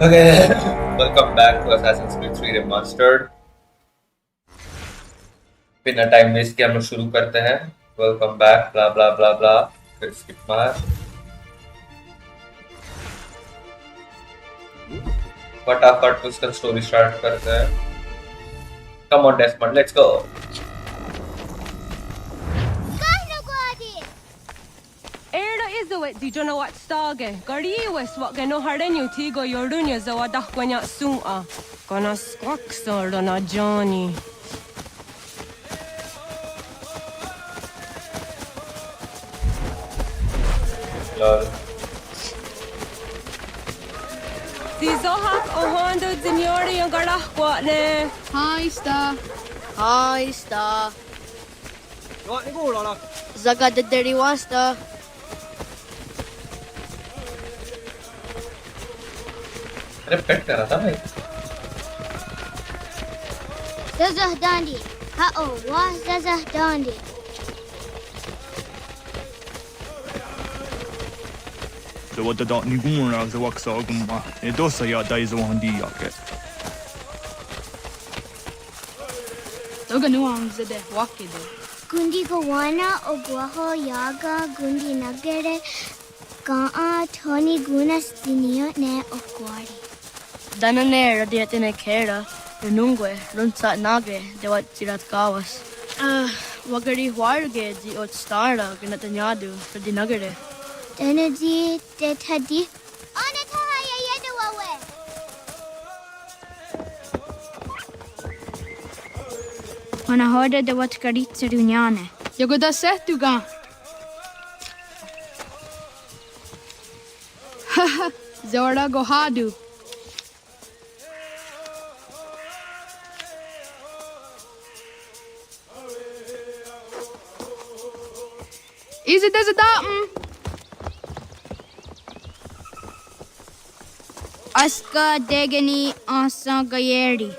Okay, welcome back to Assassin's Creed 3 Remastered. बिना time waste के हम लोग शुरू करते हैं. वेलकम बैक ब्ला ब्ला ब्ला ब्ला. फिर स्किप मार. फटाफट उसका स्टोरी स्टार्ट करते हैं. Come on Desmond, let's go. Di jono wat stage. Gari wes wat geno hardenyu tigo yordunya zawa dakwanya suma. Gonna squawk sort on a Johnny. Lol. Zizohak ohondo zinyori yung garah kwatne. Hi, Star. Hi, Star. Right, ni go lah. Zaga the dirty wasta. अरे पेट कर रहा था भाई. Zazah Dandi. Ha-oh, wa Zazah Dandi. Det var det där ni går när det var också gumma. Det då så jag där så han dia ke. Toga nuang zede wakide. Gundi Gawana Oguaho Yaga Gundi Nagere Gaa Tony Gunas Dinio Ne Okwari. Danane radiatine kera. Runungwe, runsa nage, de wat tirat kawas. Wagari huarge di ot starda ginatanyadu for di nagare. Danadi de Tadi. Anatahaya Yedawawe. Hon hörde det var skaritser dunjane. Jag går där sett du ga. Haha, Zora go hadu. Is it as a datum? Aska degani asa gayeri.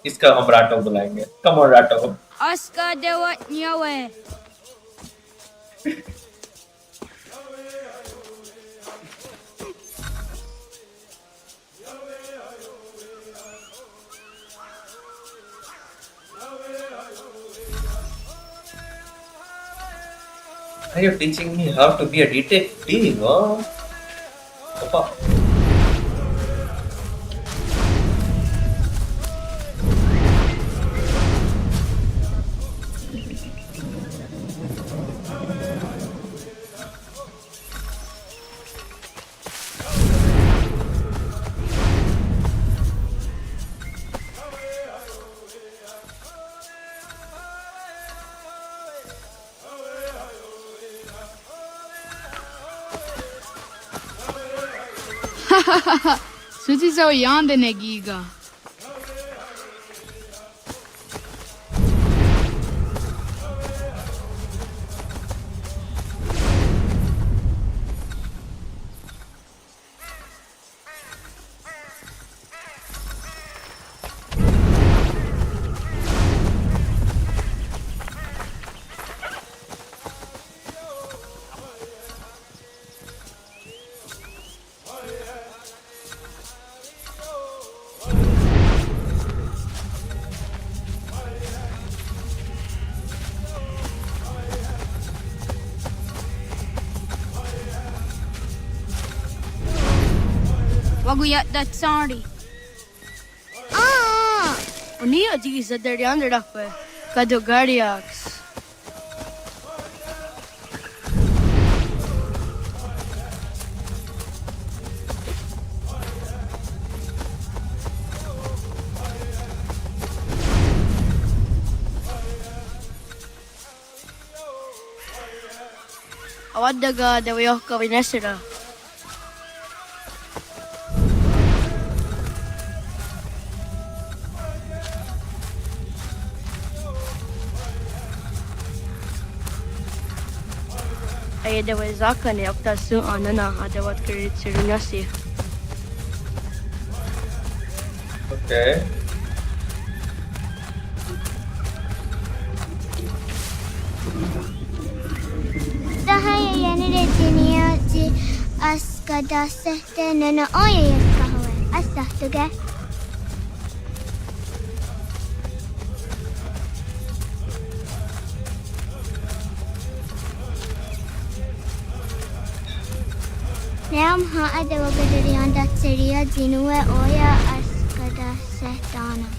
इसका हम राटो बुलाएंगे. Come on राटो. Aska dewat nyawe. Are you teaching me how to be a detective? Oh, Papa. Suti so yande ne giga. Waguyat dat sorry. Unia di sa deriande rakwe. Kado gariax. Awad daga dawayo ka winesira. Ay dawa zaka ne akta su anana adawat kirit sirunyasi. Okay. Dahaya Yanire Dinio Di Aska Askada sehte nana oye kahwe. Asahtuge. Neam ha adewagadari anda seria dinue oya askada sehtana.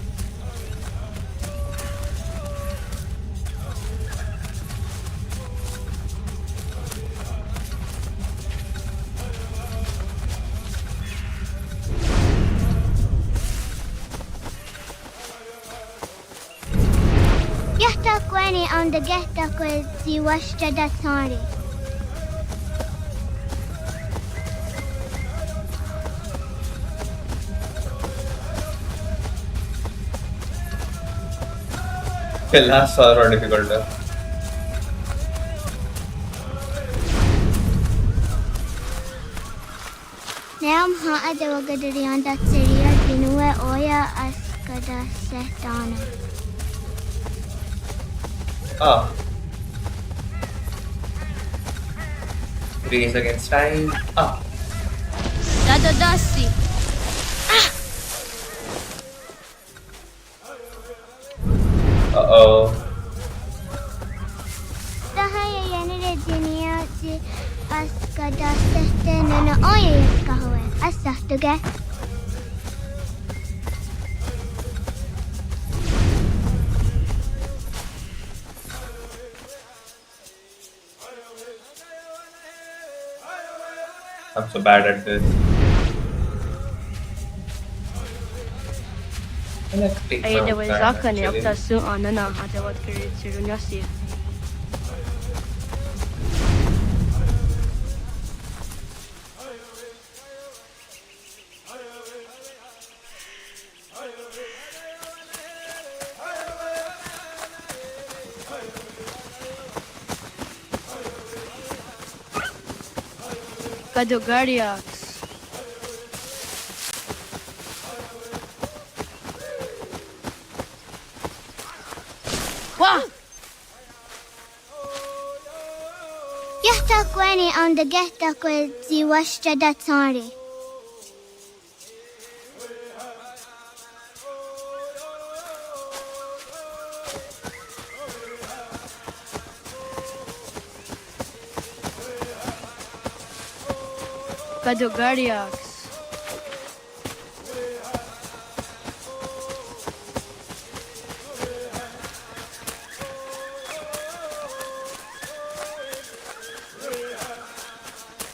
Yahta kweni on the gehta kwe ziwashta datari. The last was more difficult. Neam ha adewagadari anda seria dinue oya askada sehtana. Ah. Race against time. Ah. Dadadasi. Uh-oh. Tahaya yanire dinia zi askada sehte nana oye kahwe. Asahtuge. I'm so bad at this. I like to take my Ay own dawai time, zaka ne actually. akta sun anana adawat kare chirunyasi. Kadugariax. Wah! Yahta kweni on the gehta kwe ziwashta datari. Kadugariax.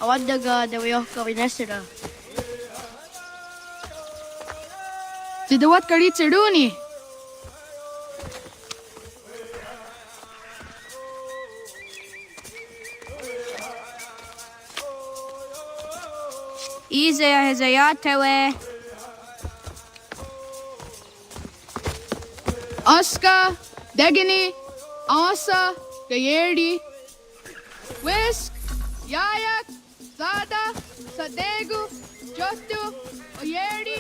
Awadaga dawayoh kawinesira. Jidawat kadi chiduni. Izaya Hezayatewe. Aska, Degini, Asa, Gayerdi, Whisk, Yayak, Zada, Sadegu, Jostu, Oyerdi,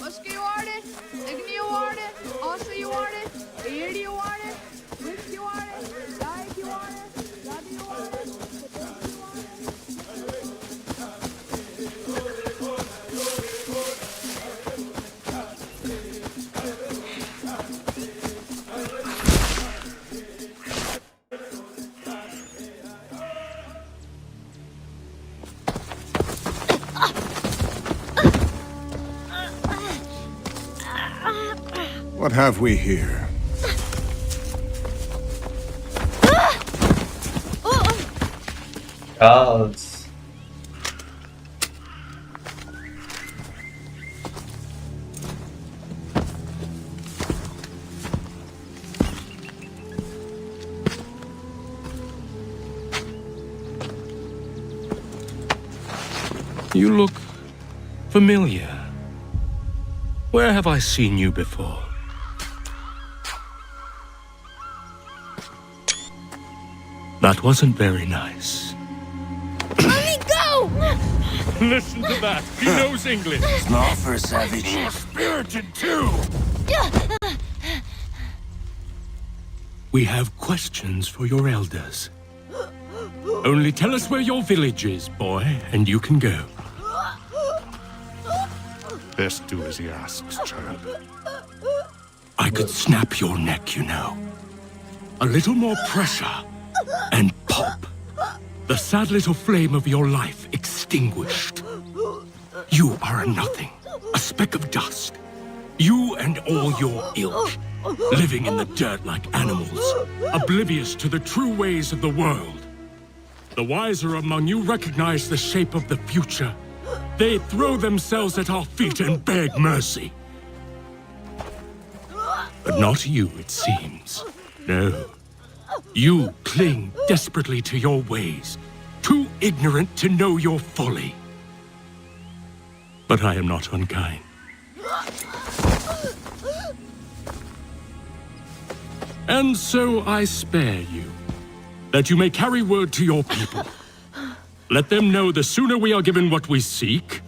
Oska you are it, Degini you are it, Asa you are it, Gayerdi you are it, Whisk you are it, Yayak you are it, Zada you are it, Sadegu you are it. What have we here? Charles. You look familiar. Where have I seen you before? That wasn't very nice. Let me go! Listen to that. He knows English. Small for a savage. Spirited too. We have questions for your elders. Only tell us where your village is, boy, and you can go. Best do as he asks, child. I could snap your neck, you know. A little more pressure, and pop. The sad little flame of your life extinguished. You are a nothing, a speck of dust. You and all your ilk, living in the dirt like animals, oblivious to the true ways of the world. The wiser among you recognize the shape of the future. They throw themselves at our feet and beg mercy. But not you, it seems. No. You cling desperately to your ways, too ignorant to know your folly. But I am not unkind. And so I spare you, that you may carry word to your people. Let them know the sooner we are given what we seek,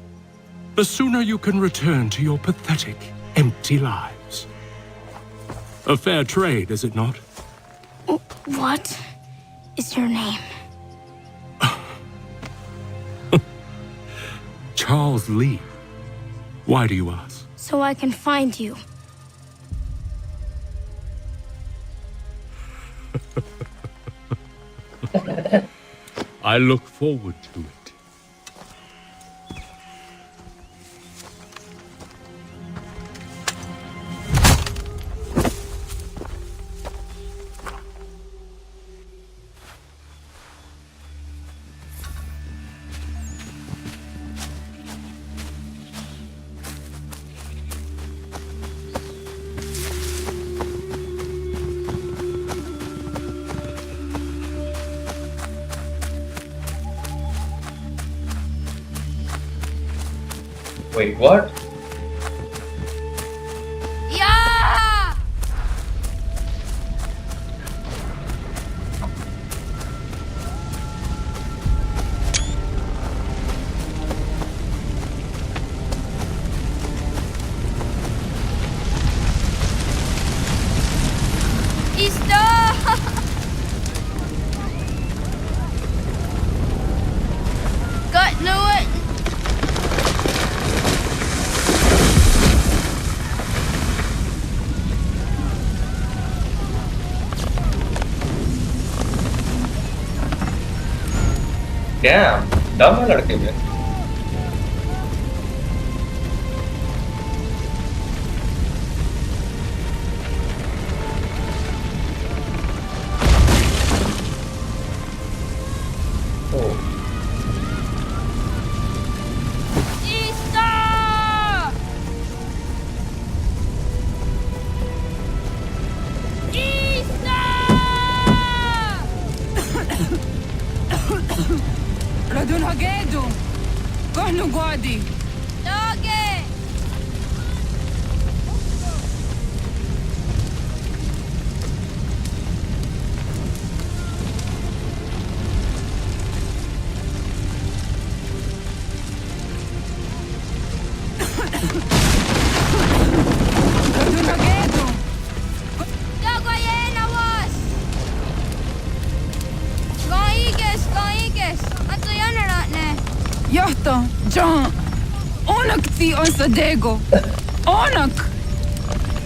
the sooner you can return to your pathetic, empty lives. A fair trade, is it not? What is your name? Charles Lee. Why do you ask? So I can find you. I look forward to it. Wait, what? Yeah! Got no it. Damn, दम है लड़के में. Radun hagedu. Kohnu guadi. Doge! Radun hagedu. Dogoyena was! Skaiges! Anto jäneratne! Johto, John. Onak ti on sadego. Onak.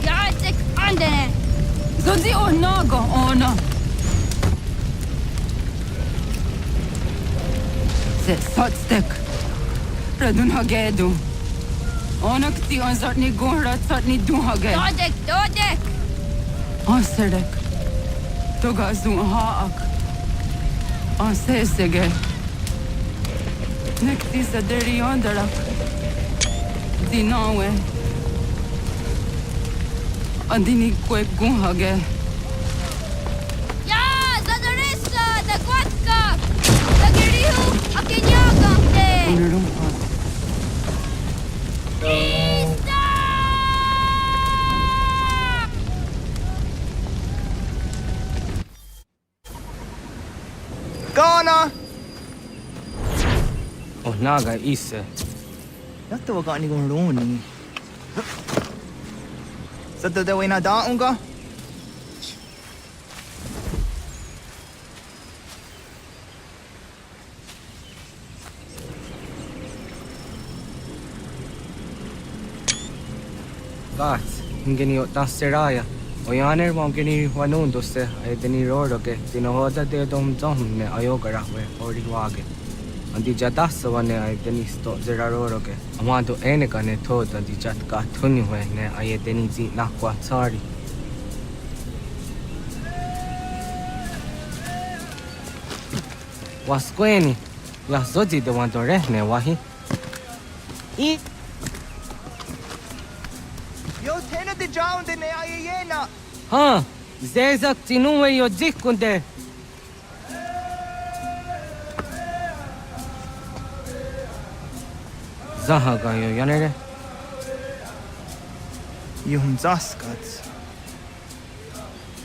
Jaatsek andene! Zodi onago ona. Se sotstek. Radun hagedu. Onak ti on zartni gunra zartni duhage. Dodek! On sedek. Toga zun haak. On sesege. Nekti sa deri ondarak. Dinawe. Andini kwek gunhage. Ja, zadarissa! Da kwatka! Da girihu! Akinyagam te! Ista! Ghana! Oh, naga ise. Yatta wa gani gon roni. Satta da wena da unga? Gats, ingeni otasseraya. Oyaner wangeni wanundusse ay deni roroge dinohoda de dom domne ayogarahwe oriwage. Andi jadaswane ay deni sto zeraroroge. Amado enega ne toda di jatka tunywe ne ay deni zi nakwa tsari. Wasqueni, ya zodi de wandorehne wahi. I Yo, tena de jaun de ne ayena. Ha, zezak tinuwe yo zikunde. Zahaga yo yanere. Yun zaskats.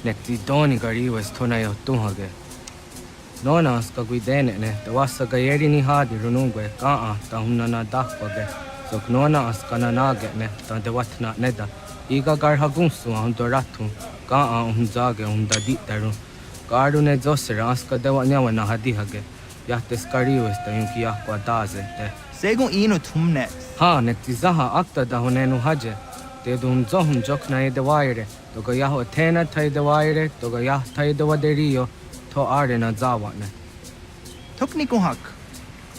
Nekti doni gari was tona yo tuhage. Nona ska guidene ne, the wasa gayeri ni hadi runungwe kaa ta humnana dakpage. So nona askana nage ne, ta de watna neda. Iga gar hagunsu doratu kaa zage ditaru. Garu ne zosera aska de wanyawa na hadihage. Yahtes kariwes ta yunki yahkwa daze te. Segun ino tumne. Ha, nekti zaha akta da hunenu haje. Te dum zohun jokna de waire. Toga yaho tena tai de waire, toga yah tai de waderio. To arena zawatne. Tukni kuhak.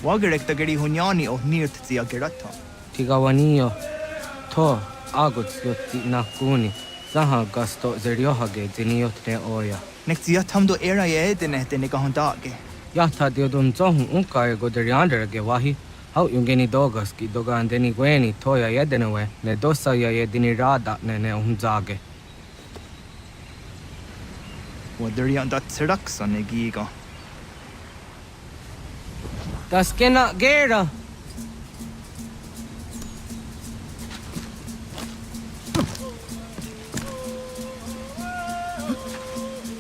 Wagerek ta gari hunyani o nirt zia gerata. Tigawanio. To agut yotti nakuni. Zaha gasto zeriohage diniotne oya. Nek zia tamdo era ye dene dene kahondage. Yahta diodun zohun unkae goderianderge wahi. Hau yungeni dogaski dogan deni gweni toya yedenewe. Ne dosa ya yedini rada ne unzage. Waderian dat seraksa ne giga. Das kena gera.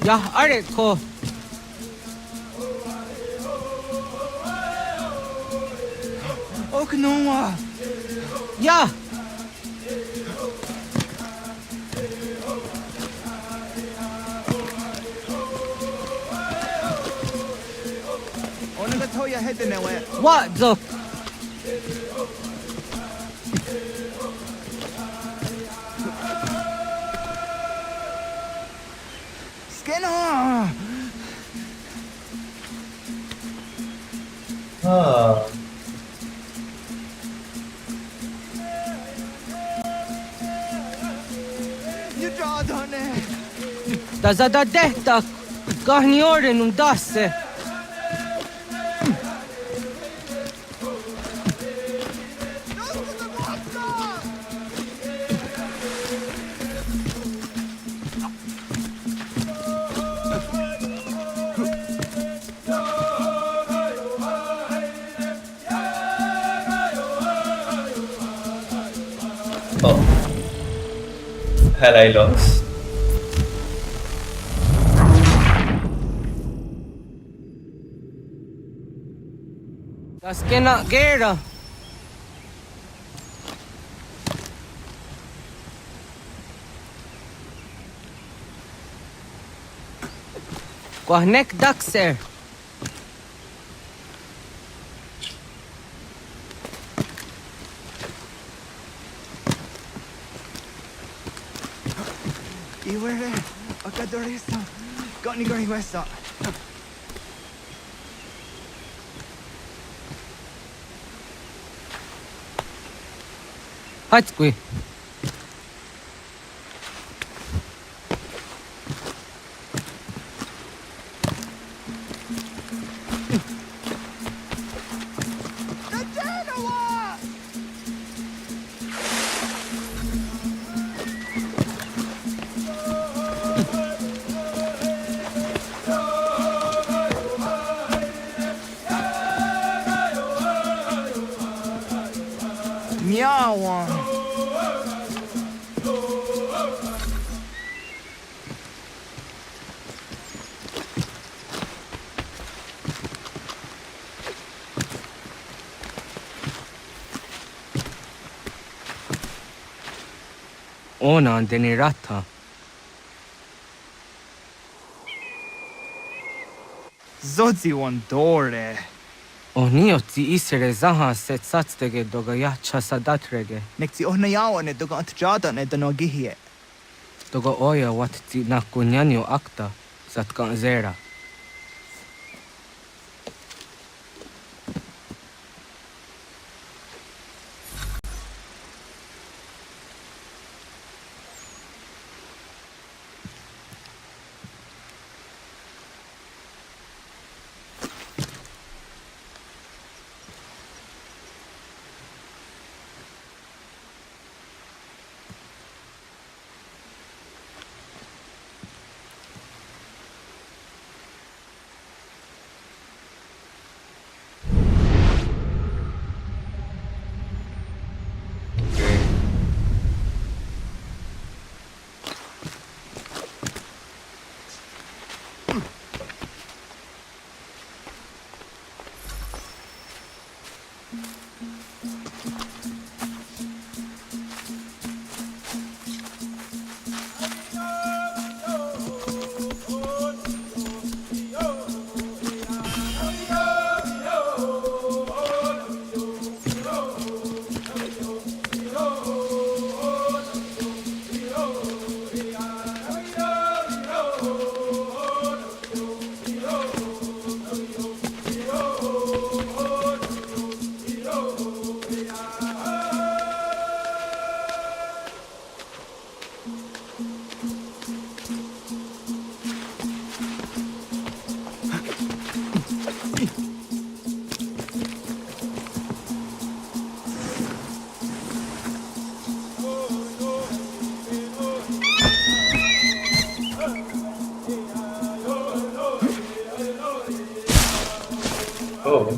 Ya areko. Oknoa. Ya. Onaga toya hedenewe. What the? Skena. Ah. You draw done. Da zada dehta. Gahni orenum dasse. Oh. Had I lost? Das kena gera. Kwahnek dakser. Iwere. Akadorisa. Got ni gari wesa. Hatskwi. Miawa. Ona deni rata. Zodzi one dore. Ohni ti isere zaha set satstege doga yacha sadatrege. Nek ti ohna yawane doga antjada ne dano gihie. Doga oya wat ti nakunyanyo akta satkan zera. Oh.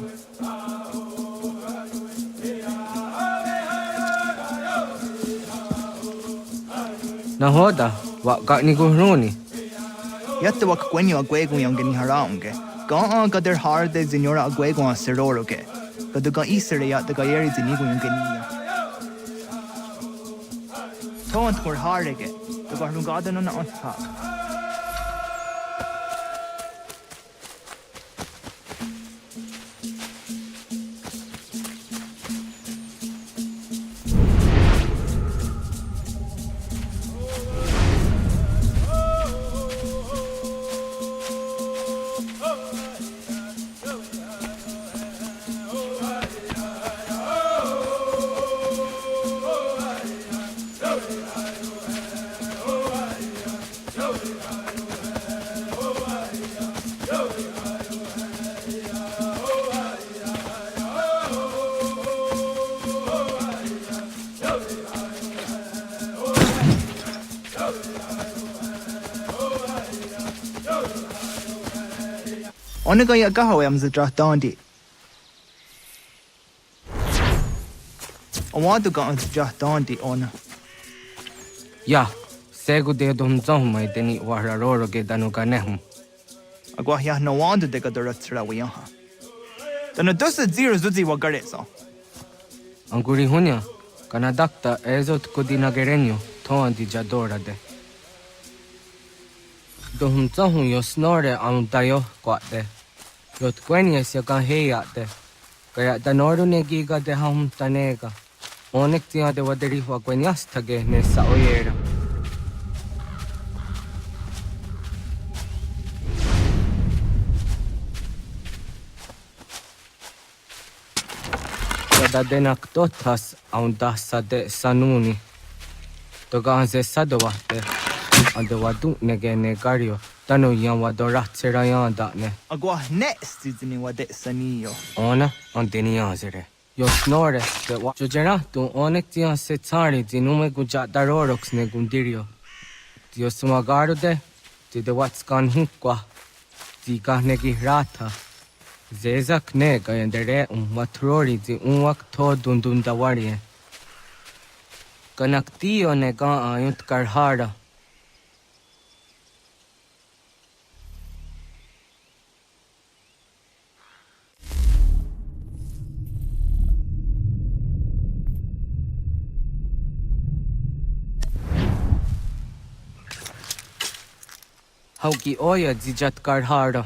Nahoda, wa ga ni guhruni. Yatte wak gwenyo agwego yang geni haraunge. Ga gader harde zinora agwego a seroroge. Gaduga isere ya daga yeri zinigo yang genia. Tont mor harege. Daga rungada na onha. Onega ya gaho am zidra dandi. Awadu ga zidra dandi ona. Ya, segu de dum zahumai deni wararoro ge danuga nehum. Agwa ya no wadu de gadora tsra wiyaha. Dana dosa zero zuzi wagaresa. Anguri hunya, kana dakta ezot kudina gerenyo, toan di jadora de. Dohum zahum yo snore am dayo kwate. Yot kwenya siya kan heya de. Kaya danoru ne giga de hum tanega. Onek tiya de waderi wa kwenyas tage ne sa oyera. Da denak totas aun dasa de sanuni. Toga anze sadowate. Ande wadu nege negario. Tano yan wadorat serayan da ne. Agwa next zini wade saniyo. Ona anteni yazere. Yo snore de wa jojera tu onek tiyan se tsari dinume guja darorox ne gundirio. Dio sumagaro de de watskan hukwa. Di gahnegi rata. Zezak ne gayandere matrori di wak to dundun dawarie. Kanaktiyo ne ga ayunt karhara. Hauki oya zijat karhara.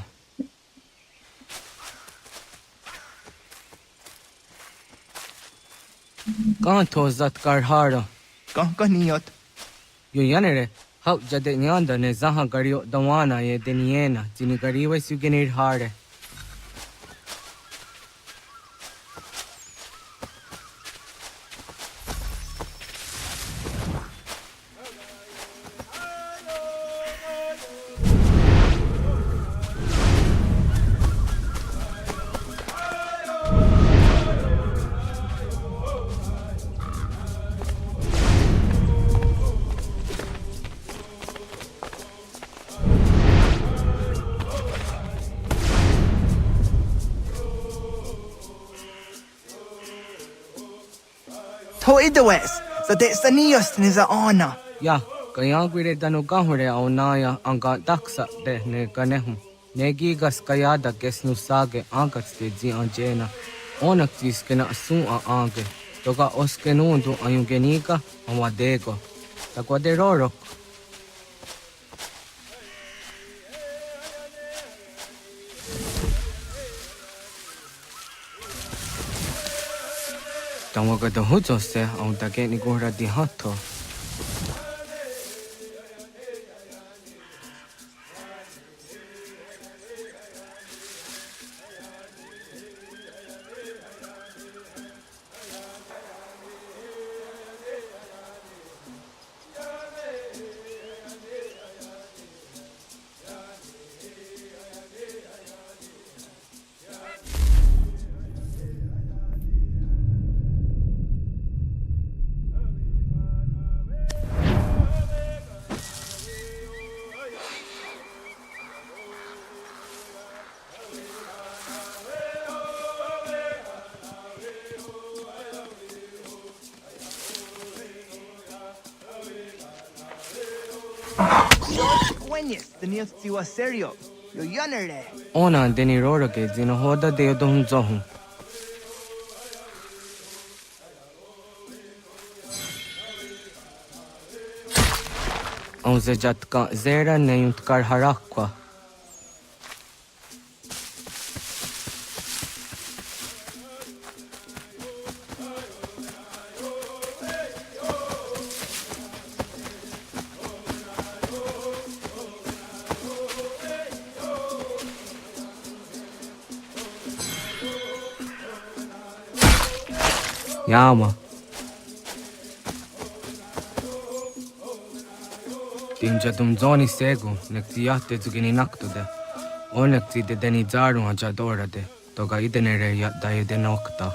Kan tozat karhara. Kaniot. Yo yanere. Hau jade nyanda ne zaha gario dawana ye deniena. Jini gariwe sugenir hare. To idawes. So det stanios ni za ana. Ya, kaya gwire danu gahure au naya anga daksa de ne ganehu. Negi gas kaya da gesnu sage angats de zi anjena. Onak tis kena asun a ange. Toga oskenundu ayungenika amadego. Takwa de rorok. Tawaga da hujo se au da geni gora di hato. Quenyes, stanios tiwa serio. Yo yanere. Ona deni roroke zino hoda de dom zohun. Au zejatka zera neyunt karharakwa. Yama. Tinja tum zoni segu, nekti jahte zugini naktude. Onekti de deni zaru ajadora de. Toga idenere ja da ide nokta.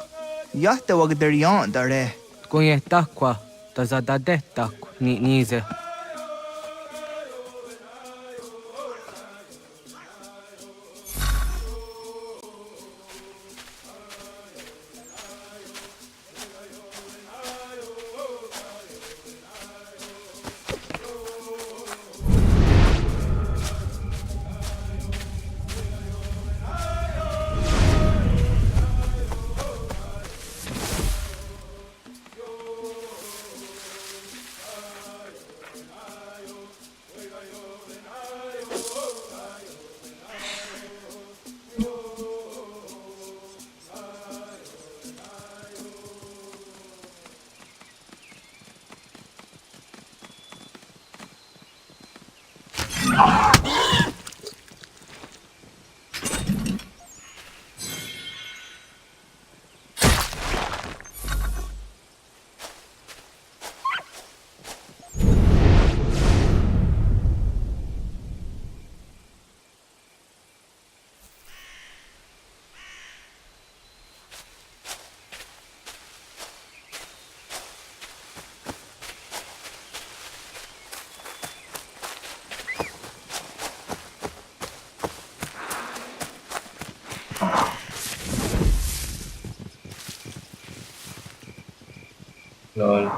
Jahte wag der yan dare. Kunje takwa, ta zada detak ni nize. Lol.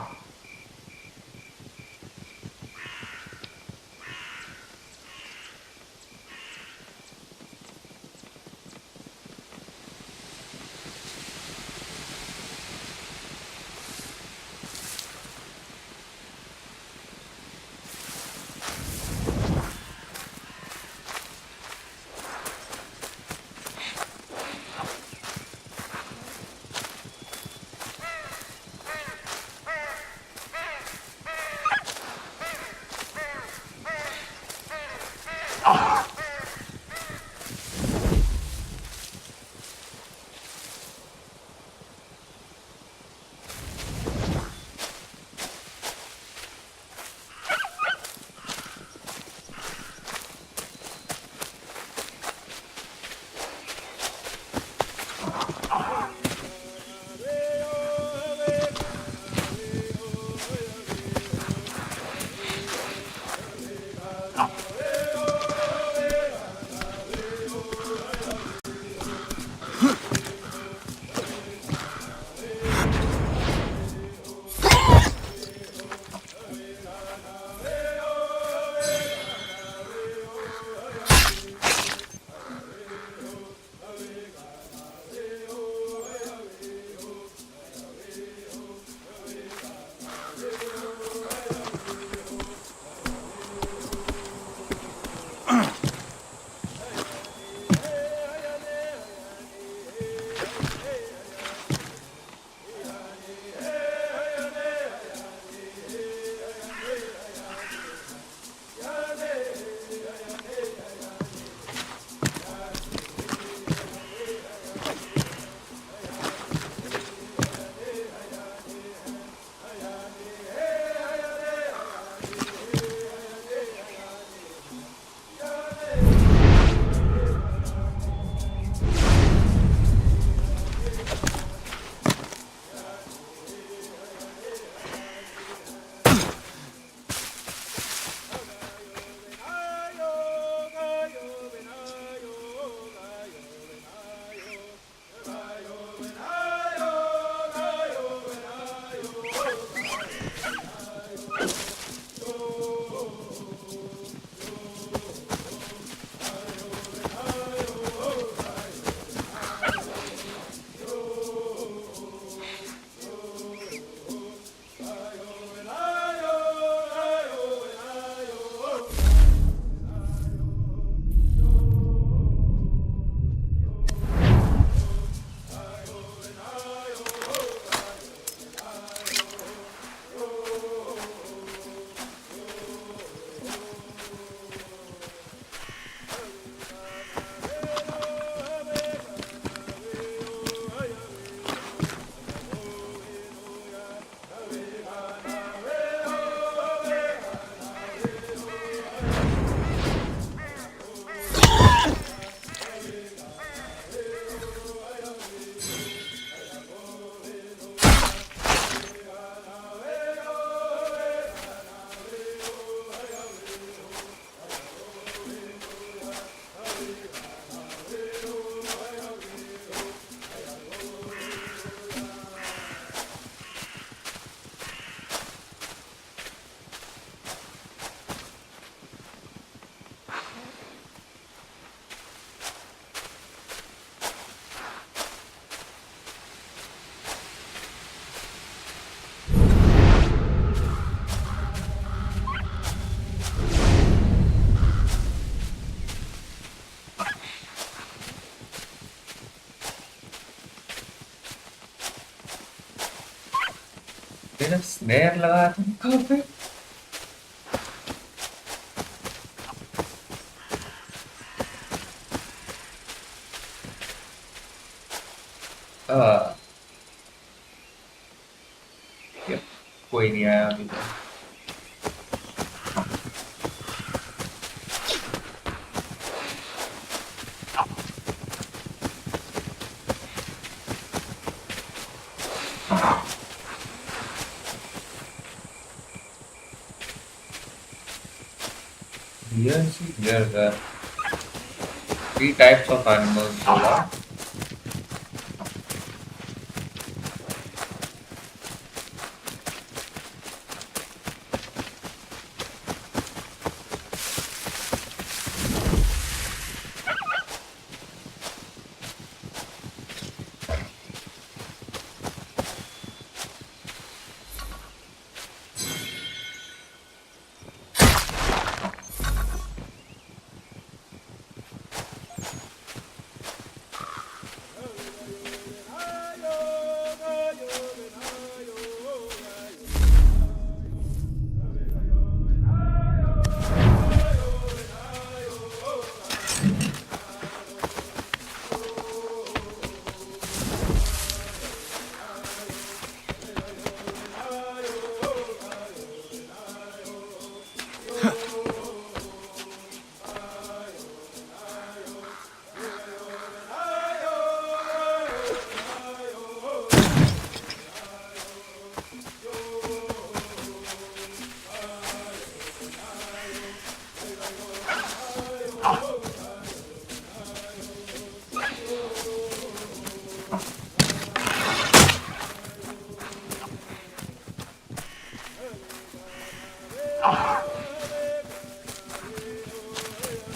मेरा snare लगा था कहाँ पे? आ, कोई नहीं आया अभी तक। Here's 3 types of animals.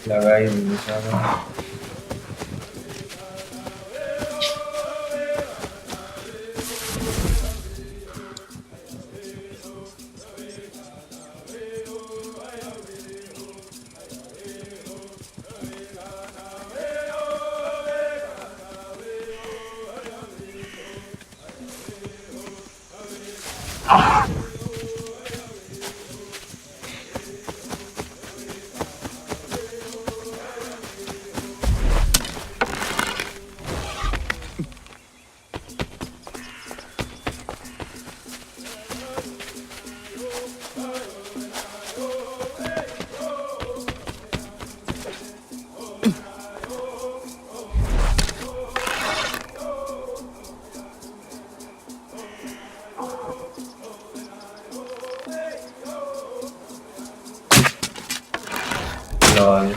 लगा ही नहीं निशाना। Lol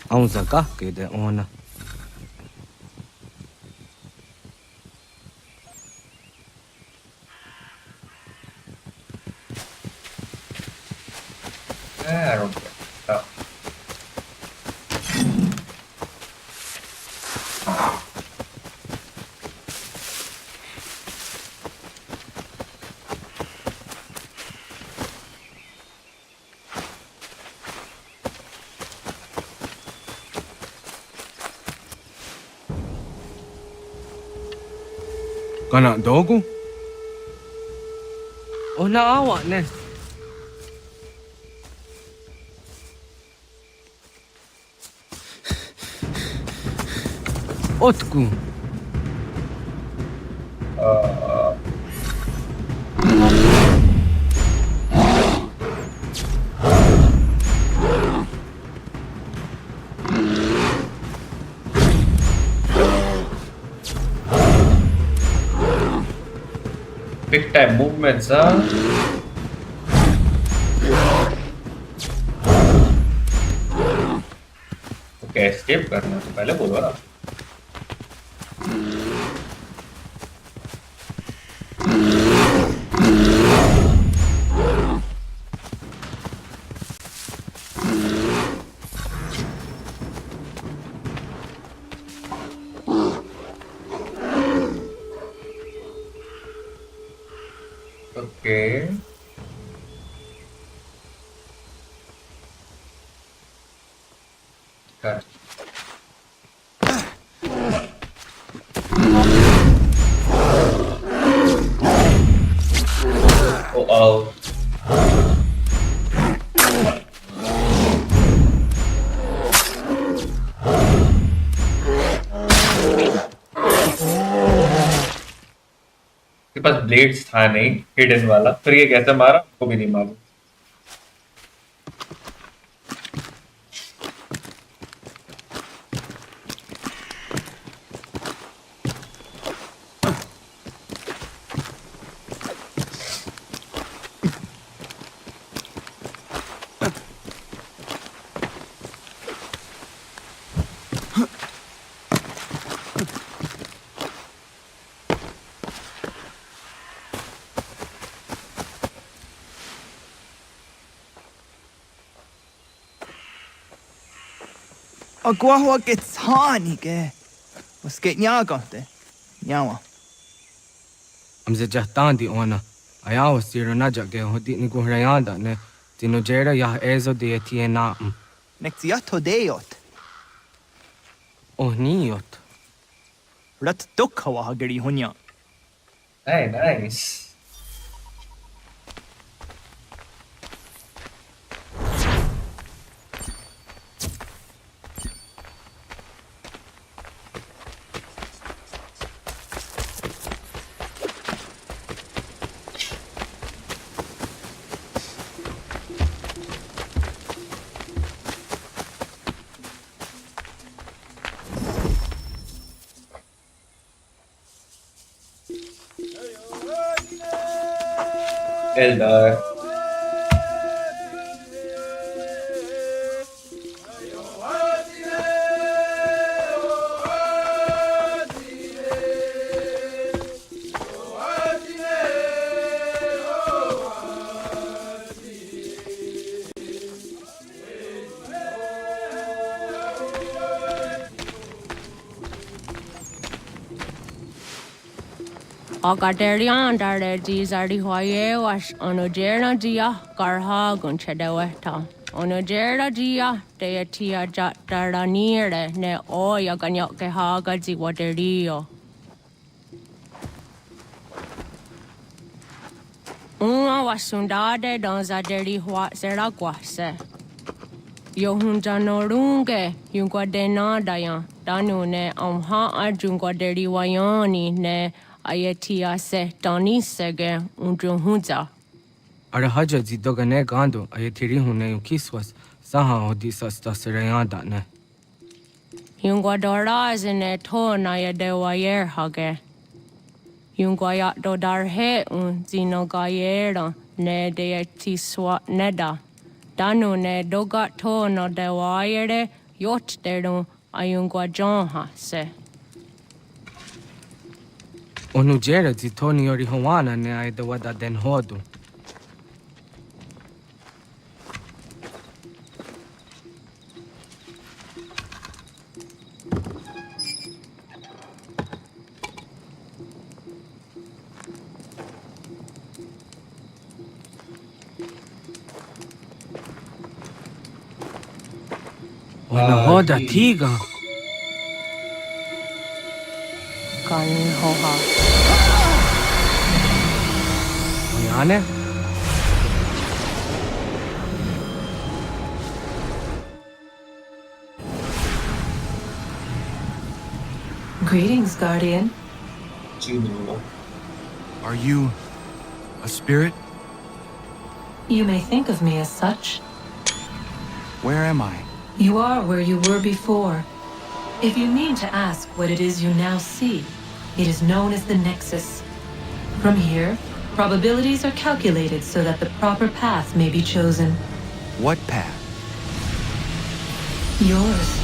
ông giờ cả cái để on I don't care. Oh. kana dogo ona awa ne otku Big time movements, huh? Okay, escape करना तो पहले बोलो ना। Okay. Got it. Oh. के पास ब्लेड्स था नहीं हिडन वाला, फिर ये कैसे मारा को भी नहीं मालूम। Agua que tani que. Was get nyagante. Nyawa. amze jahtan di ona ayao siro na jage hodi ni ko rayanda ne tino jera ya ezo de tiena Nexiato deot. oh niot Rat dukhawa hagari hunya. Hey, nice. Elder. Akaderian dare dizardi hoye was onojera dia garha gunchedeweta. Onojera dia deatia jaranire ne oya ganyoke haga ziwaderio. Uma wasundade dans aderi hua seraguase. Yohunja norunge yungwa denadayan danune amha ajungwa deri wayani ne ayetia se tanisege unjunhunza. Arahaja zidogane gando ayetiri hune yukiswas saha odisas taserayanda ne. Yungwa dorazine to na yedewayer hage. Yungwa yat dodarhe un zinogayera ne deetiswa neda. Danu ne dogat to no dewayere yot deru ayungwa jonha se. Onujera zitoni yori hawana ne aidawada den hodu. Wanahoda tiga. Kan hoha. Oyane? Greetings, Guardian. Juno. Are you a spirit? You may think of me as such. Where am I? You are where you were before. If you mean to ask what it is you now see, it is known as the Nexus. From here, probabilities are calculated so that the proper path may be chosen. What path? Yours.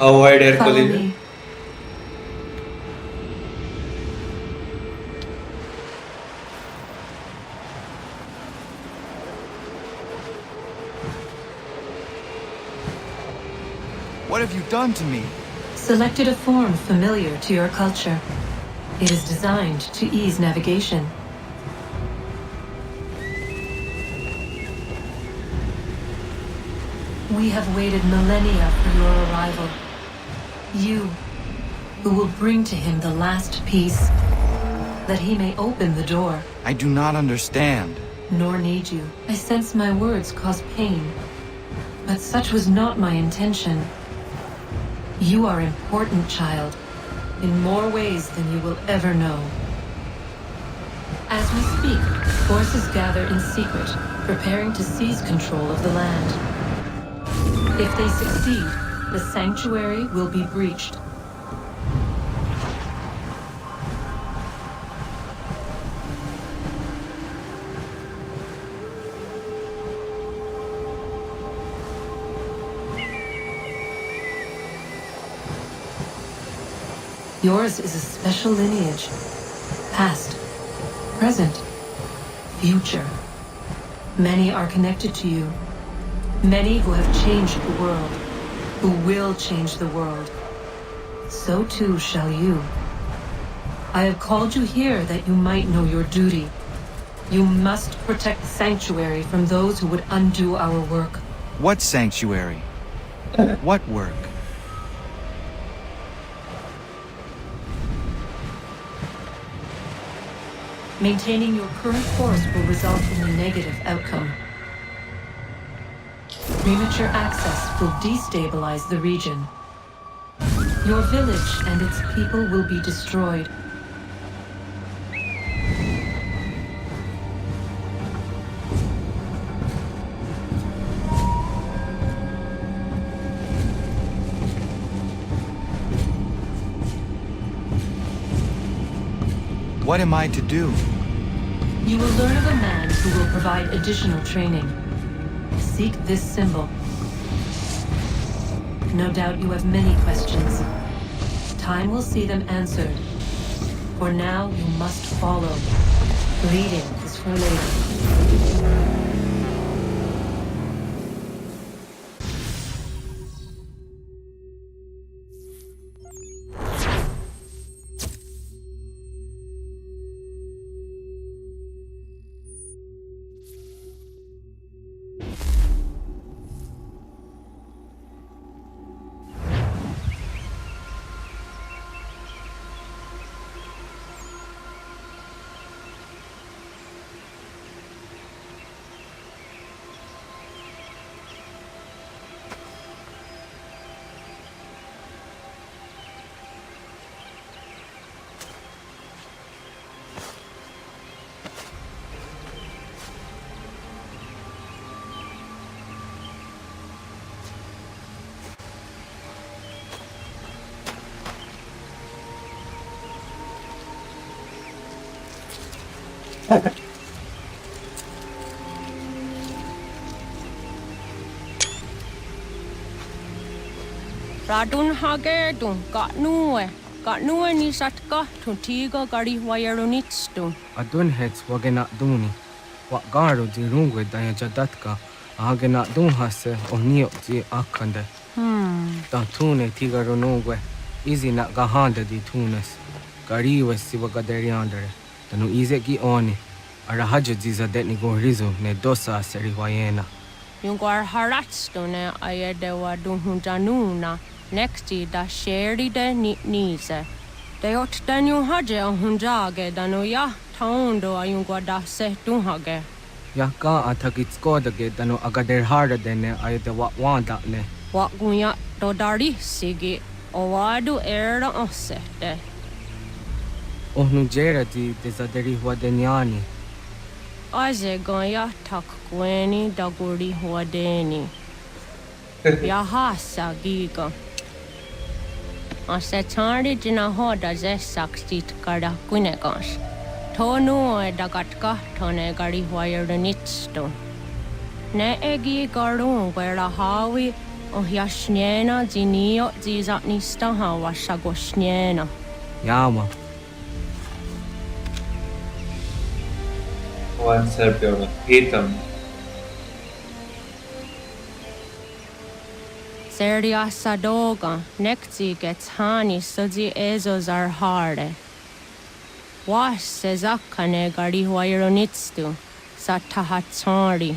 Avoid air Follow collision. me. What have you done to me? Selected a form familiar to your culture. It is designed to ease navigation. We have waited millennia for your arrival. You, who will bring to him the last piece, that he may open the door. I do not understand. Nor need you. I sense my words cause pain. But such was not my intention. You are important, child, in more ways than you will ever know. As we speak, forces gather in secret, preparing to seize control of the land. If they succeed, the sanctuary will be breached. Yours is a special lineage. Past, present, future. Many are connected to you. Many who have changed the world, who will change the world. So too shall you. I have called you here that you might know your duty. You must protect the sanctuary from those who would undo our work. What sanctuary? What work? Maintaining your current course will result in a negative outcome. Premature access will destabilize the region. Your village and its people will be destroyed. What am I to do? You will learn of a man who will provide additional training. Seek this symbol. No doubt you have many questions. Time will see them answered. For now, you must follow. Leading is for later. Radun hage tu Katnue ni satka tu tiga gari wayarunitstu. Adun hets wagena duni. Wa garo di rungwe daya jadatka. Agena dun hase o nio di akande. Da tune tiga runungwe. Izi na gahanda di tunes. Gariwe si wagaderiandere. Tanu ize gi oni. Arahajo ziza detni go rizu ne dosa seri wayena. Yungar haratstu ne ayedewa dunhunjanuna. Nexti da sheri de nize. De ot danu haje a hunjage danu ya taundo ayungwa da se dunhage. Ya ka atakitskodige danu agader harda dene ayede wanda ne. Wagunya do dari sigi owadu era osete. Ohnu jera di desaderi huadeniani. Aze gonya tak kweni daguri huadeni. Ya hasa giga. Ase tari jina hoda ze sakstit kada kunegas. Tonu e dagatka tone gari huayernitsto. Ne egi garun wera hawi o yashnena zinio zizatnista hawa shagoshnena. Yama. One Templar Haytham. Seria sadoga nekti gets hani sozi ezo zarhare. Was sezakane gari huayronitstu satahatsari.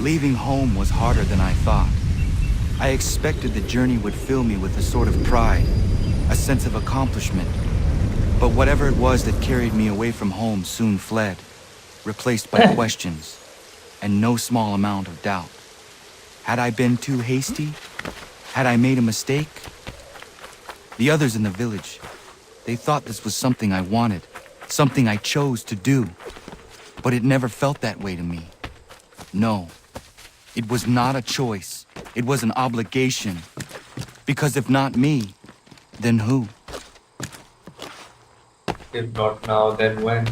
Leaving home was harder than I thought. I expected the journey would fill me with a sort of pride, a sense of accomplishment. But whatever it was that carried me away from home soon fled, replaced by questions and no small amount of doubt. Had I been too hasty? Had I made a mistake? The others in the village, they thought this was something I wanted, something I chose to do. But it never felt that way to me. No. It was not a choice. It was an obligation. Because if not me, then who? If not now, then when?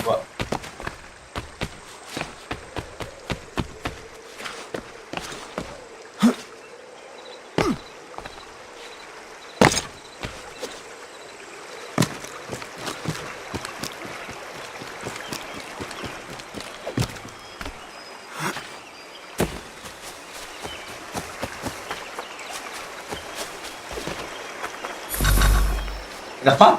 What? Kenapa?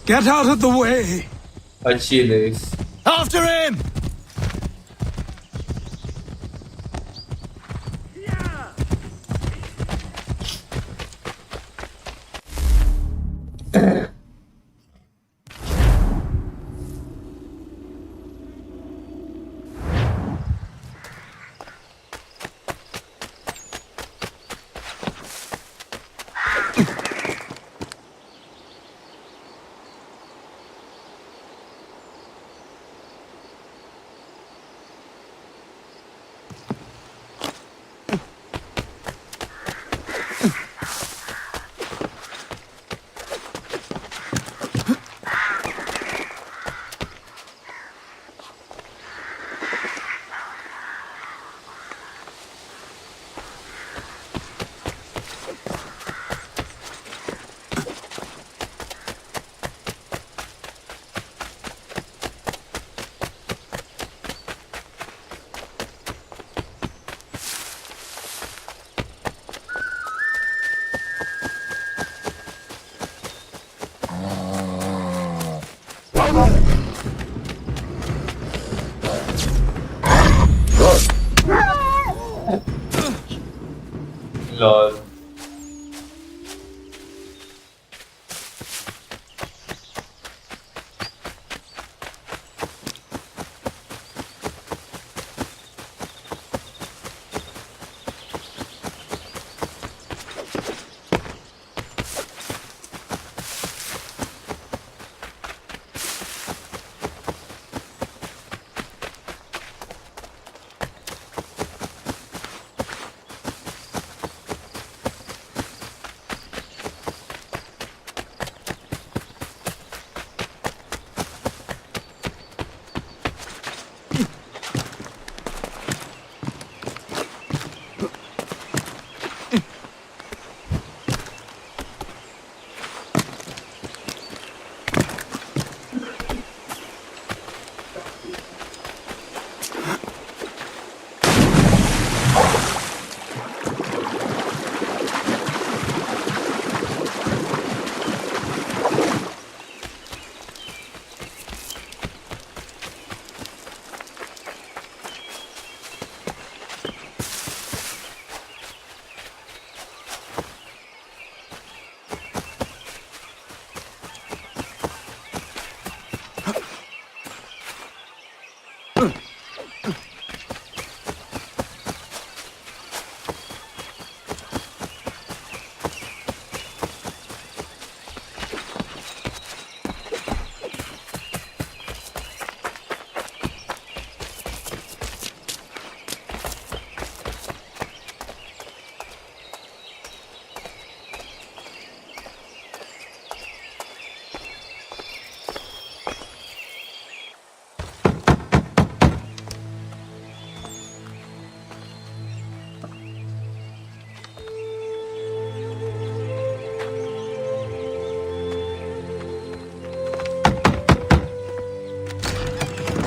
Get out of the way! Achilles. After him! Lol.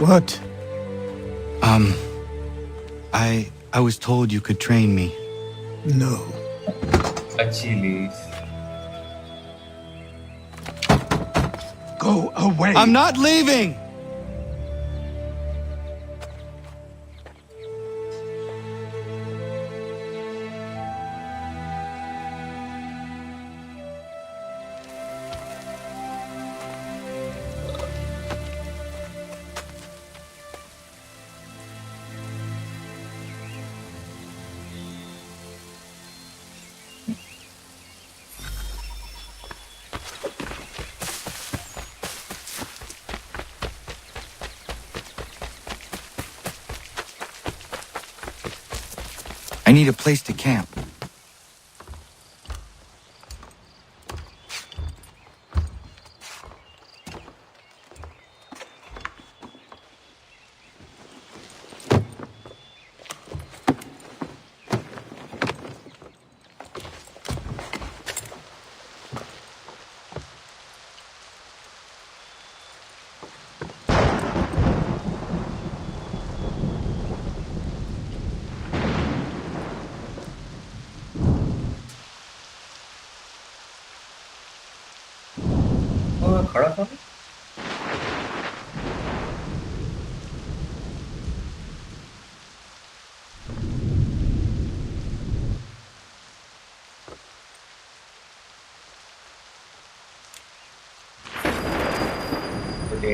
What? I was told you could train me. No. Achilles. Go away! I'm not leaving! I need a place to camp. मैं खड़ा था?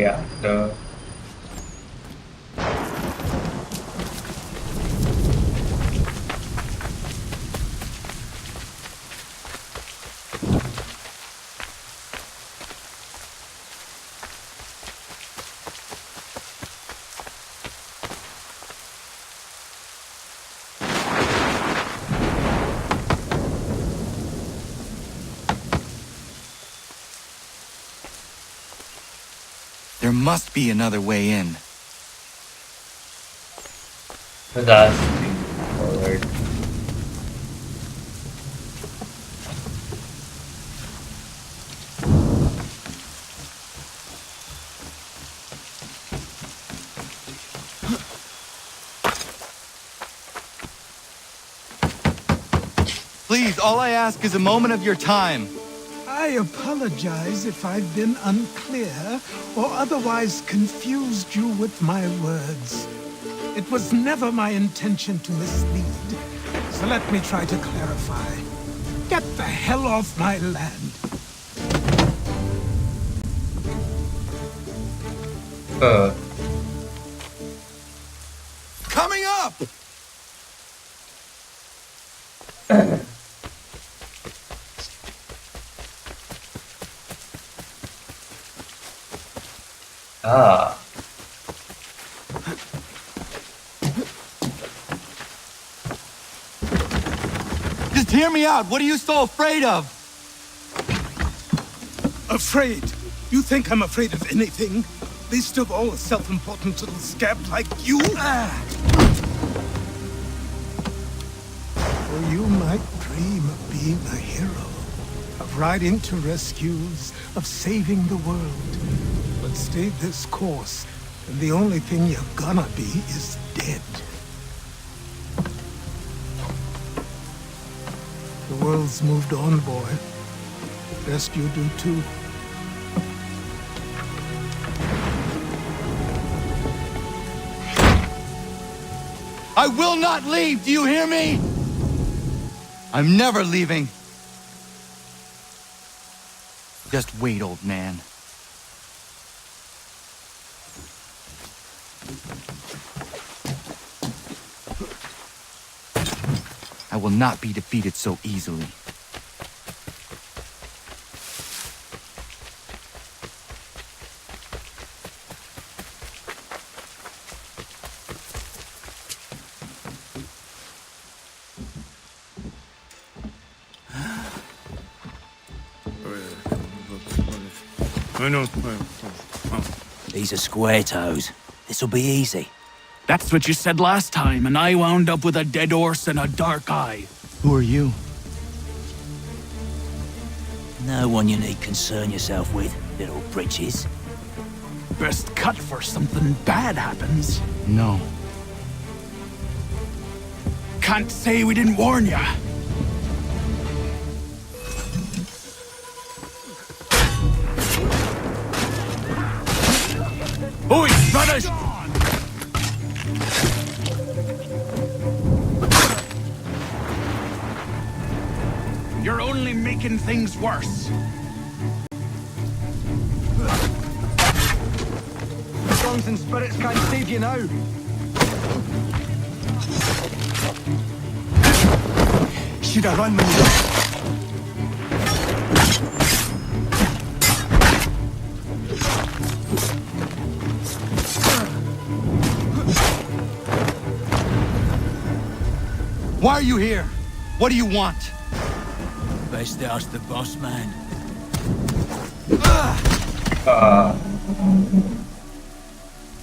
After There must be another way in. that's forward. Please, all I ask is a moment of your time. I apologize if I've been unclear or otherwise confused you with my words. It was never my intention to mislead, so let me try to clarify. Get the hell off my land. Coming up! Ah. Just hear me out. What are you so afraid of? Afraid? You think I'm afraid of anything? Least of all a self-important little scab like you? Or you might dream of being a hero, of riding to rescues, of saving the world. But stay this course, and the only thing you're gonna be is dead. The world's moved on, boy. Best you do too. I will not leave, do you hear me? I'm never leaving. Just wait, old man. I will not be defeated so easily. These are square toes. This'll be easy. That's what you said last time, and I wound up with a dead horse and a dark eye. Who are you? No one you need concern yourself with, little britches. Best cut for something bad happens. No. Can't say we didn't warn ya. Oi, brothers! You're only making things worse. Songs and spirits can't save you now. Should I run when you... Why are you here? What do you want? Best ask the boss man.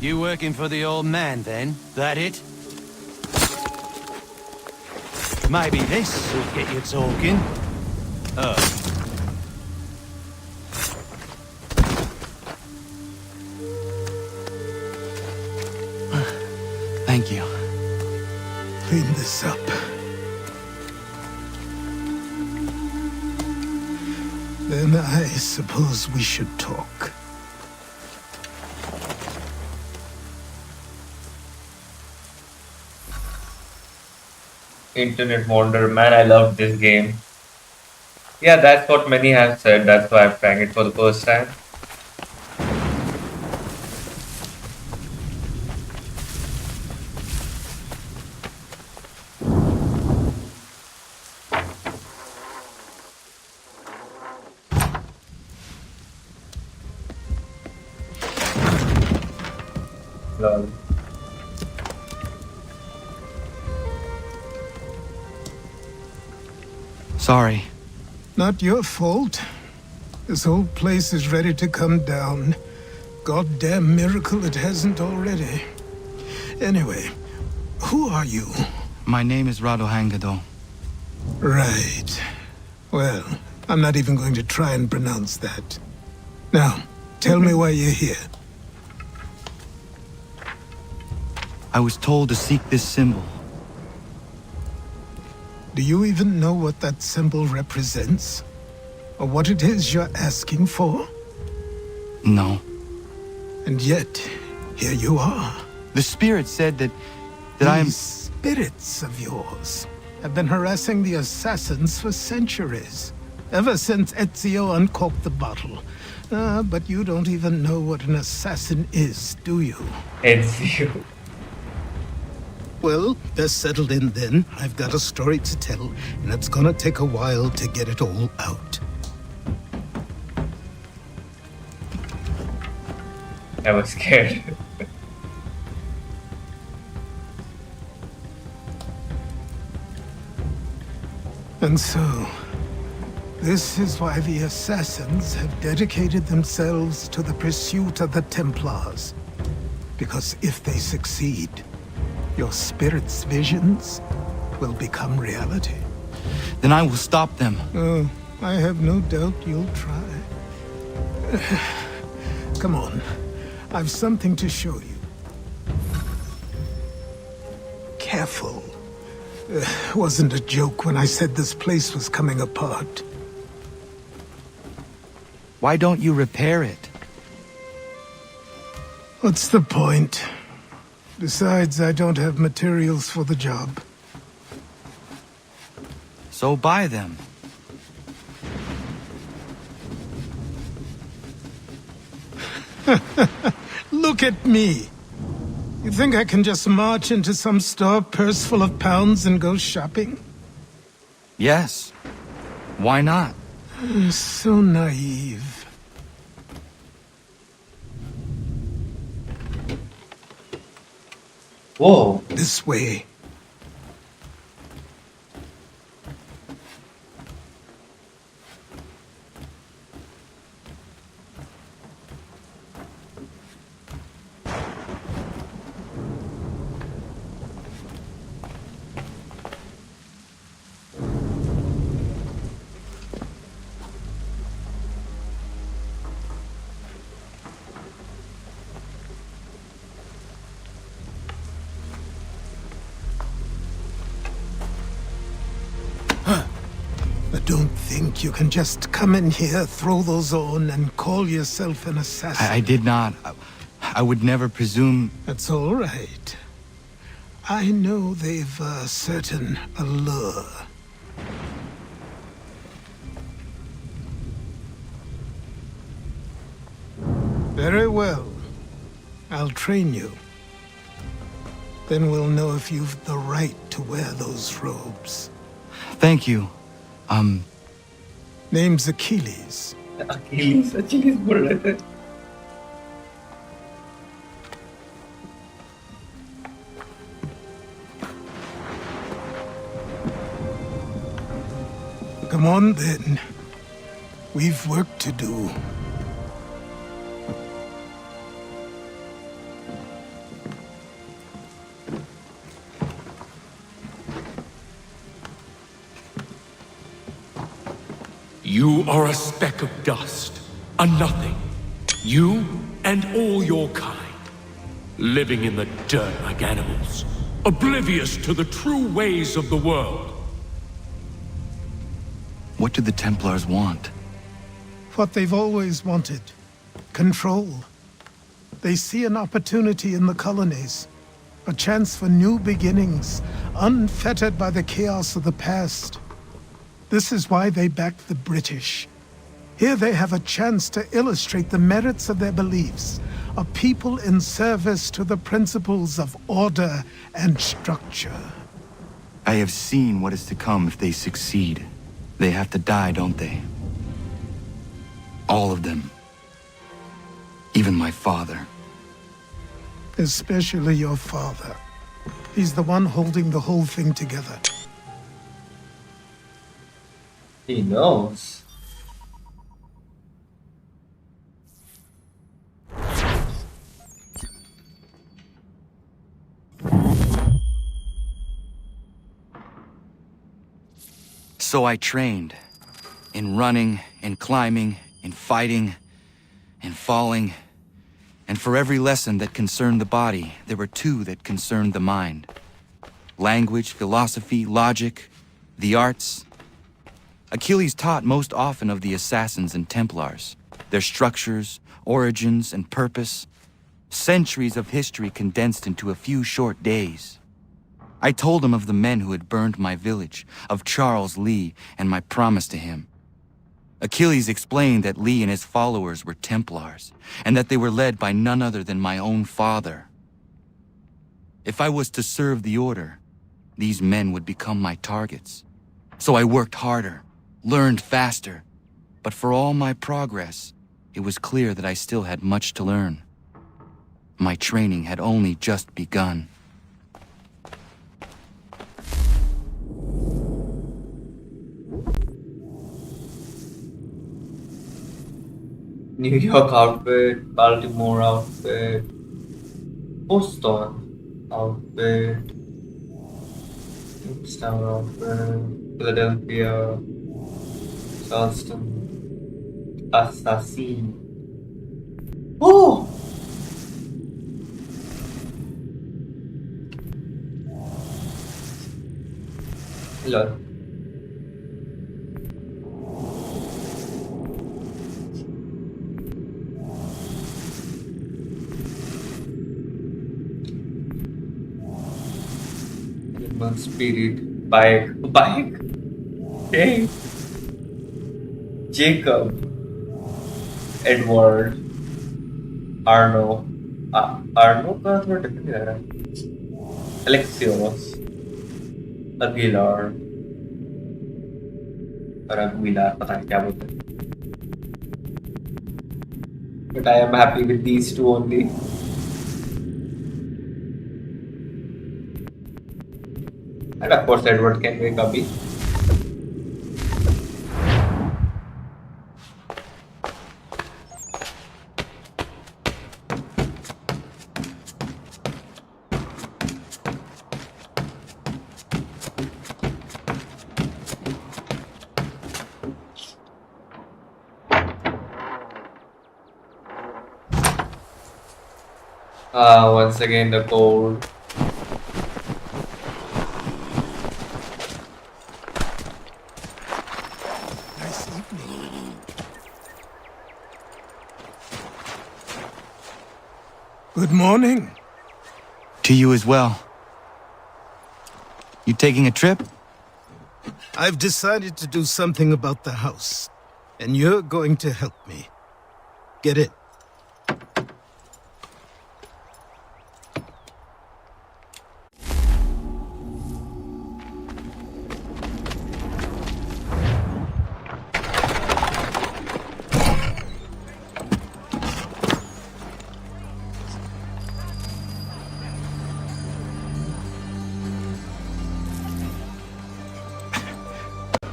You working for the old man, then? That it? Maybe this will get you talking. Thank you. Clean this up. Then I suppose we should talk. Internet Wonder, man, I love this game. Yeah, that's what many have said. That's why I'm trying it for the first time. Lol. Sorry. Not your fault. This whole place is ready to come down. Goddamn miracle it hasn't already. Anyway, who are you? My name is Radohangado. Right. Well, I'm not even going to try and pronounce that. Now, tell me why you're here. I was told to seek this symbol. Do you even know what that symbol represents? Or what it is you're asking for? No. And yet, here you are. The spirit said that I am... These spirits of yours have been harassing the assassins for centuries. Ever since Ezio uncorked the bottle. But you don't even know what an assassin is, do you? Ezio. Well, they're settled in then. I've got a story to tell, and it's gonna take a while to get it all out. I was scared. And so, this is why the assassins have dedicated themselves to the pursuit of the Templars. Because if they succeed, your spirit's visions will become reality. Then I will stop them. Oh, I have no doubt you'll try. Come on. I've something to show you. Careful. Wasn't a joke when I said this place was coming apart. Why don't you repair it? What's the point? Besides, I don't have materials for the job. So buy them. Look at me. You think I can just march into some store purse full of pounds and go shopping? Yes. Why not? So naive. Whoa. This way. Don't think you can just come in here, throw those on, and call yourself an assassin. I did not. I would never presume... That's all right. I know they've a certain allure. Very well. I'll train you. Then we'll know if you've the right to wear those robes. Thank you. Name's Achilles. Achilles बोल रहे थे. Come on then. We've work to do. You are a speck of dust, a nothing. You and all your kind, living in the dirt like animals, oblivious to the true ways of the world. What do the Templars want? What they've always wanted. Control. They see an opportunity in the colonies. A chance for new beginnings, unfettered by the chaos of the past. This is why they backed the British. Here they have a chance to illustrate the merits of their beliefs, a people in service to the principles of order and structure. I have seen what is to come if they succeed. They have to die, don't they? All of them. Even my father. Especially your father. He's the one holding the whole thing together. He knows. So I trained. In running, in climbing, in fighting, in falling. And for every lesson that concerned the body, there were two that concerned the mind. Language, philosophy, logic, the arts. Achilles taught most often of the assassins and Templars, their structures, origins, and purpose. Centuries of history condensed into a few short days. I told him of the men who had burned my village, of Charles Lee, and my promise to him. Achilles explained that Lee and his followers were Templars, and that they were led by none other than my own father. If I was to serve the order, these men would become my targets. So I worked harder, learned faster, but for all my progress, it was clear that I still had much to learn. My training had only just begun. New York outfit, Baltimore outfit, Boston outfit, Youngstown outfit, Philadelphia, Charleston, Assassin. Oh! Lol. Spirit, bike, hey, Jacob, Edward, Arno, Arno का थोड़ा different लग रहा है, Alexios, Aguilar, और Aguilar, पता नहीं क्या बोलते हैं, but I am happy with these two only. And of course, Edward Kenway का भी. Once again the cold. Good morning. To you as well. You taking a trip? I've decided to do something about the house, and you're going to help me. Get it?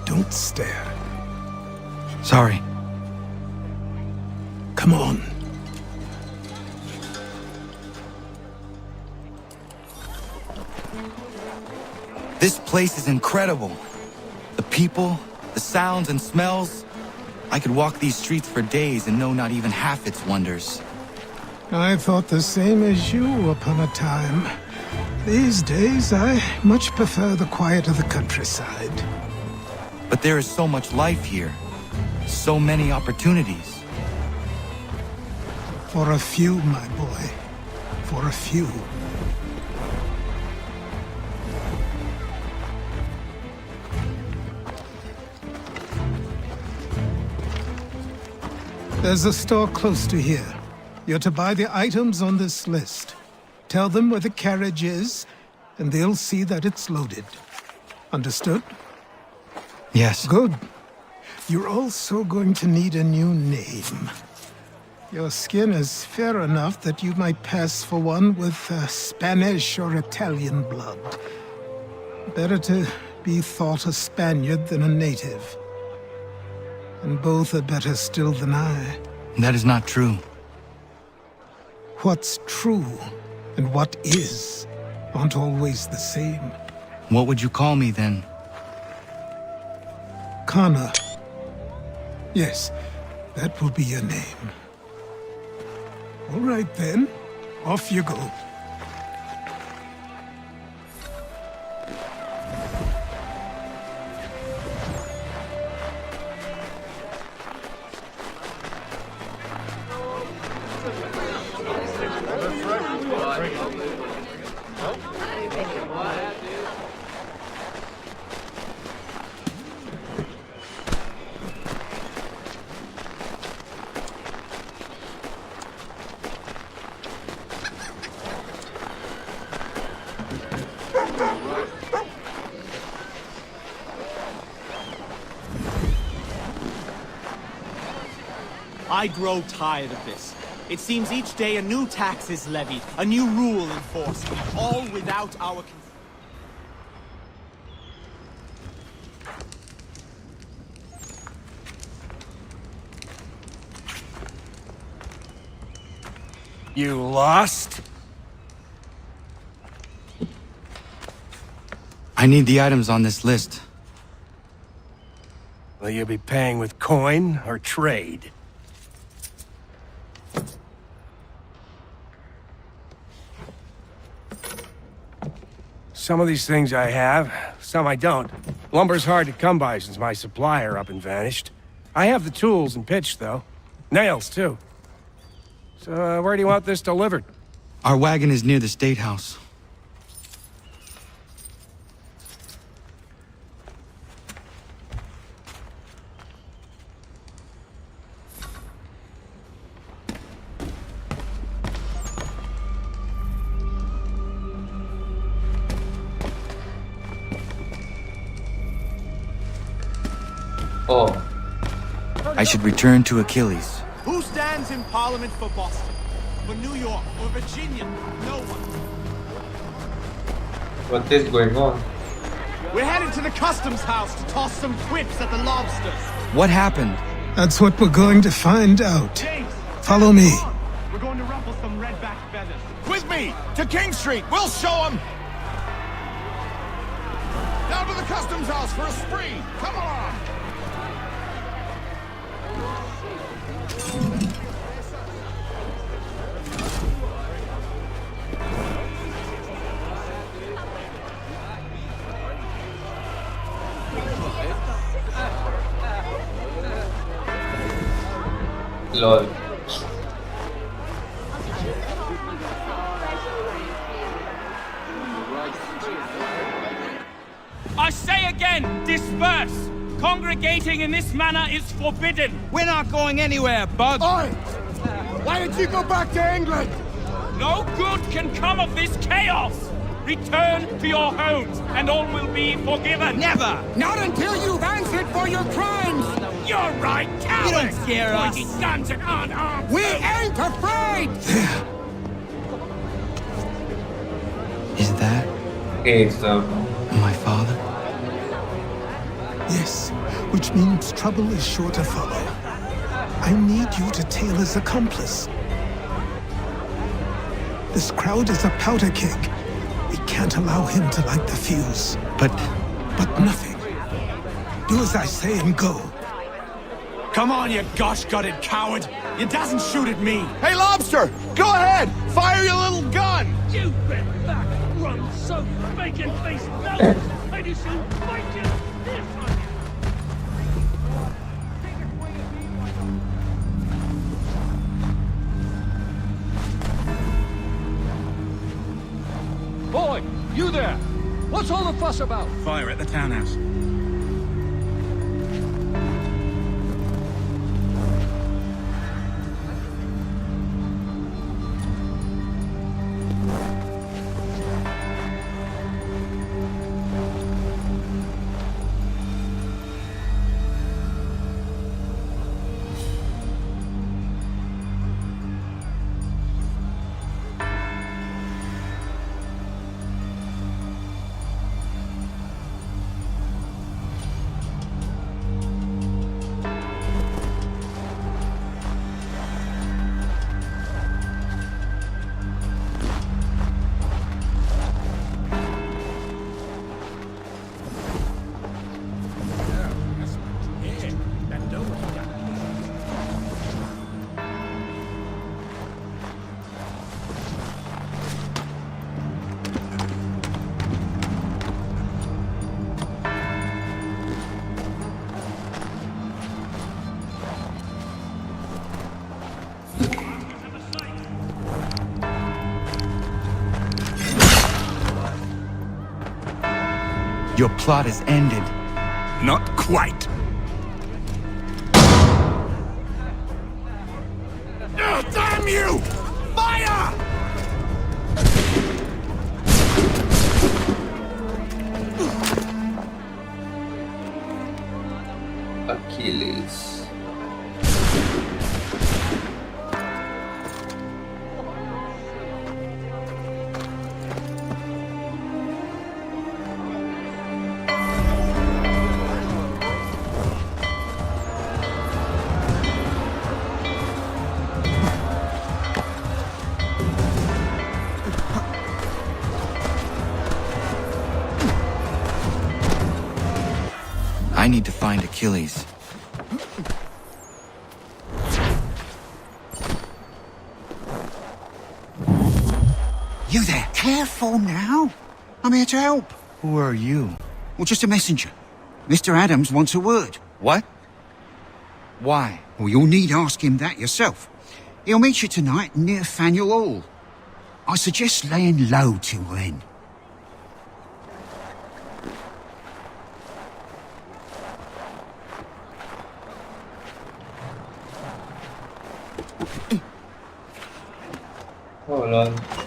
Don't stare. Sorry. Come on. This place is incredible. The people, the sounds and smells. I could walk these streets for days and know not even half its wonders. I thought the same as you upon a time. These days, I much prefer the quiet of the countryside. But there is so much life here. So many opportunities. For a few, my boy. For a few. There's a store close to here. You're to buy the items on this list. Tell them where the carriage is, and they'll see that it's loaded. Understood? Yes. Good. You're also going to need a new name. Your skin is fair enough that you might pass for one with Spanish or Italian blood. Better to be thought a Spaniard than a native. And both are better still than I. That is not true. What's true and what is aren't always the same. What would you call me then? Kana. Yes, that will be your name. All right then, off you go. I grow tired of this. It seems each day a new tax is levied, a new rule enforced, all without our consent. You lost? I need the items on this list. Will you be paying with coin or trade? Some of these things I have, some I don't. Lumber's hard to come by since my supplier up and vanished. I have the tools and pitch, though. Nails, too. So, where do you want this delivered? Our wagon is near the State House. Oh. I should return to Achilles. Who stands in Parliament for Boston? For New York? Or Virginia? No one. What is going on? We're headed to the customs house to toss some quips at the lobsters. What happened? That's what we're going to find out. Follow me. We're going to ruffle some red-backed feathers. With me! To King Street! We'll show them! Down to the customs house for a spree! Come on! Lol. I say again, disperse! Congregating in this manner is forbidden! We're not going anywhere, Bug! Oi! Why did you go back to England? No good can come of this chaos! Return to your homes, and all will be forgiven! Never! Not until you've answered for your crimes! You're right, coward! You don't scare us! Pointing guns at unarmed We folk. ain't afraid! Is that It's my father? Yes, which means trouble is sure to follow. I need you to tail his accomplice. This crowd is a powder keg. We can't allow him to light the fuse. But nothing. Do as I say and go. Come on, you gosh-gutted coward! You doesn't shoot at me! Hey, Lobster! Go ahead! Fire your little gun! You bet back, run so bacon-faced nose! I do soon fight you! This one! What's all the fuss about? Fire at the townhouse. Your plot is ended. Not quite. Oh, damn you! Fire! Achilles. I need to find Achilles. You there? Careful now. I'm here to help. Who are you? Well, just a messenger. Mr. Adams wants a word. What? Why? Well, you'll need ask him that yourself. He'll meet you tonight near Faneuil Hall. I suggest laying low till then. Hold on.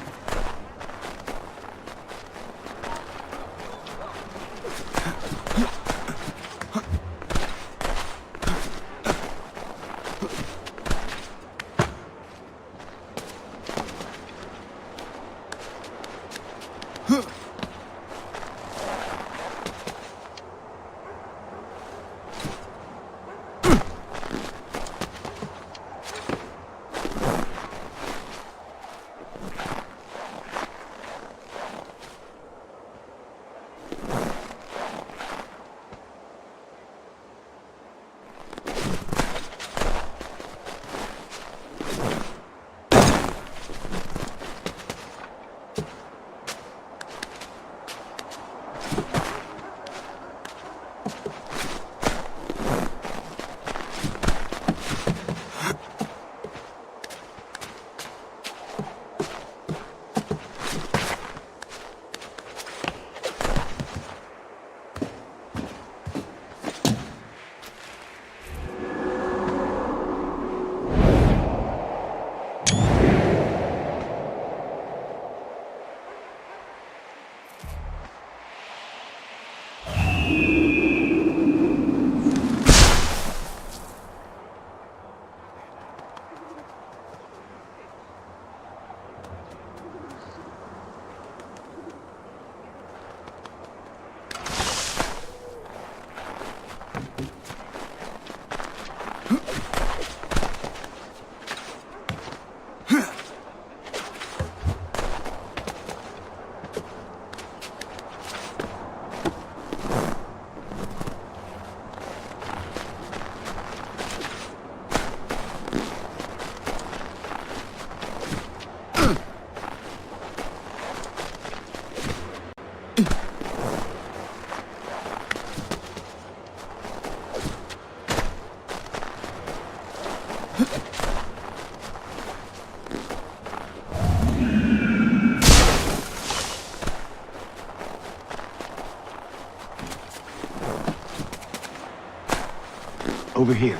Over here.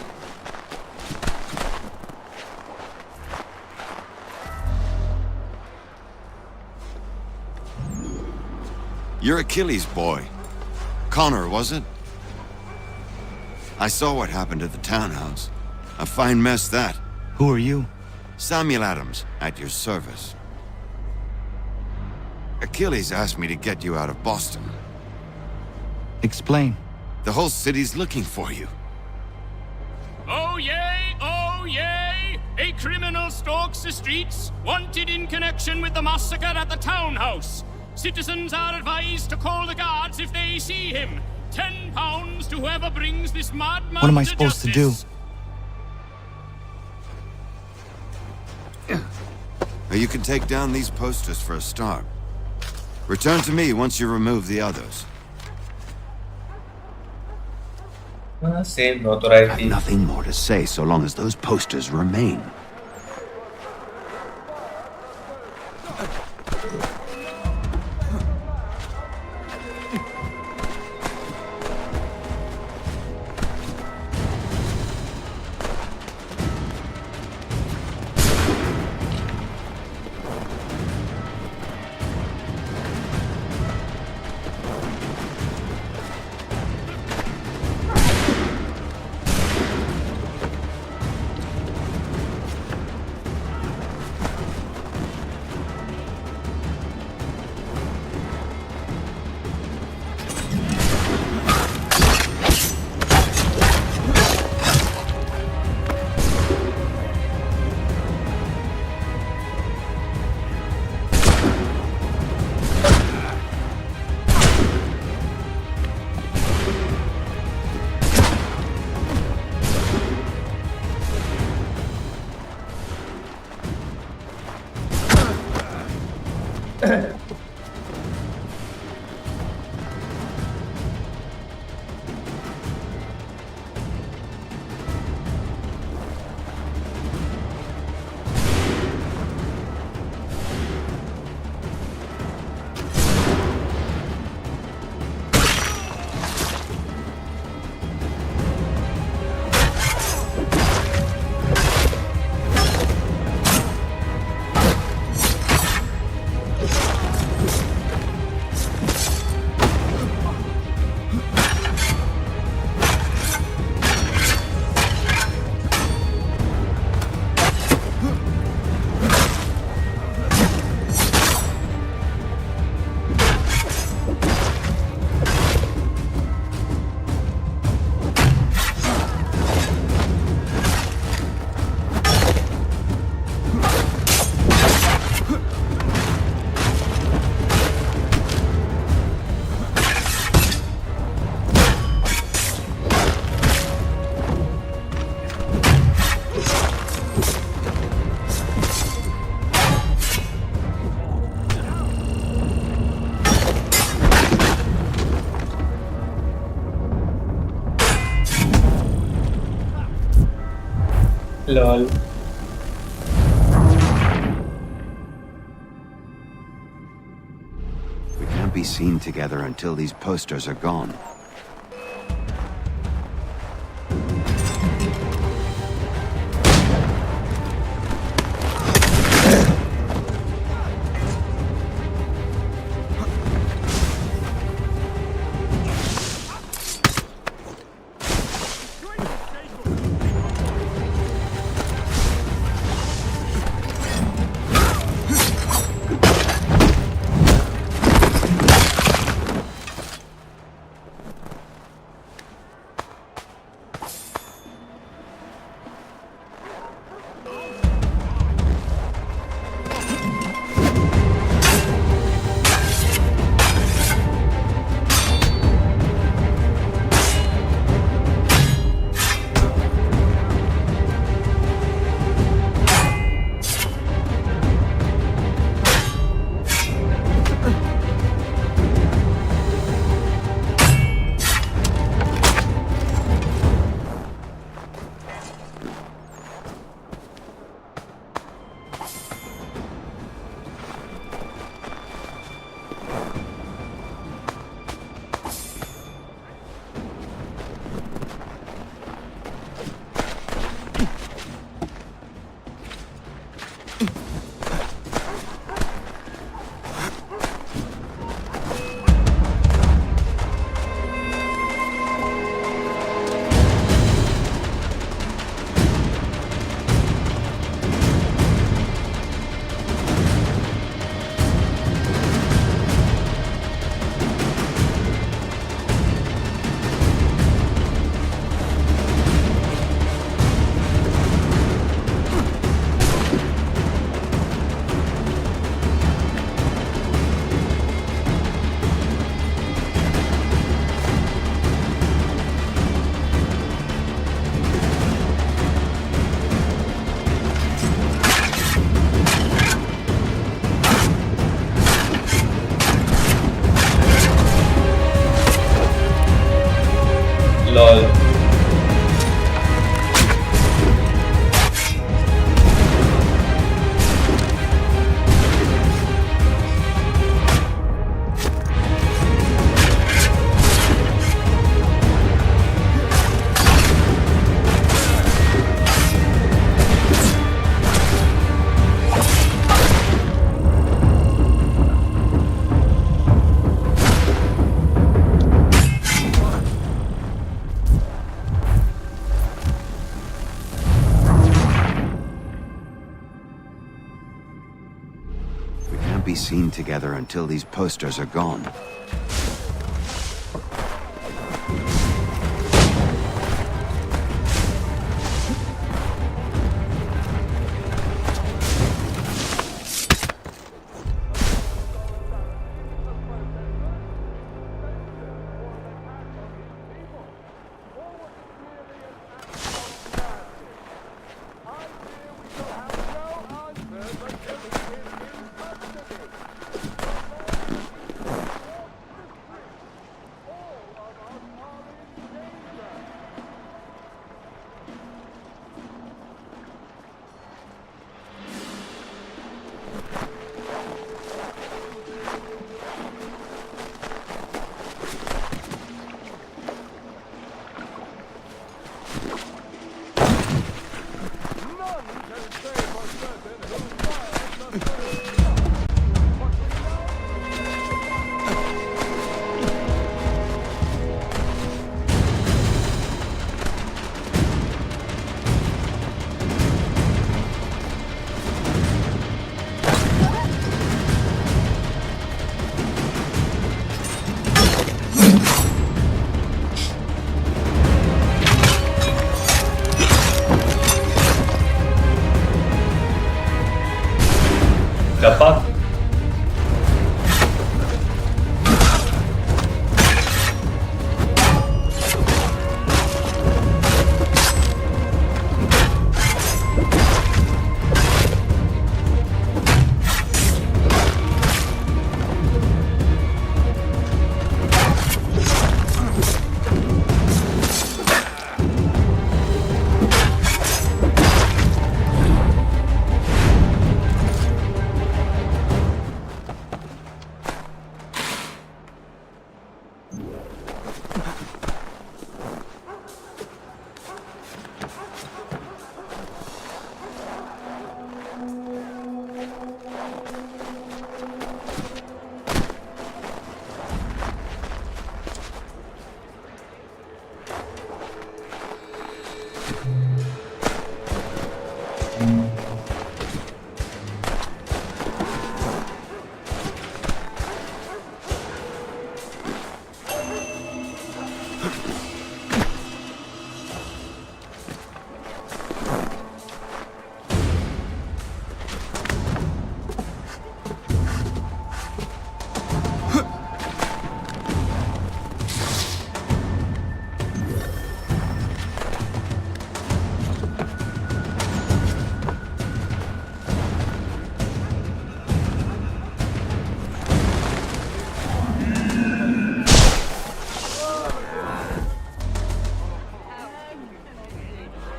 You're Achilles' boy. Connor, was it? I saw what happened at the townhouse. A fine mess, that. Who are you? Samuel Adams, at your service. Achilles asked me to get you out of Boston. Explain. The whole city's looking for you. Oh yay, oh yay! A criminal stalks the streets, wanted in connection with the massacre at the townhouse. Citizens are advised to call the guards if they see him. £10 to whoever brings this madman. What am I supposed to do? You can take down these posters for a start. Return to me once you remove the others. Same I have notoriety. nothing more to say so long as those posters remain. Lol. We can't be seen together until these posters are gone. be seen together until these posters are gone. Kappa.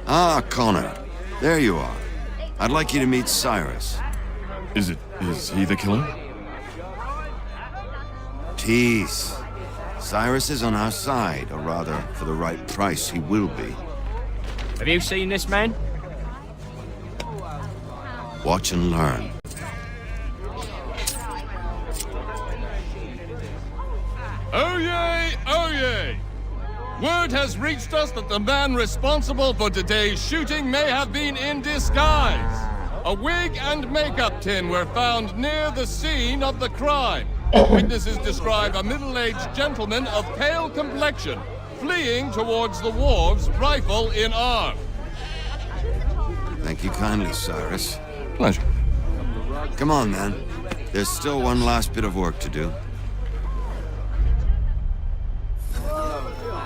Ah, Connor. There you are. I'd like you to meet Cyrus. Is he the killer? Tease. Cyrus is on our side, or rather, for the right price, he will be. Have you seen this man? Watch and learn. Oh yay, oh yay! Word has reached us that the man responsible for today's shooting may have been in disguise. A wig and makeup tin were found near the scene of the crime. Witnesses describe a middle-aged gentleman of pale complexion fleeing towards the wharves, rifle in arm. Thank you kindly, Cyrus. Pleasure. Come on, then. There's still one last bit of work to do.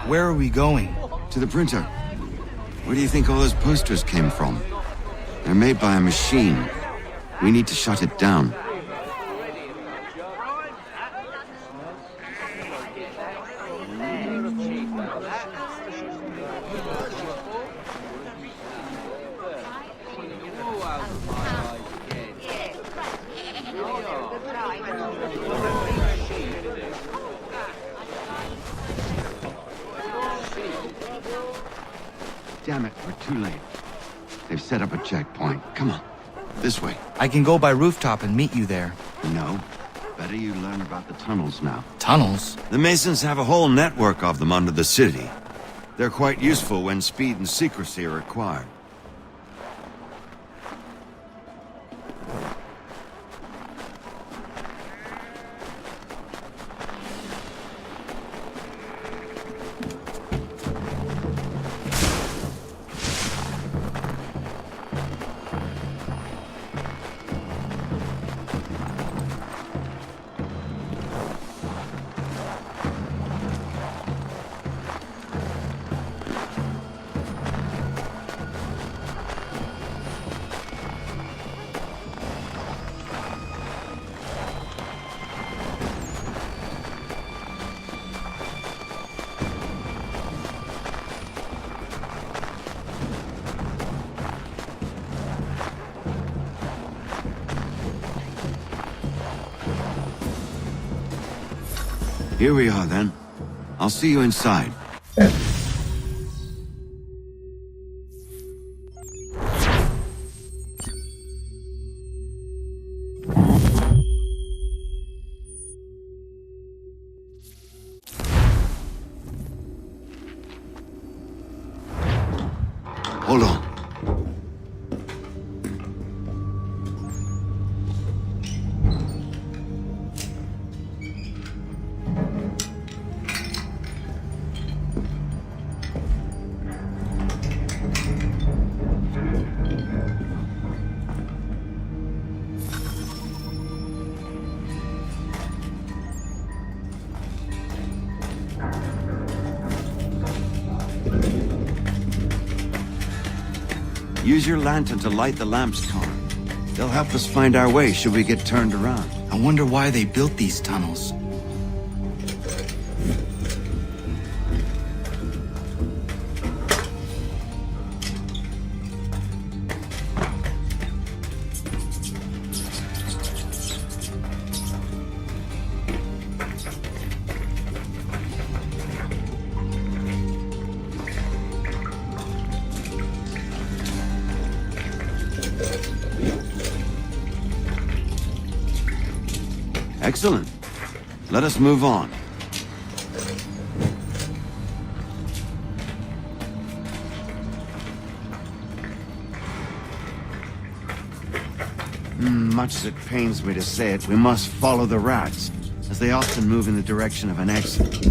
Where are we going? To the printer. Where do you think all those posters came from? They're made by a machine. We need to shut it down. Damn it, we're too late. They've set up a checkpoint. Come on, this way. I can go by rooftop and meet you there. No. Better you learn about the tunnels now. Tunnels? The Masons have a whole network of them under the city. They're quite useful when speed and secrecy are required. Here we are, then. I'll see you inside. Hold on. Use your lantern to light the lamps, Connor. They'll help us find our way should we get turned around. I wonder why they built these tunnels. Excellent. Let us move on. Much as it pains me to say it, we must follow the rats, as they often move in the direction of an exit.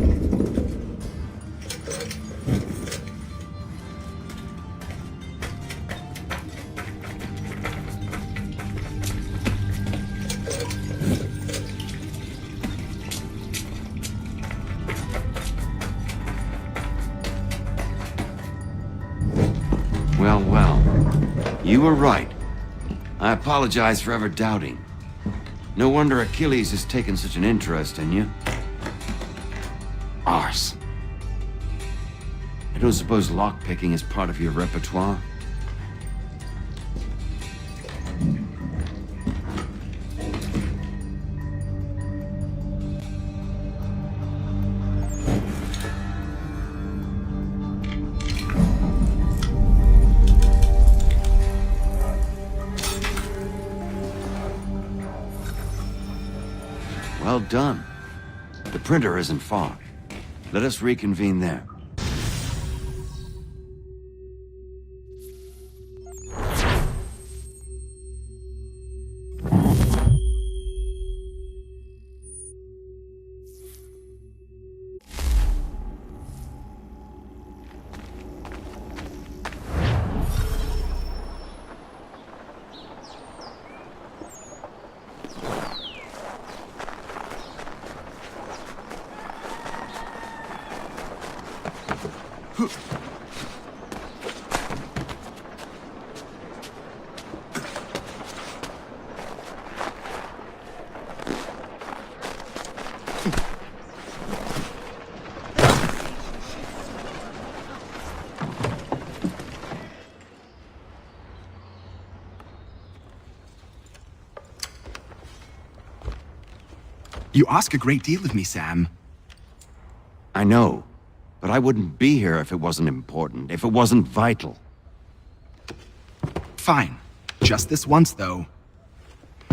Well. You were right. I apologize for ever doubting. No wonder Achilles has taken such an interest in you. Arse. I don't suppose lockpicking is part of your repertoire? Well done. The printer isn't far. Let us reconvene there. You ask a great deal of me, Sam. I know, but I wouldn't be here if it wasn't important, if it wasn't vital. Fine. Just this once, though.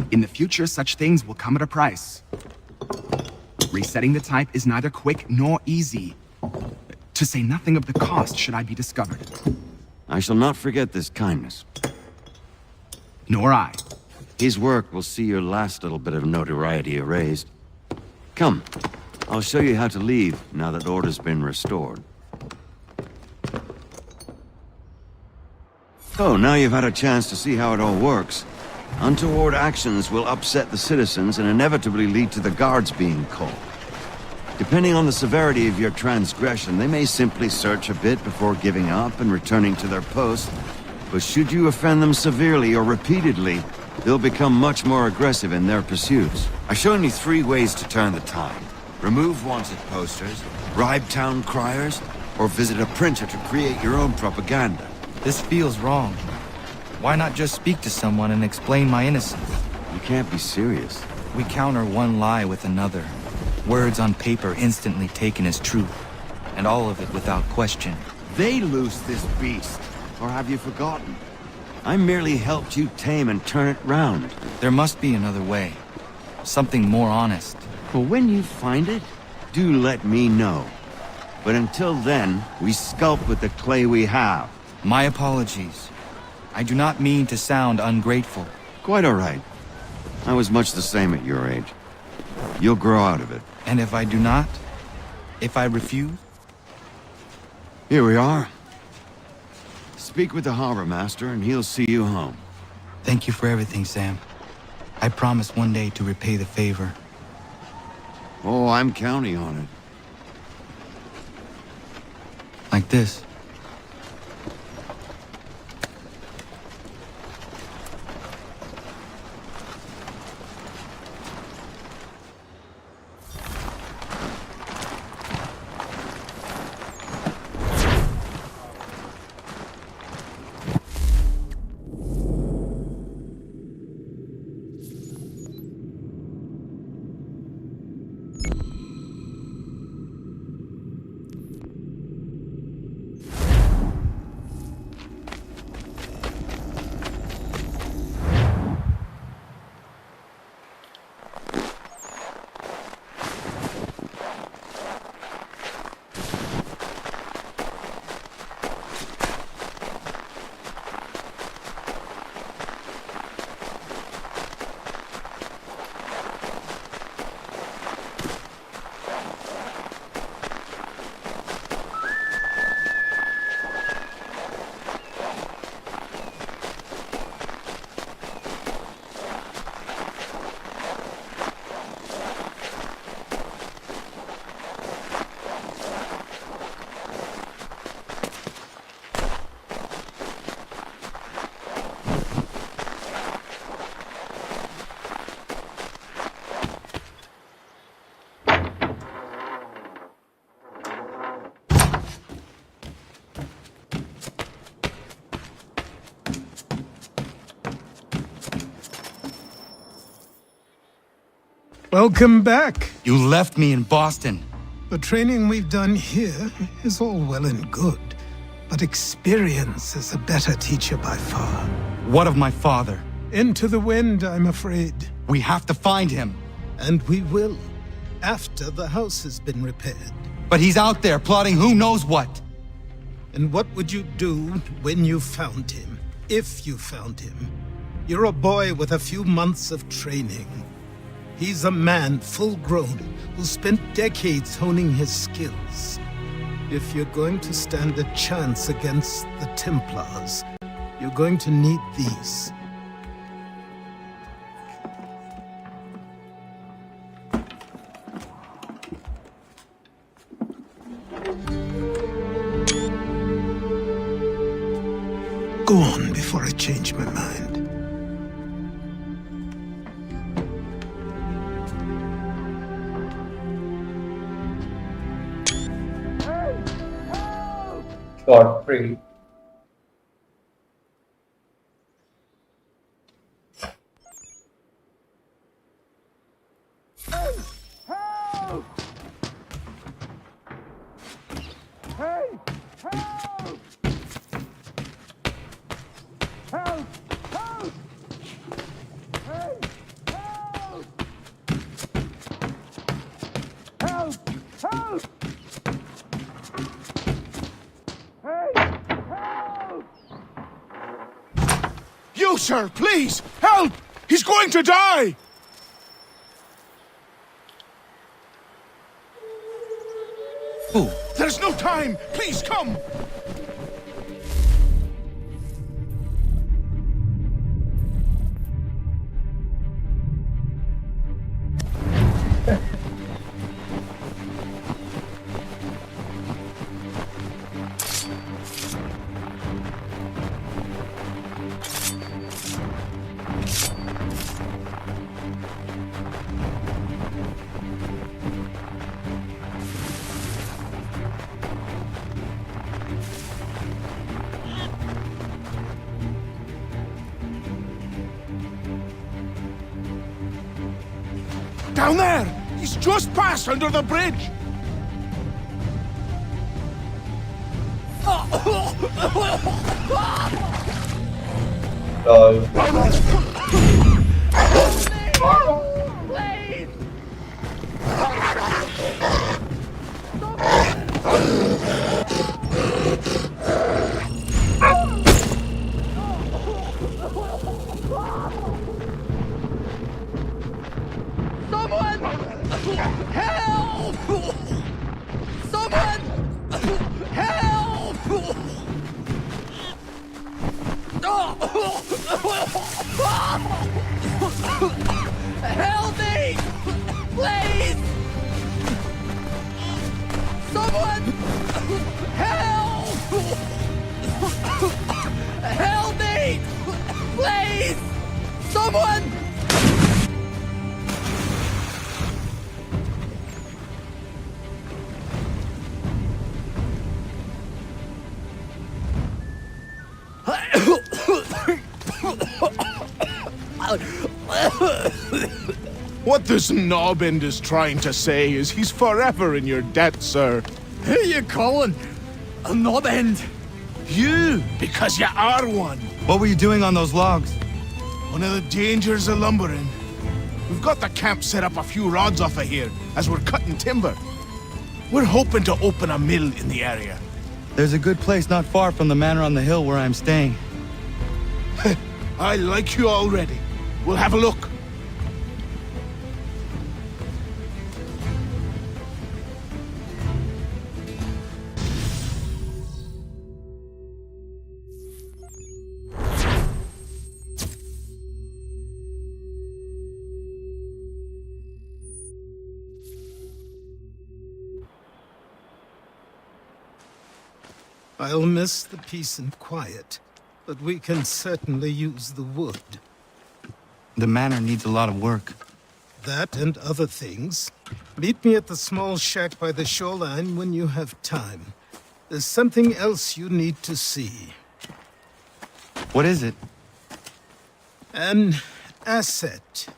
In the future, such things will come at a price. Resetting the type is neither quick nor easy. To say nothing of the cost should I be discovered. I shall not forget this kindness. Nor I. His work will see your last little bit of notoriety erased. Come, I'll show you how to leave now that order's been restored. So, now you've had a chance to see how it all works. Untoward actions will upset the citizens and inevitably lead to the guards being called. Depending on the severity of your transgression, they may simply search a bit before giving up and returning to their post. But should you offend them severely or repeatedly, they'll become much more aggressive in their pursuits. I've shown you 3 ways to turn the tide. Remove wanted posters, bribe town criers, or visit a printer to create your own propaganda. This feels wrong. Why not just speak to someone and explain my innocence? You can't be serious. We counter one lie with another. Words on paper instantly taken as truth, and all of it without question. They loosed this beast, or have you forgotten? I merely helped you tame and turn it round. There must be another way. Something more honest. Well, when you find it, do let me know. But until then, we sculpt with the clay we have. My apologies. I do not mean to sound ungrateful. Quite all right. I was much the same at your age. You'll grow out of it. And if I do not? If I refuse? Here we are. Speak with the harbor master and he'll see you home. Thank you for everything, Sam. I promise one day to repay the favor. Oh, I'm counting on it. Like this. Welcome back. You left me in Boston. The training we've done here is all well and good, but experience is a better teacher by far. What of my father? Into the wind, I'm afraid. We have to find him. And we will, after the house has been repaired. But he's out there plotting who knows what. And what would you do when you found him? If you found him? You're a boy with a few months of training. He's a man, full-grown, who spent decades honing his skills. If you're going to stand a chance against the Templars, you're going to need these. Go on before I change my mind. Got free. You, sir, please! Help! He's going to die! Who? There's no time! Please, come! Down there! He's It's just past under the bridge! Lol. Someone! Help! Someone! Help! Help me! Please! Someone! Help! Help me! Please! Someone! What this knobbend is trying to say is he's forever in your debt, sir. Who you calling? A knob-end? You, because you are one. What were you doing on those logs? One of the dangers of lumbering. We've got the camp set up a few rods off of here as we're cutting timber. We're hoping to open a mill in the area. There's a good place not far from the manor on the hill where I'm staying. I like you already. We'll have a look. I'll miss the peace and quiet, but we can certainly use the wood. The manor needs a lot of work. That and other things. Meet me at the small shack by the shoreline when you have time. There's something else you need to see. What is it? An asset.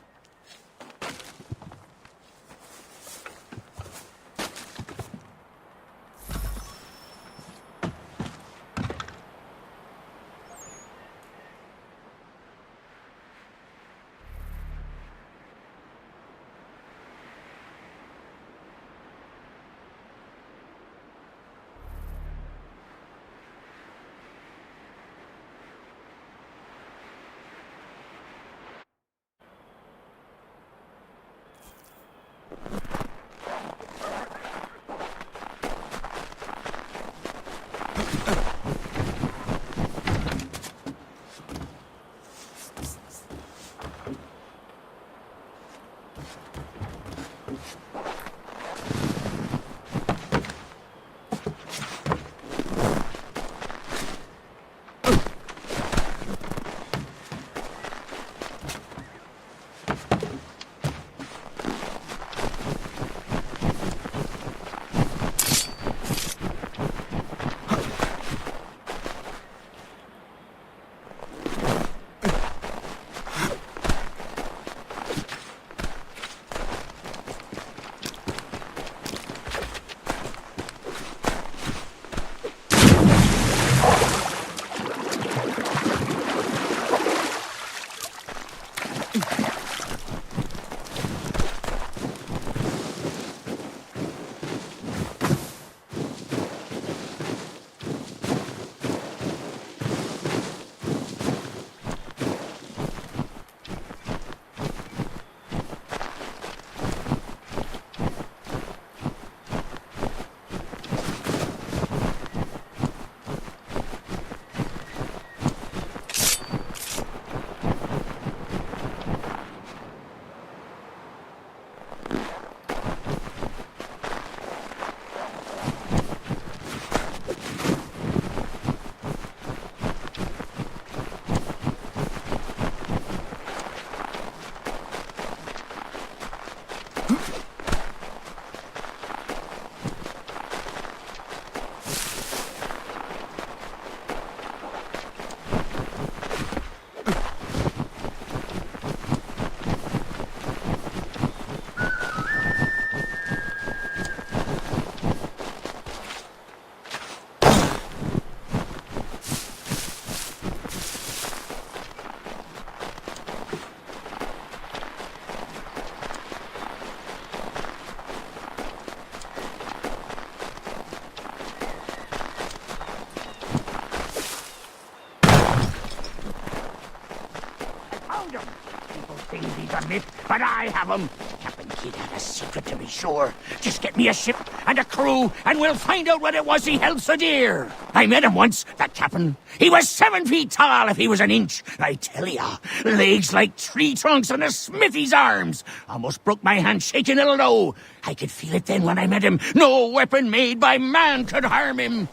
found him. People think he's a myth, but I have him. Captain Kidd had a secret, to be sure. Just get me a ship and a crew, and we'll find out what it was he held so dear. I met him once, that captain. He was 7 feet tall if he was an inch. I tell ya, legs like tree trunks and a smithy's arms. Almost broke my hand shaking it'll know. I could feel it then when I met him. No weapon made by man could harm him.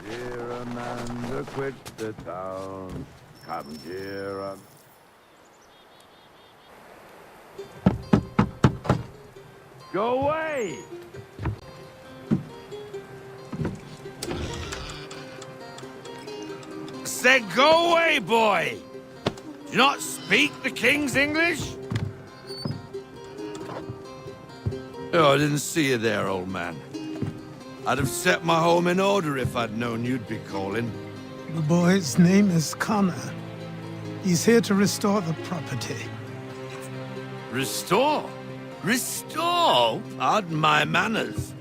Dear Amanda, quit the town. Come here. Go away! Said go away, boy! Do you not speak the King's English? Oh, I didn't see you there, old man. I'd have set my home in order if I'd known you'd be calling. The boy's name is Connor. He's here to restore the property. Restore? Restore? Pardon my manners.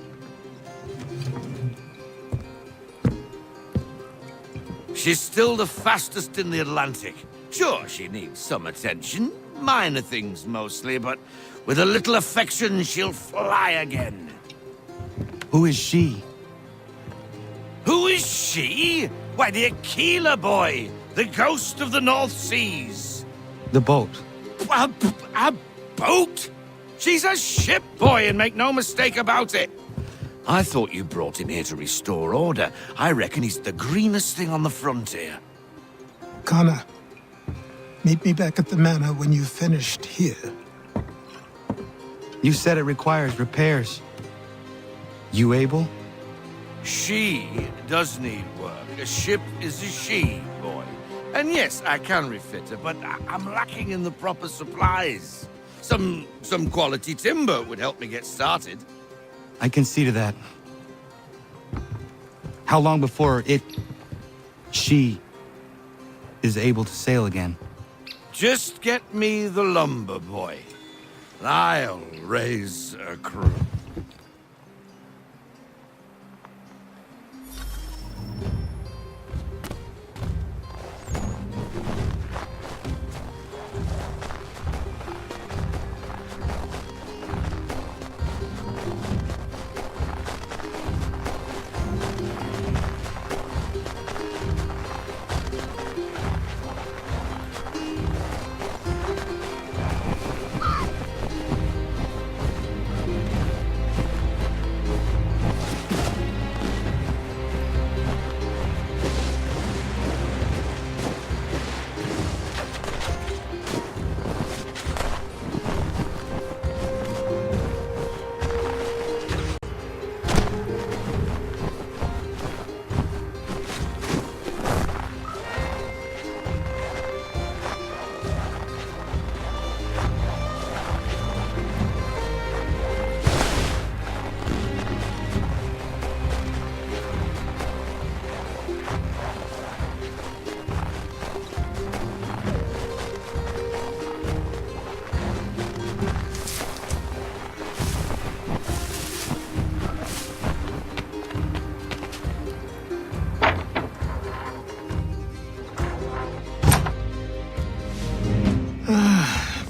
She's still the fastest in the Atlantic. Sure, she needs some attention. Minor things mostly, but with a little affection, she'll fly again. Who is she? Who is she? Why, the Aquila boy, the ghost of the North Seas. The boat. A boat? She's a ship, boy, and make no mistake about it. I thought you brought him here to restore order. I reckon he's the greenest thing on the frontier. Connor, meet me back at the manor when you've finished here. You said it requires repairs. You able? She does need work. A ship is a she, boy. And yes, I can refit her, but I'm lacking in the proper supplies. Some quality timber would help me get started. I can see to that. How long before she is able to sail again? Just get me the lumber, boy. I'll raise a crew.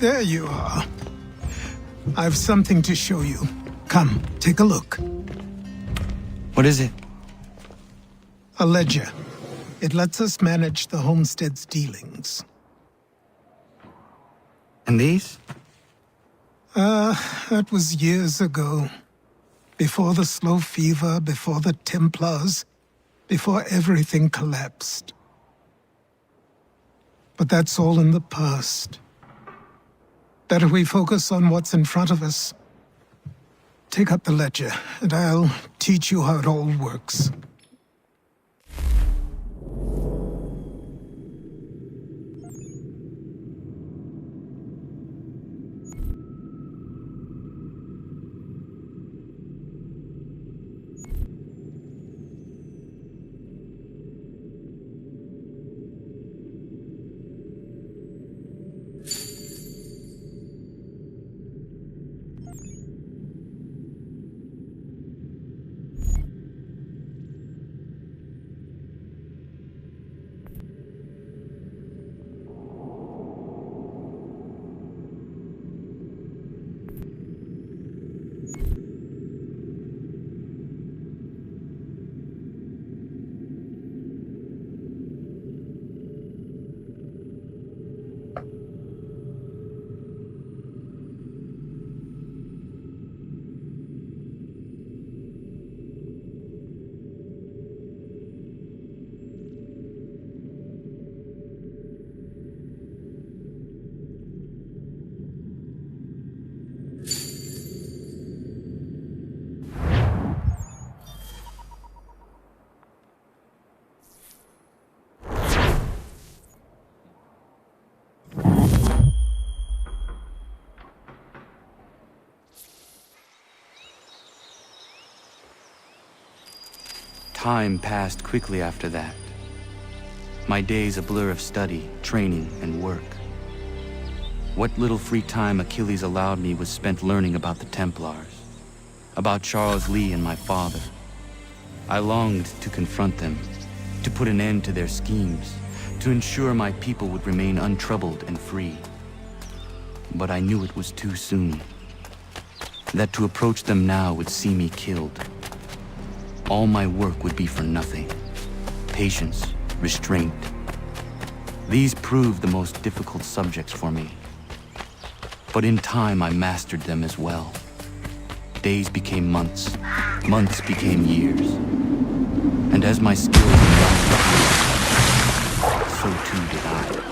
There you are. I've something to show you. Come, take a look. What is it? A ledger. It lets us manage the homestead's dealings. And these? That was years ago. Before the slow fever, before the Templars, before everything collapsed. But that's all in the past. Better we focus on what's in front of us. Take up the ledger, and I'll teach you how it all works. Time passed quickly after that. My days a blur of study, training, and work. What little free time Achilles allowed me was spent learning about the Templars, about Charles Lee and my father. I longed to confront them, to put an end to their schemes, to ensure my people would remain untroubled and free. But I knew it was too soon, that to approach them now would see me killed. All my work would be for nothing. Patience, restraint. These proved the most difficult subjects for me. But in time I mastered them as well. Days became months, months became years. And as my skills advanced, so too did I.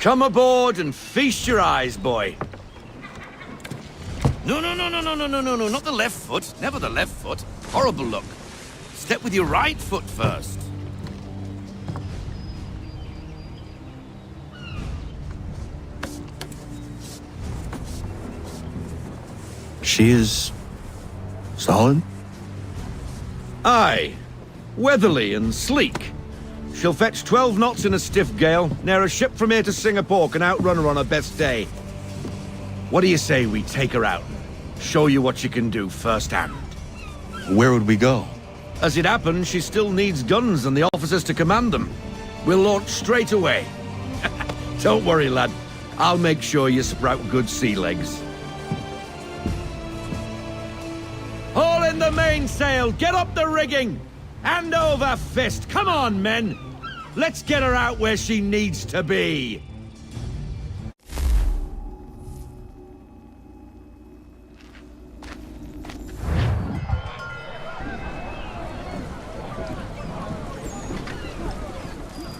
Come aboard and feast your eyes, boy. No, not the left foot. Never the left foot. Horrible look. Step with your right foot first. She is... solid? Aye. Weatherly and sleek. She'll fetch 12 knots in a stiff gale, ne'er a ship from here to Singapore can outrun her on her best day. What do you say we take her out? Show you what she can do firsthand. Where would we go? As it happens, she still needs guns and the officers to command them. We'll launch straight away. Don't worry, lad. I'll make sure you sprout good sea legs. Haul in the mainsail! Get up the rigging! Hand over fist! Come on, men! Let's get her out where she needs to be!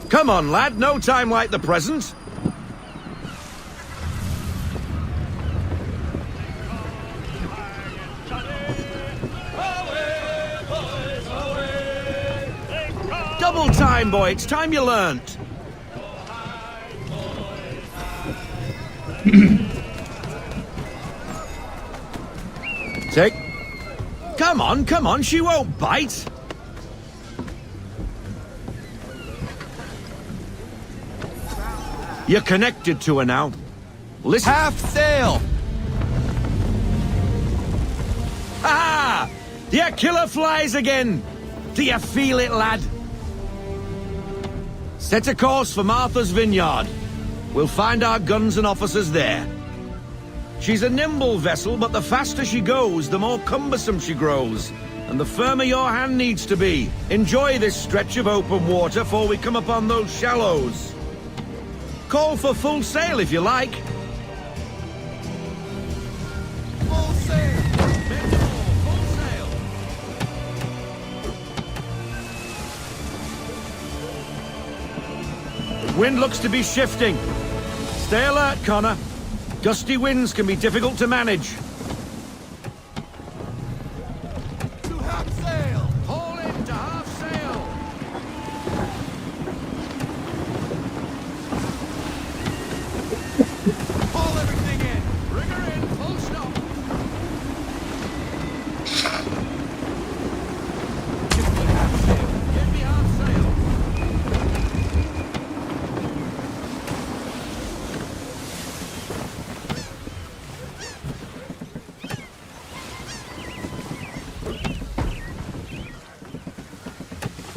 Come on, lad. No time like the present. Double time, boy. It's time you learnt. Take. Come on. She won't bite. You're connected to her now. Listen. Half sail! Ah! Your killer flies again! Do you feel it, lad? Set a course for Martha's Vineyard. We'll find our guns and officers there. She's a nimble vessel, but the faster she goes, the more cumbersome she grows. And the firmer your hand needs to be. Enjoy this stretch of open water before we come upon those shallows. Call for full sail if you like. Full sail! Full sail! Wind looks to be shifting. Stay alert, Connor. Gusty winds can be difficult to manage. To half sail! Haul in to half sail! Haul everything in! Bring her in, full stop! Get me half sail! Get me half sail!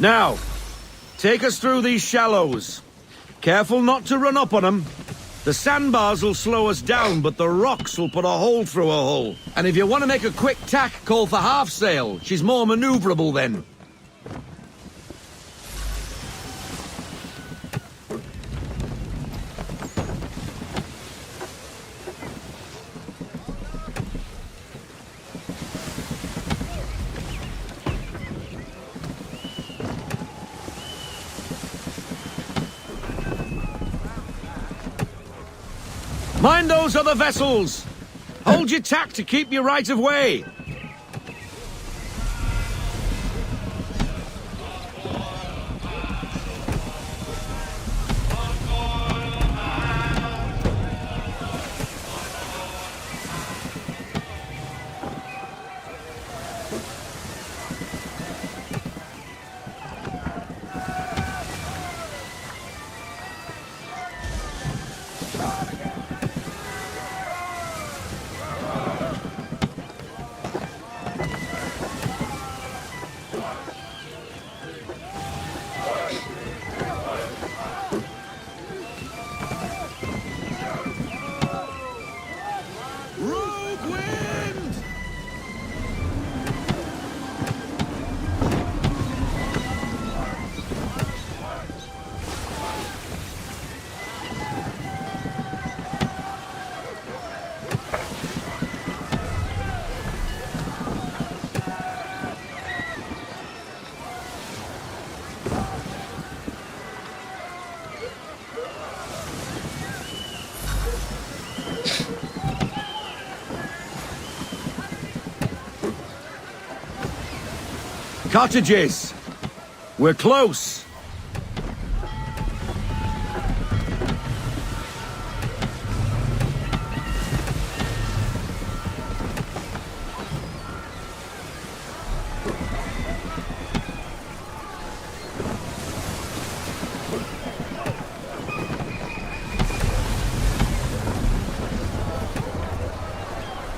Now, take us through these shallows. Careful not to run up on them. The sandbars will slow us down, but the rocks will put a hole through her hull. And if you want to make a quick tack, call for half sail. She's more maneuverable then. Mind those other vessels! Hold your tack to keep your right of way! Cottages! We're close!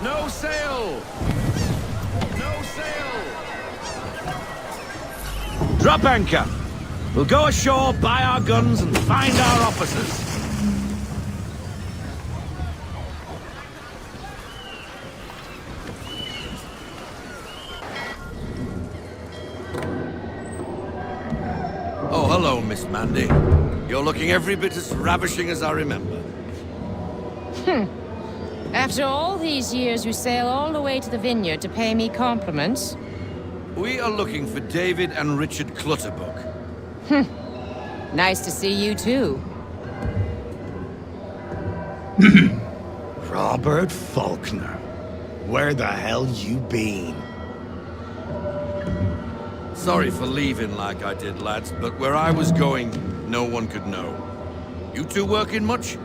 No sail! No sail! Drop anchor! We'll go ashore, buy our guns, and find our officers. Oh, hello, Miss Mandy. You're looking every bit as ravishing as I remember. After all these years, you sail all the way to the vineyard to pay me compliments? We are looking for David and Richard Clutterbuck. Nice to see you, too. Robert Faulkner. Where the hell you been? Sorry for leaving like I did, lads, but where I was going, no one could know. You two working much?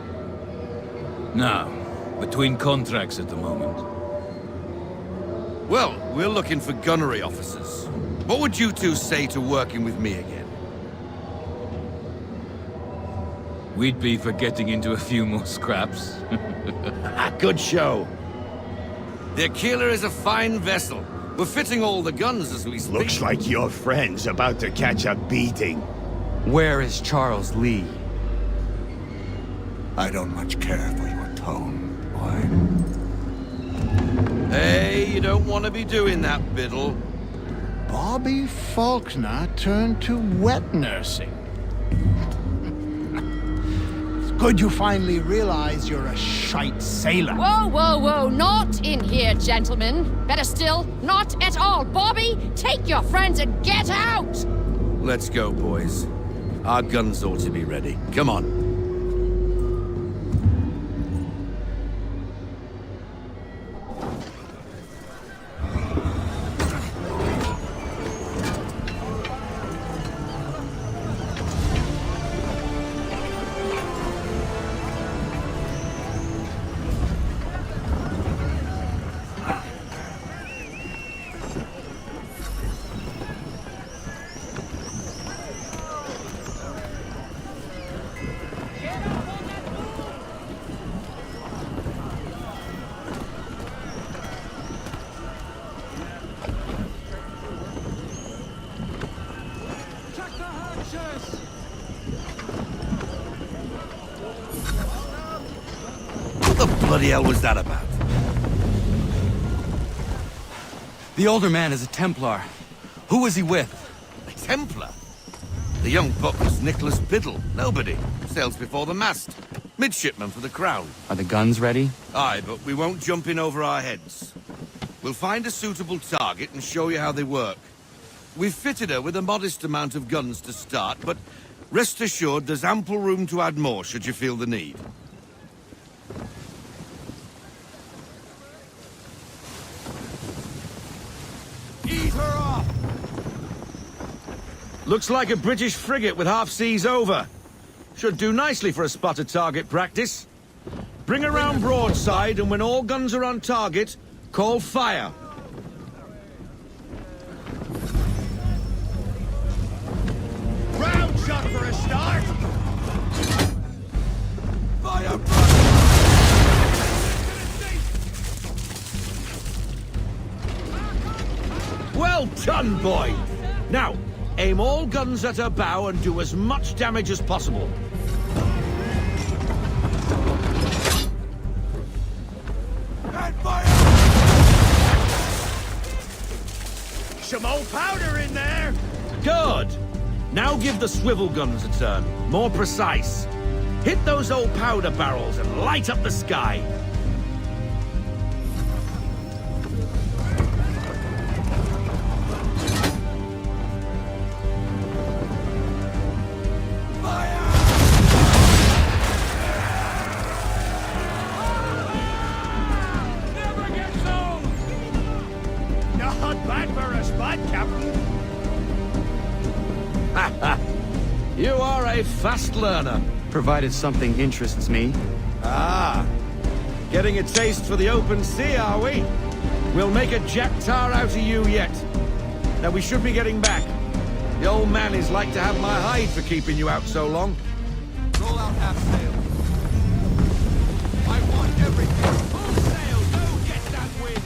No. Between contracts at the moment. Well, we're looking for gunnery officers. What would you two say to working with me again? We'd be for getting into a few more scraps. Good show. The Aquila is a fine vessel. We're fitting all the guns as we speak. Looks like your friend's about to catch a beating. Where is Charles Lee? I don't much care for your tone, boy. Hey, you don't want to be doing that, Biddle. Bobby Faulkner turned to wet nursing. It's good you finally realize you're a shite sailor. Whoa, whoa, whoa, not in here, gentlemen. Better still, not at all. Bobby, take your friends and get out! Let's go, boys. Our guns ought to be ready. Come on. What the bloody hell was that about? The older man is a Templar. Who was he with? A Templar? The young buck was Nicholas Biddle. Nobody. Sails before the mast. Midshipman for the Crown. Are the guns ready? Aye, but we won't jump in over our heads. We'll find a suitable target and show you how they work. We've fitted her with a modest amount of guns to start, but rest assured there's ample room to add more should you feel the need. Ease her off! Looks like a British frigate with half seas over. Should do nicely for a spotted target practice. Bring her round broadside, and when all guns are on target, call fire. Round shot for a start! Fire! Well done, boy! Now, aim all guns at her bow and do as much damage as possible. And fire! Some old powder in there! Good! Now give the swivel guns a turn. More precise. Hit those old powder barrels and light up the sky. Not bad for a spot, Captain. You are a fast learner. Provided something interests me. Ah, getting a taste for the open sea, are we? We'll make a jack tar out of you yet. Now we should be getting back. The old man is like to have my hide for keeping you out so long. Roll out half sail. I want everything. Full sail. Go get that wind.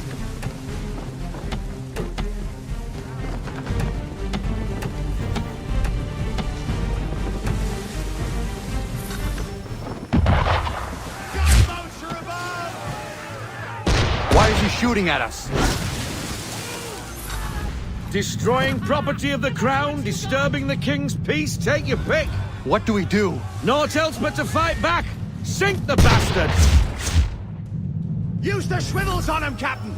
Why is he shooting at us? Destroying property of the crown, disturbing the king's peace, take your pick. What do we do? Naught else but to fight back. Sink the bastards! Use the swivels on him, Captain!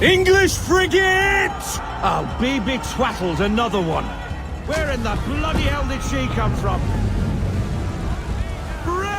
English frigate! Oh, be twaddled, another one. Where in the bloody hell did she come from? Brace!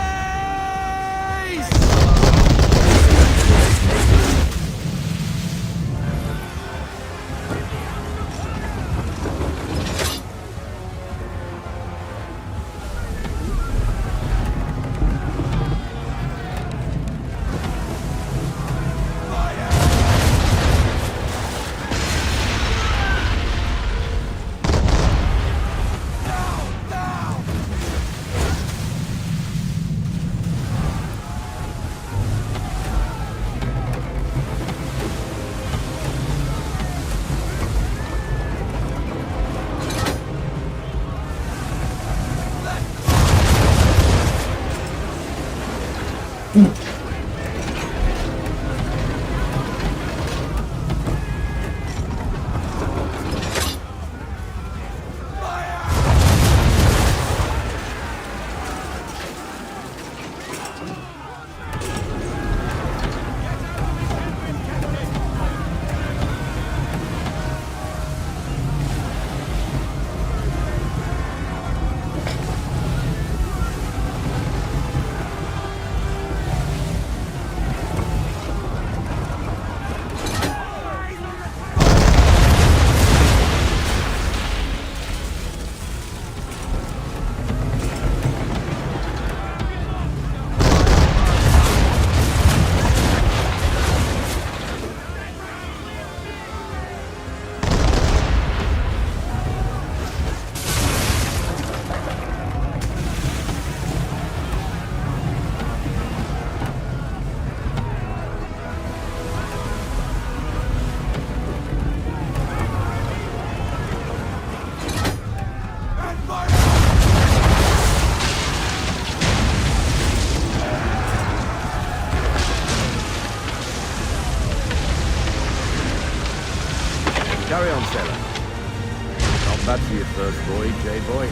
Carry on, sailor. Not bad for your first voyage, eh, boy?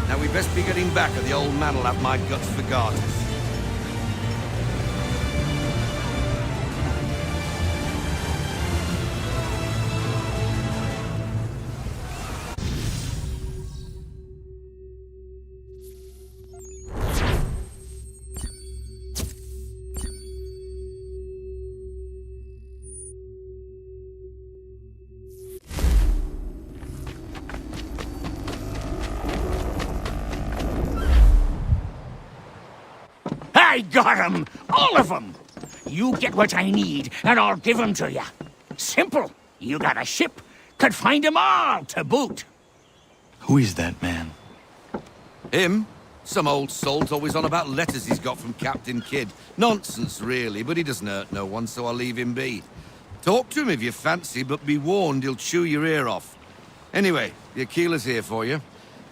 Now we best be getting back, or the old man'll have my guts for garters. I got 'em! All of 'em! You get what I need, and I'll give 'em to you. Simple. You got a ship, could find 'em all to boot. Who is that man? Him? Some old salt's always on about letters he's got from Captain Kidd. Nonsense, really, but he doesn't hurt no one, so I'll leave him be. Talk to him if you fancy, but be warned he'll chew your ear off. Anyway, the Aquila's here for you.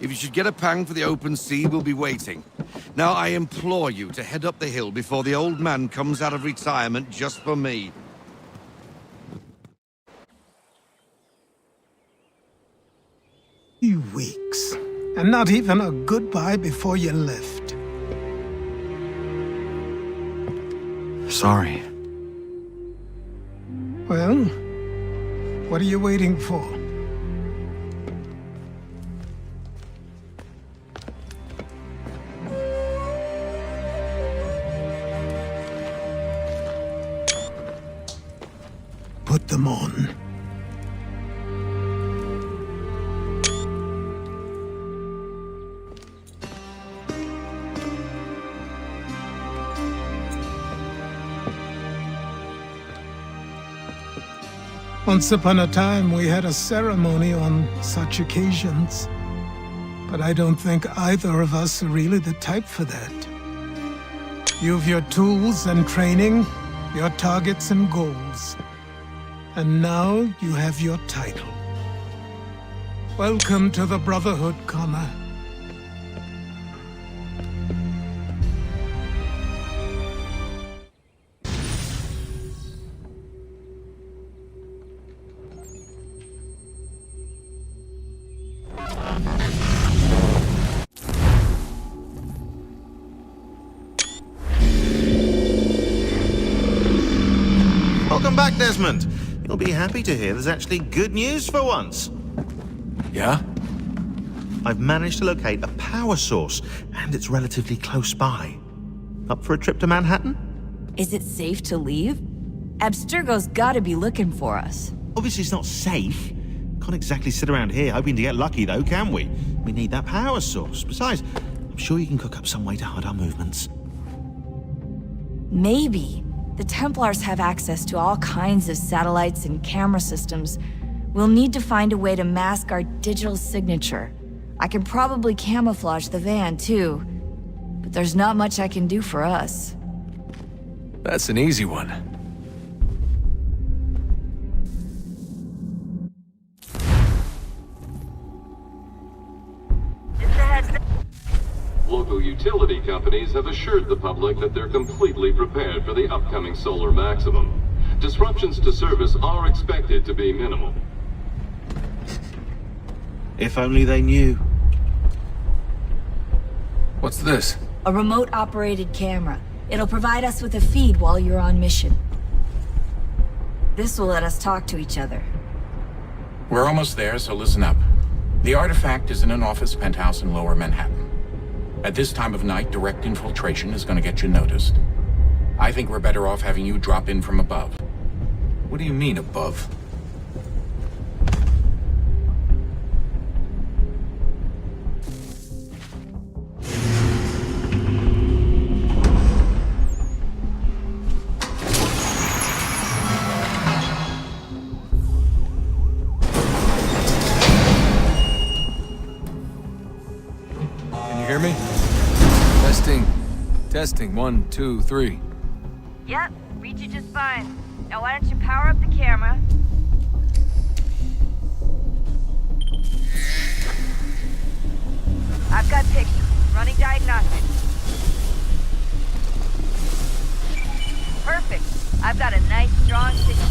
If you should get a pang for the open sea, we'll be waiting. Now, I implore you to head up the hill before the old man comes out of retirement just for me. 2 weeks, and not even a goodbye before you left. Sorry. Well, what are you waiting for? Put them on. Once upon a time, we had a ceremony on such occasions. But I don't think either of us are really the type for that. You've your tools and training, your targets and goals. And now you have your title. Welcome to the Brotherhood, Connor. Welcome back, Desmond. You'll be happy to hear there's actually good news for once. Yeah? I've managed to locate a power source, and it's relatively close by. Up for a trip to Manhattan? Is it safe to leave? Abstergo's gotta be looking for us. Obviously it's not safe. Can't exactly sit around here hoping to get lucky, though, can we? We need that power source. Besides, I'm sure you can cook up some way to hide our movements. Maybe. The Templars have access to all kinds of satellites and camera systems. We'll need to find a way to mask our digital signature. I can probably camouflage the van, too. But there's not much I can do for us. That's an easy one. Local utility companies have assured the public that they're completely prepared for the upcoming solar maximum. Disruptions to service are expected to be minimal. If only they knew. What's this? A remote-operated camera. It'll provide us with a feed while you're on mission. This will let us talk to each other. We're almost there, so listen up. The artifact is in an office penthouse in Lower Manhattan. At this time of night, direct infiltration is going to get you noticed. I think we're better off having you drop in from above. What do you mean, above? Hear me? Testing. Testing. 1, 2, 3. Yep, read you just fine. Now why don't you power up the camera? I've got pictures. Running diagnostics. Perfect. I've got a nice, strong signal.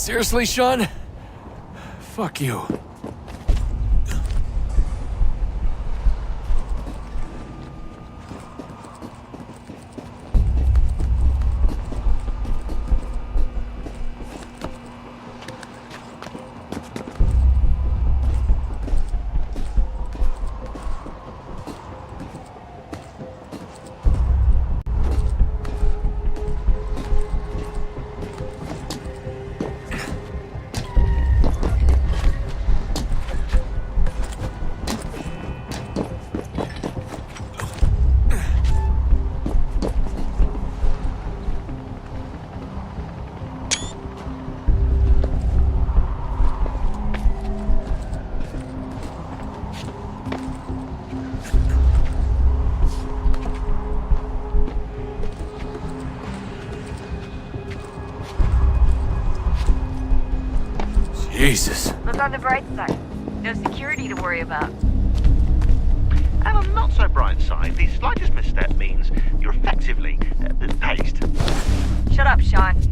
Seriously, Sean? Fuck you. Jesus. Look on the bright side. No security to worry about. And on the not so bright side, the slightest misstep means you're effectively paced. Shut up, Sean.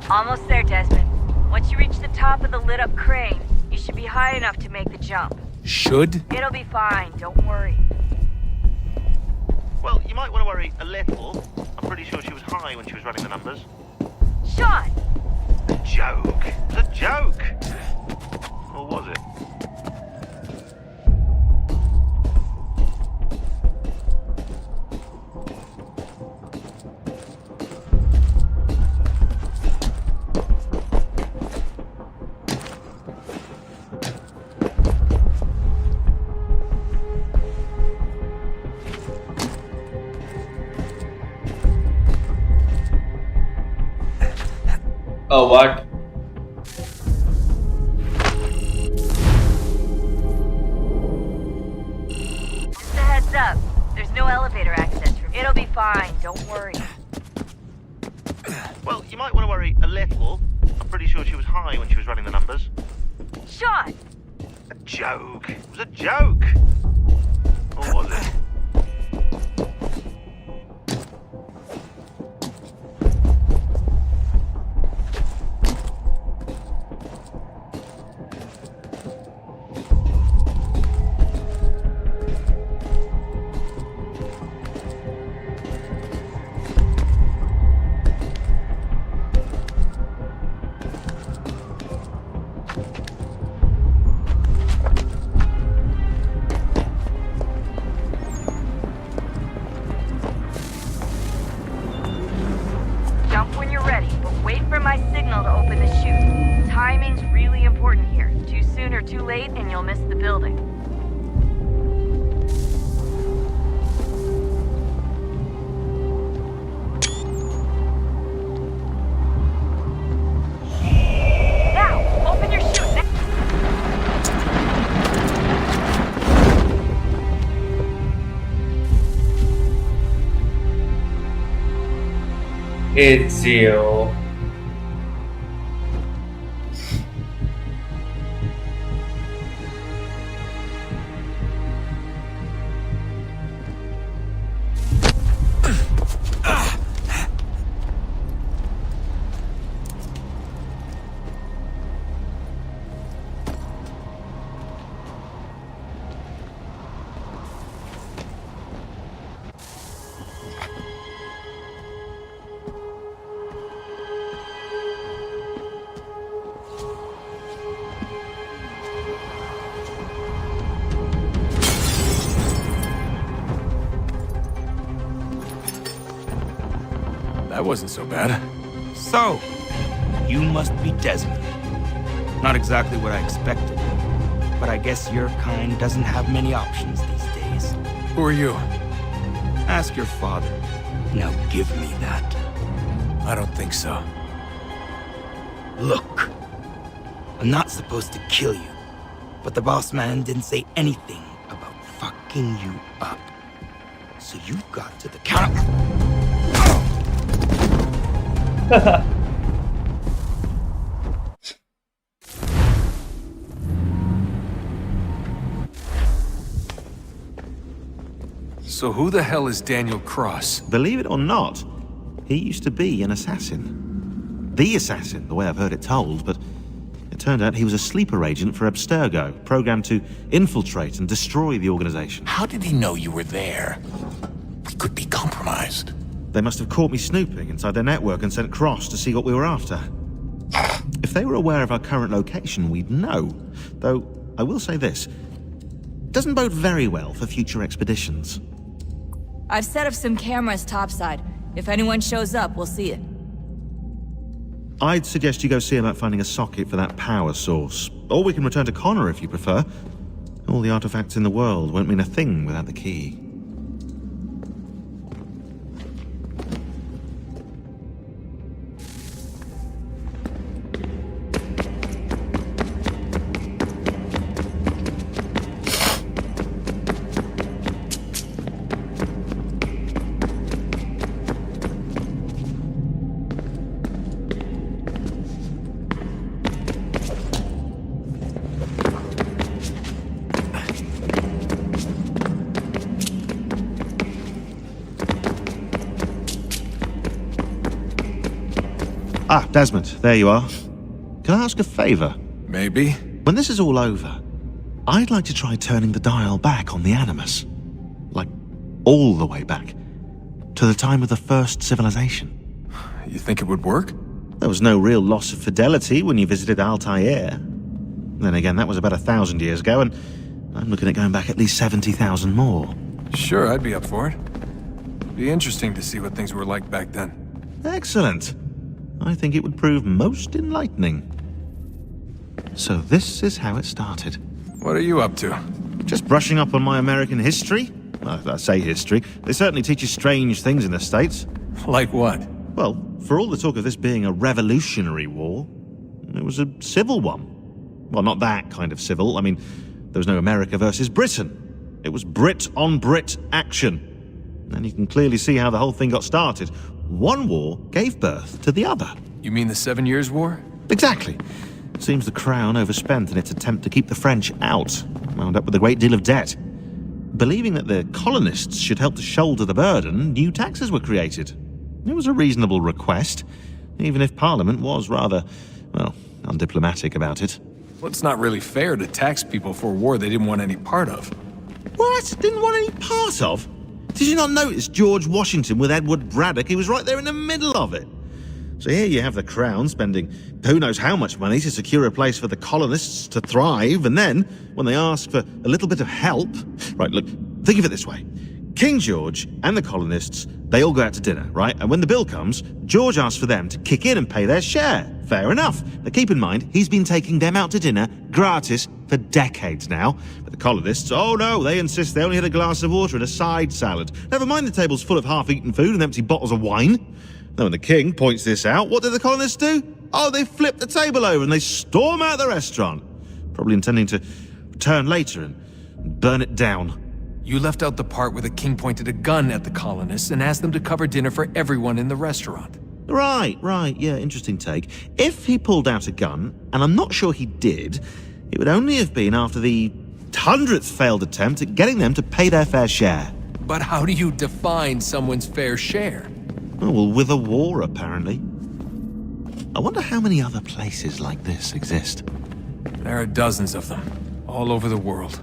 Almost there, Desmond. Once you reach the top of the lit-up crane, you should be high enough to make the jump. Should? It'll be fine, don't worry. Well, you might want to worry a little. I'm pretty sure she was high when she was running the numbers. Sean! A joke. It was a joke. Or was it? Oh, what? Just a heads up. There's no elevator access from here. It'll be fine, don't worry. Well, you might want to worry a little. I'm pretty sure she was high when she was running the numbers. Sean! A joke. It was a joke. Or was it? Jump when you're ready, but wait for my signal to open the chute. Timing's really important here. Too soon or too late, and you'll miss the building. Now, open your chute. It's 0. That wasn't so bad. So, you must be Desmond. Not exactly what I expected. but I guess your kind doesn't have many options these days. Who are you? Ask your father. Now give me that. I don't think so. Look, I'm not supposed to kill you, but the boss man didn't say anything about fucking you up. So you've got to the count. So who the hell is Daniel Cross? Believe it or not, he used to be an assassin. The assassin, the way I've heard it told, but it turned out he was a sleeper agent for Abstergo, programmed to infiltrate and destroy the organization. How did he know you were there? We could be compromised. They must have caught me snooping inside their network and sent Cross to see what we were after. If they were aware of our current location, we'd know. Though, I will say this. It doesn't bode very well for future expeditions. I've set up some cameras topside. If anyone shows up, we'll see it. I'd suggest you go see about finding a socket for that power source. Or we can return to Connor if you prefer. All the artifacts in the world won't mean a thing without the key. Ah, Desmond, there you are. Can I ask a favor? Maybe. When this is all over, I'd like to try turning the dial back on the Animus. Like, all the way back. To the time of the first civilization. You think it would work? There was no real loss of fidelity when you visited Altair. Then again, that was about 1,000 years ago, and I'm looking at going back at least 70,000 more. Sure, I'd be up for it. Be interesting to see what things were like back then. Excellent. I think it would prove most enlightening. So this is how it started. What are you up to? Just brushing up on my American history. I say history. They certainly teach you strange things in the States. Like what? Well, for all the talk of this being a revolutionary war, it was a civil one. Well, not that kind of civil. I mean, there was no America versus Britain. It was Brit on Brit action. And you can clearly see how the whole thing got started. One war gave birth to the other. You mean the 7 Years' War? Exactly. Seems the Crown overspent in its attempt to keep the French out, wound up with a great deal of debt. Believing that the colonists should help to shoulder the burden, new taxes were created. It was a reasonable request, even if Parliament was rather, well, undiplomatic about it. Well, it's not really fair to tax people for a war they didn't want any part of. What? Didn't want any part of? Did you not notice George Washington with Edward Braddock? He was right there in the middle of it. So here you have the Crown spending who knows how much money to secure a place for the colonists to thrive, and then, when they ask for a little bit of help... Right, look, think of it this way. King George and the colonists, they all go out to dinner, right? And when the bill comes, George asks for them to kick in and pay their share. Fair enough. But keep in mind, he's been taking them out to dinner gratis for decades now. But the colonists, oh no, they insist they only had a glass of water and a side salad. Never mind the tables full of half-eaten food and empty bottles of wine. Then when the king points this out, what do the colonists do? Oh, they flip the table over and they storm out the restaurant. Probably intending to return later and burn it down. You left out the part where the king pointed a gun at the colonists and asked them to cover dinner for everyone in the restaurant. Right, yeah, interesting take. If he pulled out a gun, and I'm not sure he did, it would only have been after the 100th failed attempt at getting them to pay their fair share. But how do you define someone's fair share? Oh, well, with a war, apparently. I wonder how many other places like this exist. There are dozens of them, all over the world.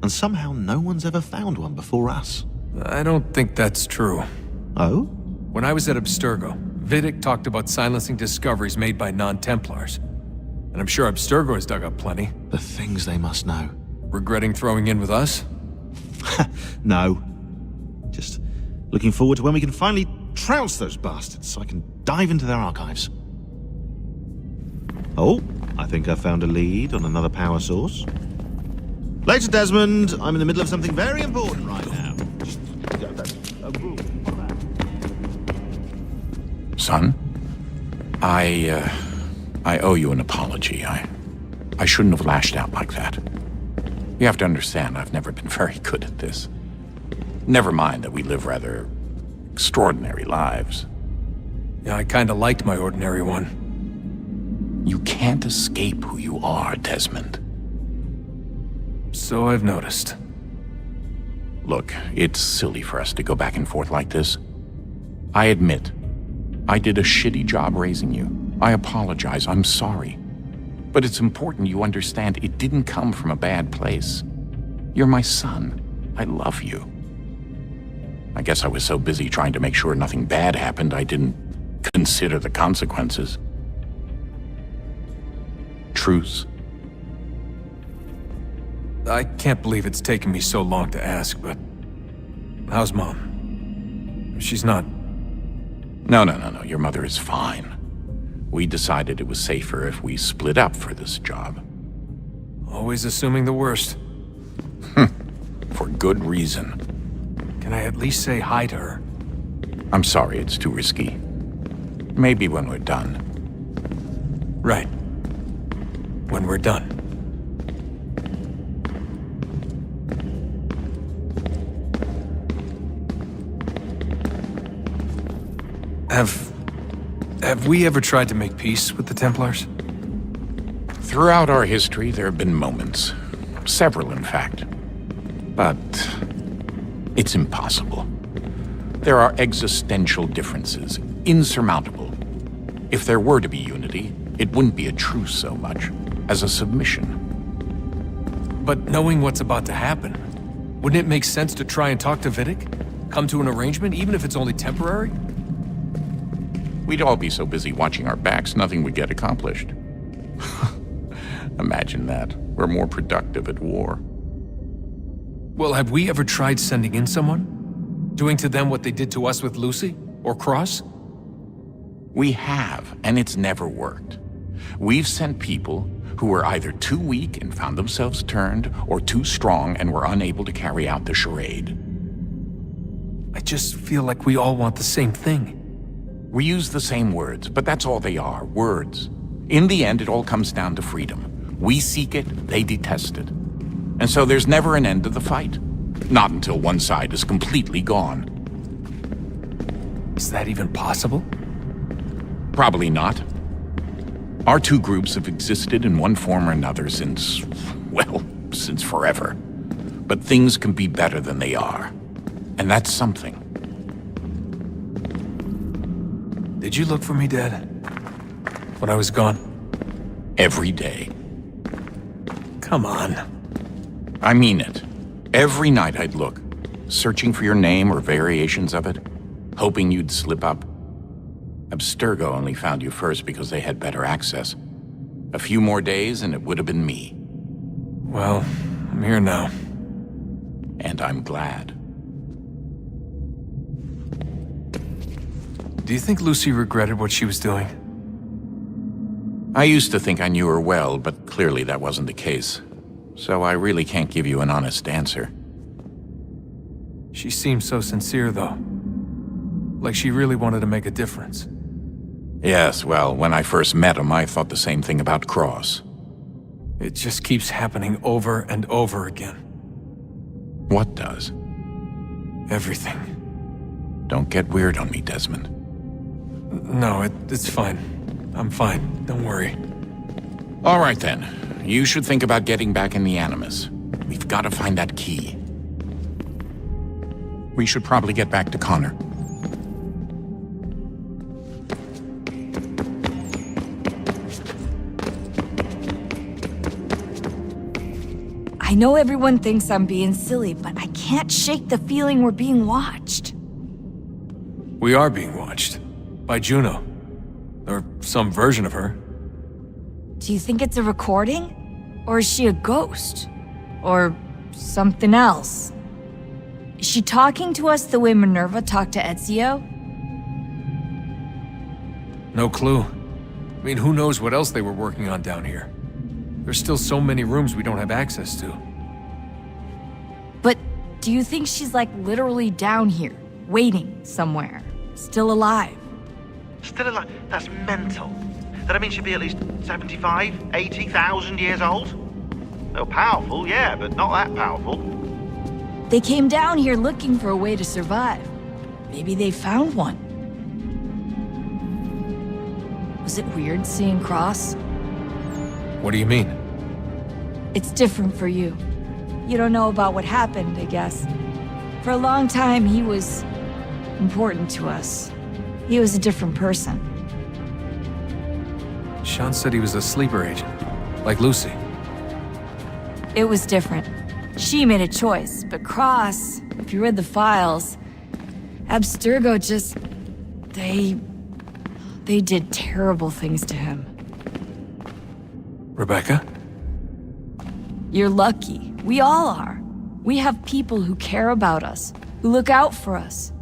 And somehow no one's ever found one before us. I don't think that's true. Oh? When I was at Abstergo, Vidic talked about silencing discoveries made by non-Templars. And I'm sure Abstergo has dug up plenty. The things they must know. Regretting throwing in with us? No. Just looking forward to when we can finally trounce those bastards so I can dive into their archives. Oh, I think I found a lead on another power source. Later, Desmond. I'm in the middle of something very important right now. Son, I owe you an apology. I shouldn't have lashed out like that. You have to understand, I've never been very good at this. Never mind that we live rather extraordinary lives. Yeah, I kinda liked my ordinary one. You can't escape who you are, Desmond. So I've noticed. Look, it's silly for us to go back and forth like this. I admit, I did a shitty job raising you. I apologize, I'm sorry. But it's important you understand it didn't come from a bad place. You're my son. I love you. I guess I was so busy trying to make sure nothing bad happened, I didn't consider the consequences. Truce? I can't believe it's taken me so long to ask, but... how's Mom? She's not... No. Your mother is fine. We decided it was safer if we split up for this job. Always assuming the worst. For good reason. Can I at least say hi to her? I'm sorry, it's too risky. Maybe when we're done. Right. When we're done. Have we ever tried to make peace with the Templars? Throughout our history, there have been moments. Several, in fact. But it's impossible. There are existential differences, insurmountable. If there were to be unity, it wouldn't be a truce so much as a submission. But knowing what's about to happen, wouldn't it make sense to try and talk to Vidic? Come to an arrangement, even if it's only temporary? We'd all be so busy watching our backs, nothing would get accomplished. Imagine that. We're more productive at war. Well, have we ever tried sending in someone? Doing to them what they did to us with Lucy? Or Cross? We have, and it's never worked. We've sent people who were either too weak and found themselves turned, or too strong and were unable to carry out the charade. I just feel like we all want the same thing. We use the same words, but that's all they are, words. In the end, it all comes down to freedom. We seek it, they detest it. And so there's never an end to the fight. Not until one side is completely gone. Is that even possible? Probably not. Our two groups have existed in one form or another since forever. But things can be better than they are. And that's something. Did you look for me, Dad? When I was gone? Every day. Come on. I mean it. Every night I'd look, searching for your name or variations of it, hoping you'd slip up. Abstergo only found you first because they had better access. A few more days and it would have been me. Well, I'm here now. And I'm glad. Do you think Lucy regretted what she was doing? I used to think I knew her well, but clearly that wasn't the case. So I really can't give you an honest answer. She seemed so sincere, though. Like she really wanted to make a difference. Yes, well, when I first met him, I thought the same thing about Cross. It just keeps happening over and over again. What does? Everything. Don't get weird on me, Desmond. No, it's fine. I'm fine. Don't worry. All right, then. You should think about getting back in the Animus. We've got to find that key. We should probably get back to Connor. I know everyone thinks I'm being silly, but I can't shake the feeling we're being watched. We are being watched. By Juno. Or some version of her. Do you think it's a recording? Or is she a ghost? Or something else? Is she talking to us the way Minerva talked to Ezio? No clue. I mean, who knows what else they were working on down here? There's still so many rooms we don't have access to. Do you think she's like literally down here, waiting somewhere, still alive? Still alive? That's mental. That means she'd be at least 75, 80,000 years old? They're powerful, yeah, but not that powerful. They came down here looking for a way to survive. Maybe they found one. Was it weird seeing Cross? What do you mean? It's different for you. You don't know about what happened, I guess. For a long time, he was important to us. He was a different person. Sean said he was a sleeper agent, like Lucy. It was different. She made a choice, but Cross, if you read the files, Abstergo just... They did terrible things to him. Rebecca? You're lucky. We all are. We have people who care about us, who look out for us.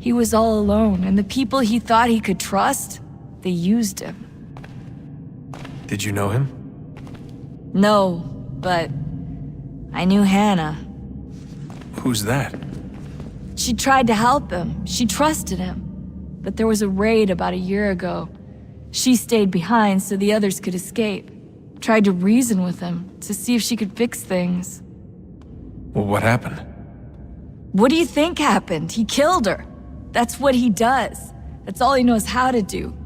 He was all alone, and the people he thought he could trust, they used him. Did you know him? No, but I knew Hannah. Who's that? She tried to help him. She trusted him. But there was a raid about a year ago. She stayed behind so the others could escape. Tried to reason with him to see if she could fix things. Well, what happened? What do you think happened? He killed her. That's what he does. That's all he knows how to do.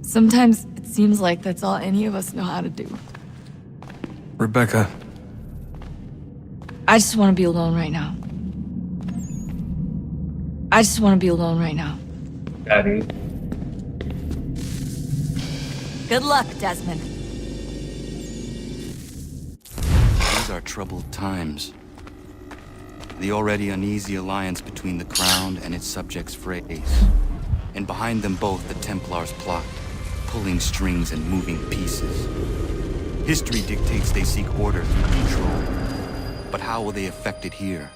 Sometimes it seems like that's all any of us know how to do. Rebecca. I just want to be alone right now. I just want to be alone right now. Daddy. Good luck, Desmond. These are troubled times. The already uneasy alliance between the Crown and its subjects frays. And behind them both the Templars plot, pulling strings and moving pieces. History dictates they seek order through control. But how will they affect it here?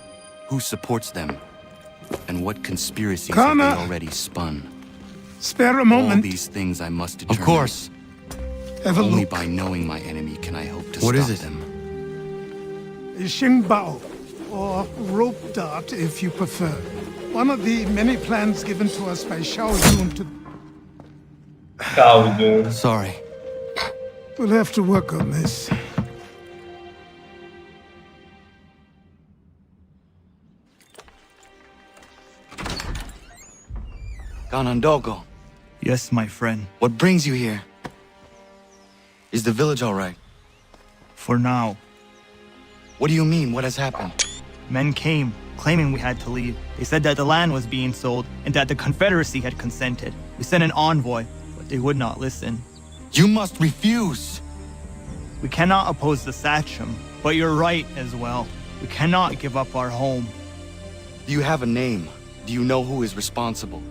Who supports them? And what conspiracies have they already spun? Spare a moment. All these things I must determine. Of course. Have a Only look. by knowing my enemy can I hope to What stop is it? them. Xingbao, or rope dart if you prefer. One of the many plans given to us by Xiao Yun to... Sorry. We'll have to work on this. Ganondogo, Yes, my friend. what brings you here? Is the village all right? For now. What do you mean? What has happened? Men came, claiming we had to leave. They said that the land was being sold and that the Confederacy had consented. We sent an envoy, but they would not listen. You must refuse! We cannot oppose the Sachem, but you're right as well. We cannot give up our home. Do you have a name? Do you know who is responsible?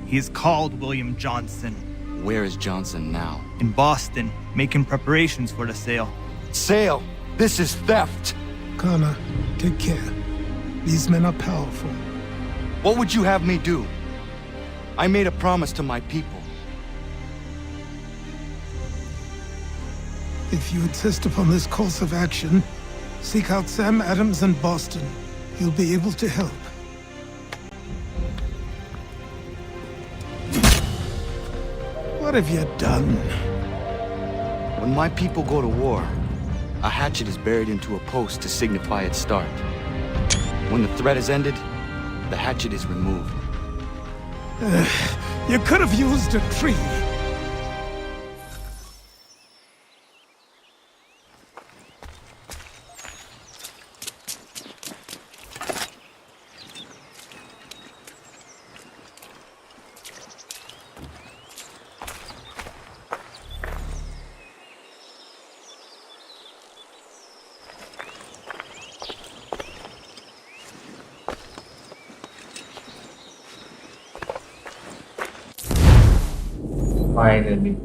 He is called William Johnson. Where is Johnson now? In Boston, making preparations for the sale. Sale! This is theft! Kana, take care. These men are powerful. What would you have me do? I made a promise to my people. If you insist upon this course of action, seek out Sam Adams in Boston. He'll be able to help. What have you done? When my people go to war, a hatchet is buried into a post to signify its start. When the threat is ended, the hatchet is removed. You could have used a tree. Finally.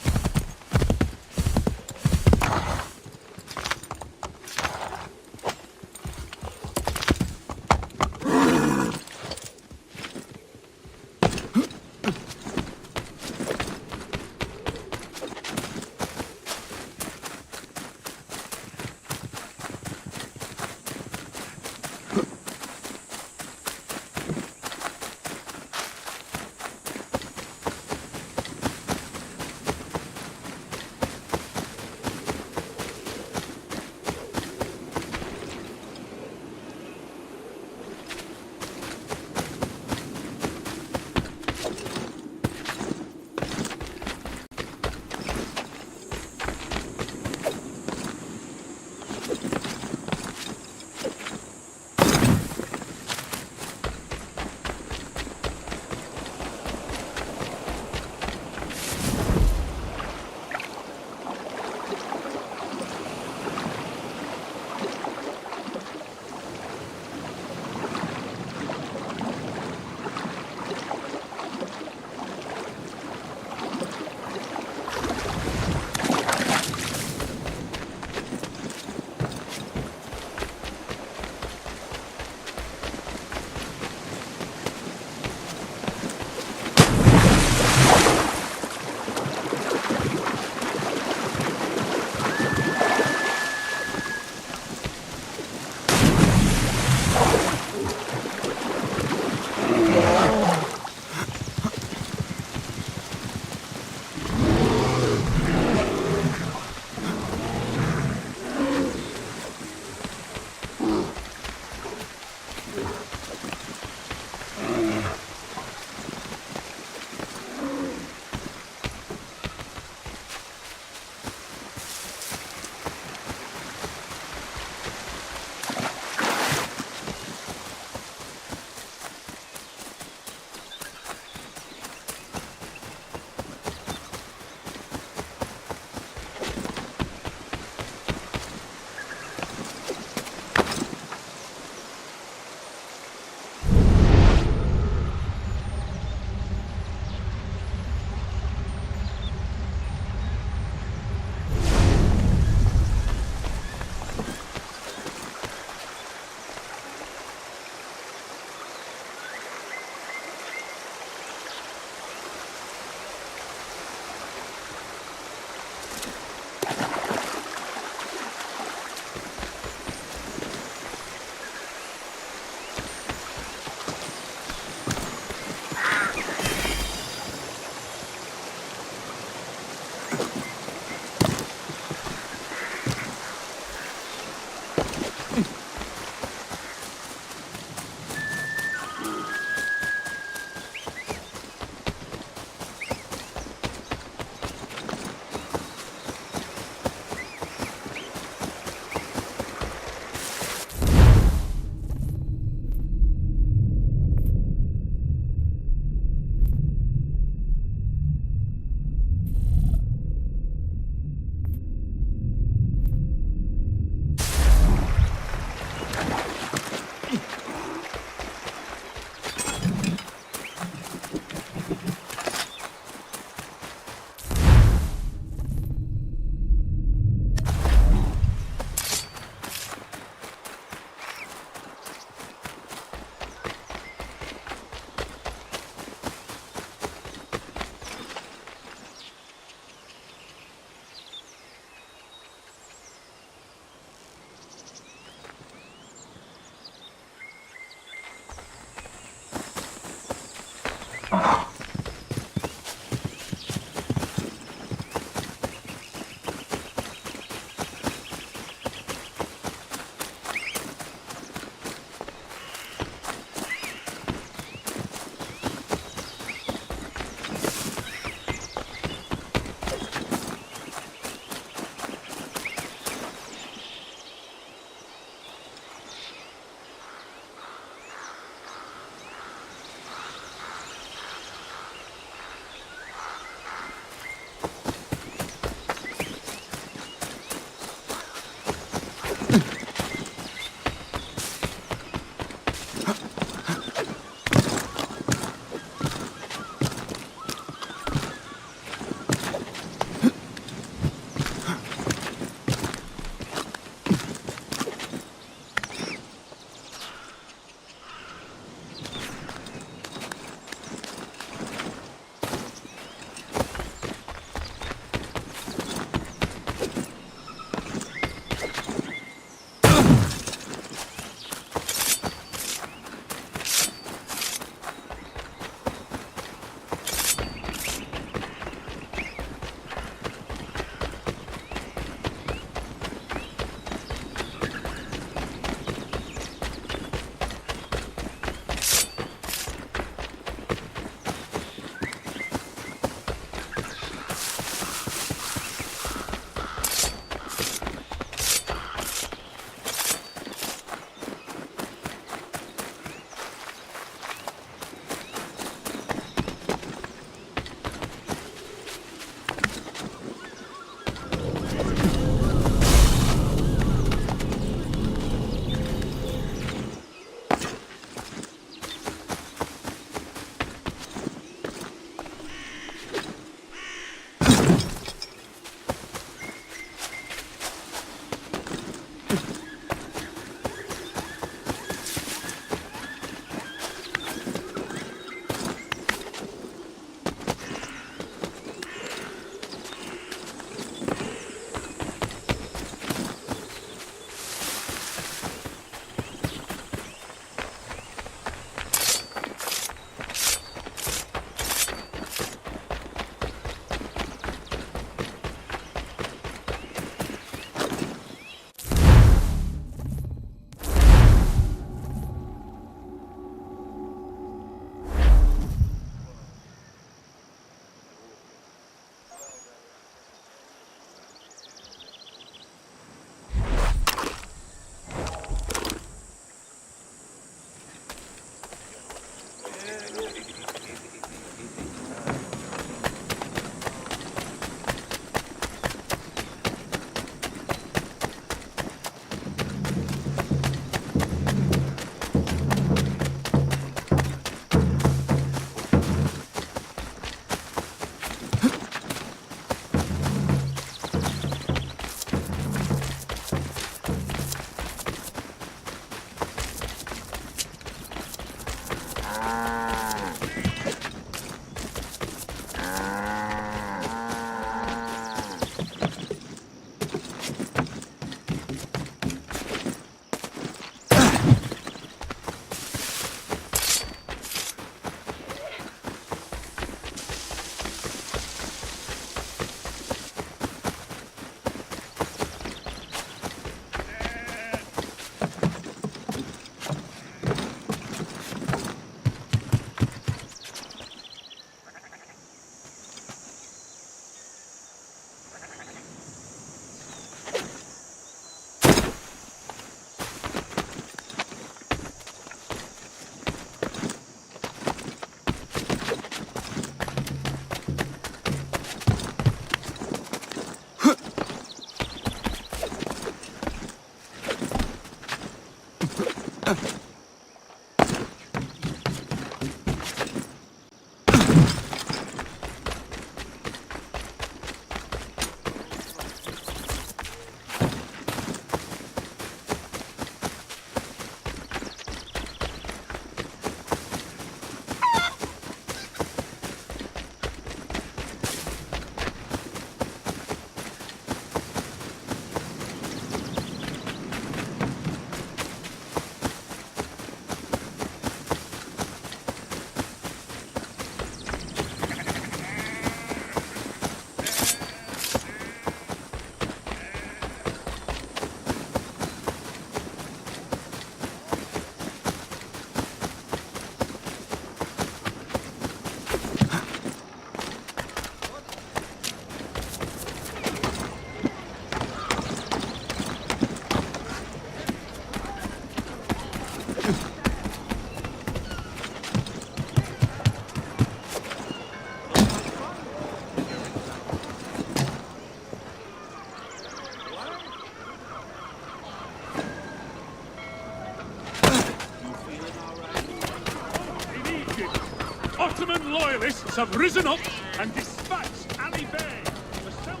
loyalists have risen up and dispatched Ali Bey. The self-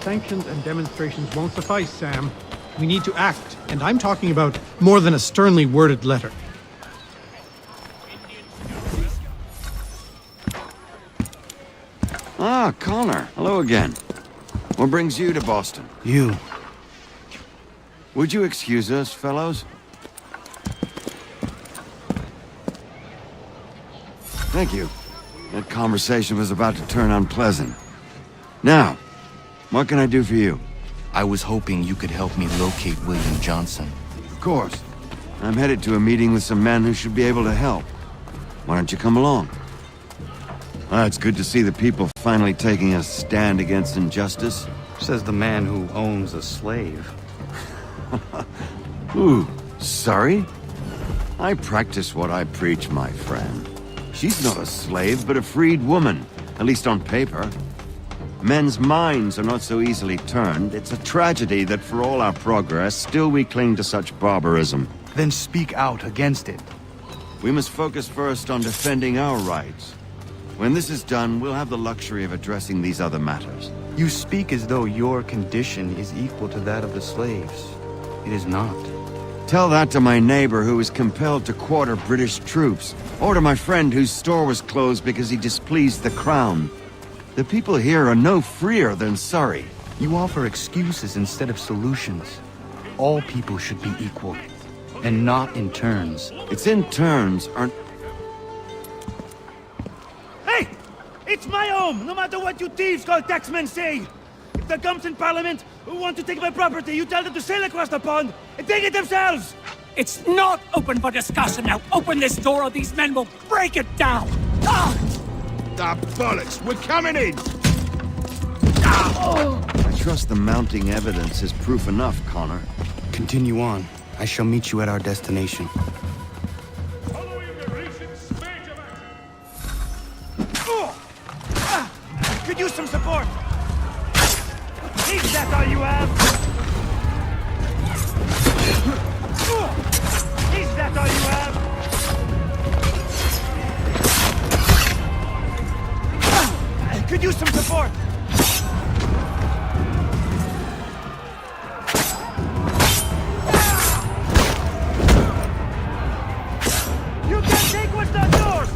Sanctions and demonstrations won't suffice, Sam. We need to act, and I'm talking about more than a sternly worded letter. Ah, Connor. Hello again. What brings you to Boston? You. Would you excuse us, fellows? Thank you. That conversation was about to turn unpleasant. Now, what can I do for you? I was hoping you could help me locate William Johnson. Of course. I'm headed to a meeting with some men who should be able to help. Why don't you come along? It's good to see the people finally taking a stand against injustice. Says the man who owns a slave. Ooh, sorry? I practice what I preach, my friend. She's not a slave, but a freed woman, at least on paper. Men's minds are not so easily turned. It's a tragedy that for all our progress, still we cling to such barbarism. Then speak out against it. We must focus first on defending our rights. When this is done, we'll have the luxury of addressing these other matters. You speak as though your condition is equal to that of the slaves. It is not. Tell that to my neighbor who was compelled to quarter British troops, or to my friend whose store was closed because he displeased the crown. The people here are no freer than Surrey. You offer excuses instead of solutions. All people should be equal, and not in turns. It's in turns, aren't... Hey! It's my home, no matter what you thieves called taxmen say! If the gumps in Parliament who want to take my property, you tell them to sail across the pond and take it themselves! It's not open for discussion now. Open this door or these men will break it down. Ah! Ah, bollocks! We're coming in! I trust the mounting evidence is proof enough, Connor. Continue on. I shall meet you at our destination. Could use some support! Is that all you have? Is that all you have? Could use some support! You can take what's not yours!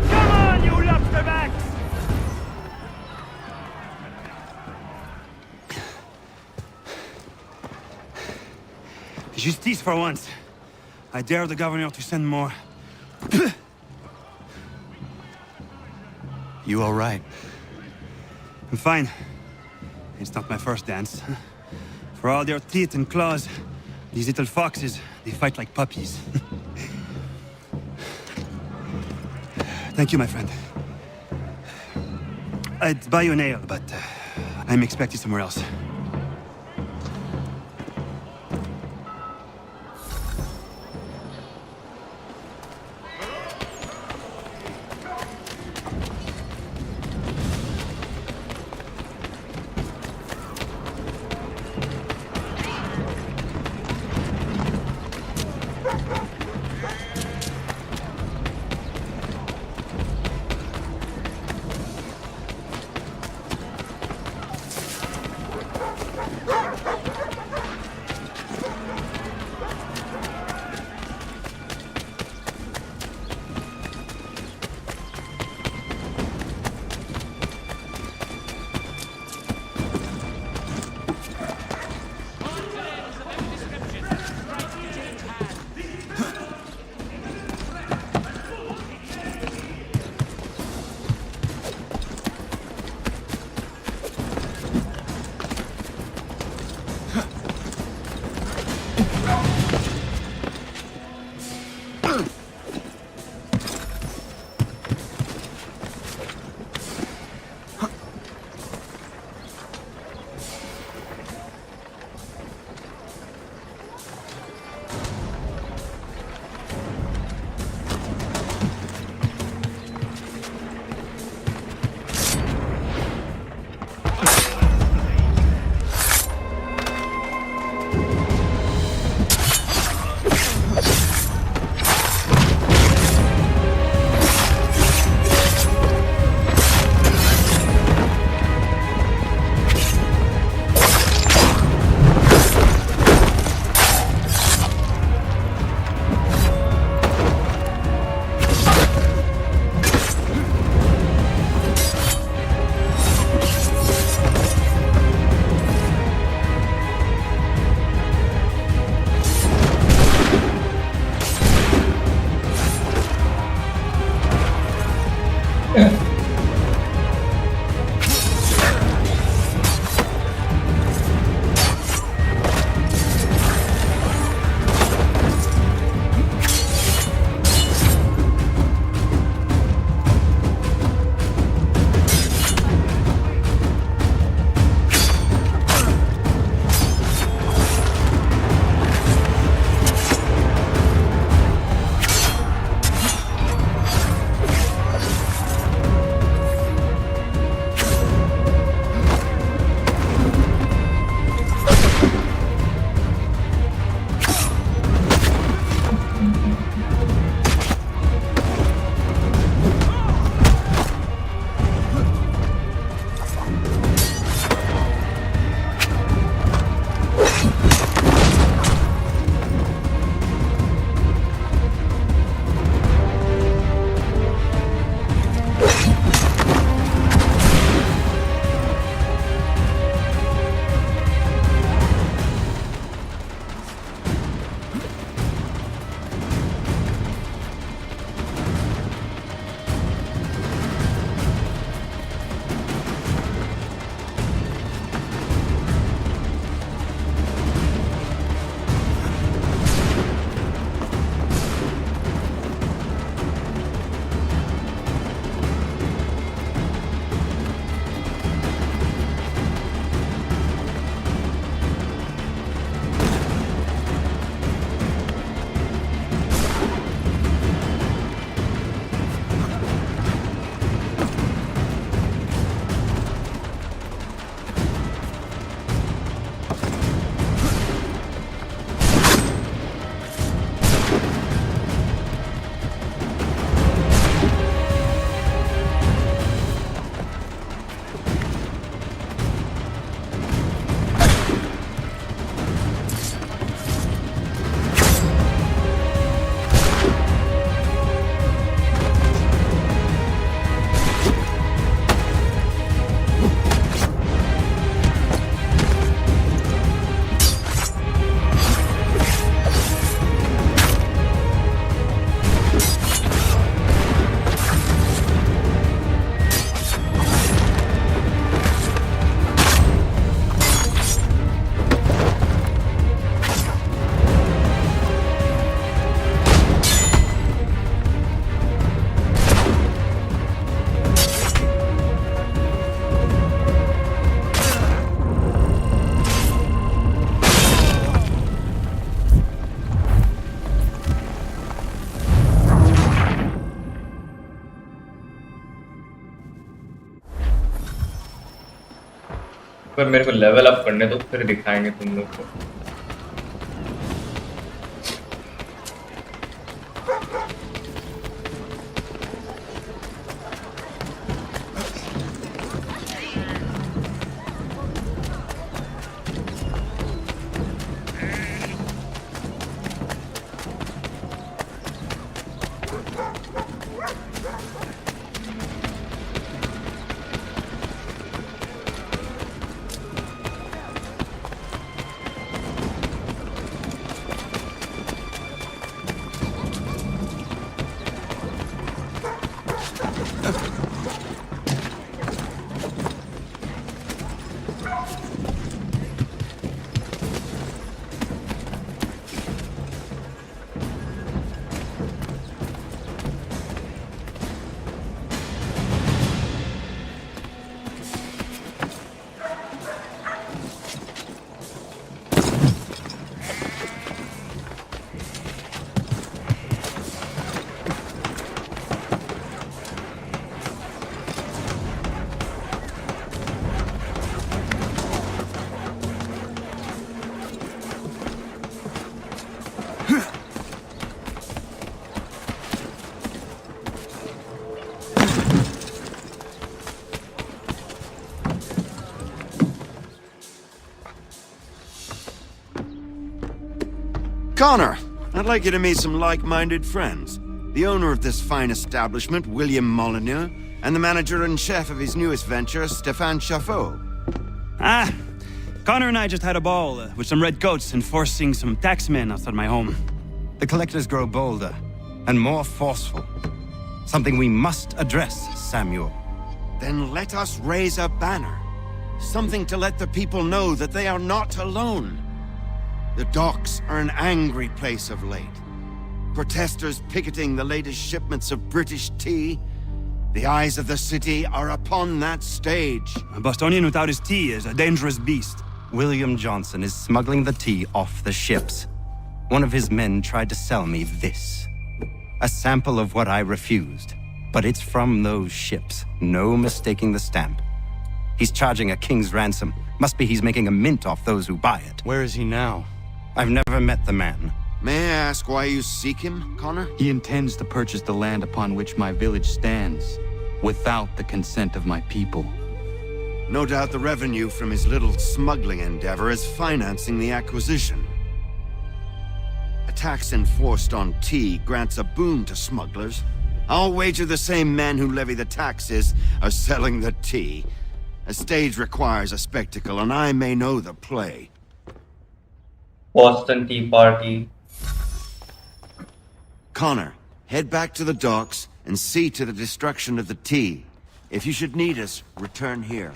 Come on, you lobsterbacks! Justice for once. I dare the governor to send more. You all right? I'm fine. It's not my first dance. For all their teeth and claws, these little foxes, they fight like puppies. Thank you, my friend. I'd buy you an ale, but I'm expecting somewhere else. पर मेरे को level up करने तो फिर दिखाएंगे तुम लोग को. Connor, I'd like you to meet some like-minded friends. The owner of this fine establishment, William Molyneux, and the manager and chef of his newest venture, Stéphane Chaffeau. Ah, Connor and I just had a ball with some red coats enforcing some taxmen outside my home. The collectors grow bolder and more forceful. Something we must address, Samuel. Then let us raise a banner. Something to let the people know that they are not alone. The docks are an angry place of late. Protesters picketing the latest shipments of British tea. The eyes of the city are upon that stage. A Bostonian without his tea is a dangerous beast. William Johnson is smuggling the tea off the ships. One of his men tried to sell me this. A sample of what I refused. But it's from those ships. No mistaking the stamp. He's charging a king's ransom. Must be he's making a mint off those who buy it. Where is he now? I've never met the man. May I ask why you seek him, Connor? He intends to purchase the land upon which my village stands, without the consent of my people. No doubt the revenue from his little smuggling endeavor is financing the acquisition. A tax enforced on tea grants a boon to smugglers. I'll wager the same men who levy the taxes are selling the tea. A stage requires a spectacle, and I may know the play. Boston Tea Party. Connor, head back to the docks and see to the destruction of the tea. If you should need us, return here.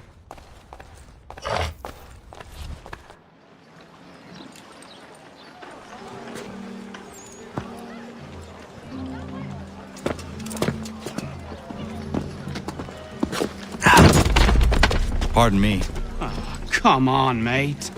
Pardon me. Oh, come on, mate.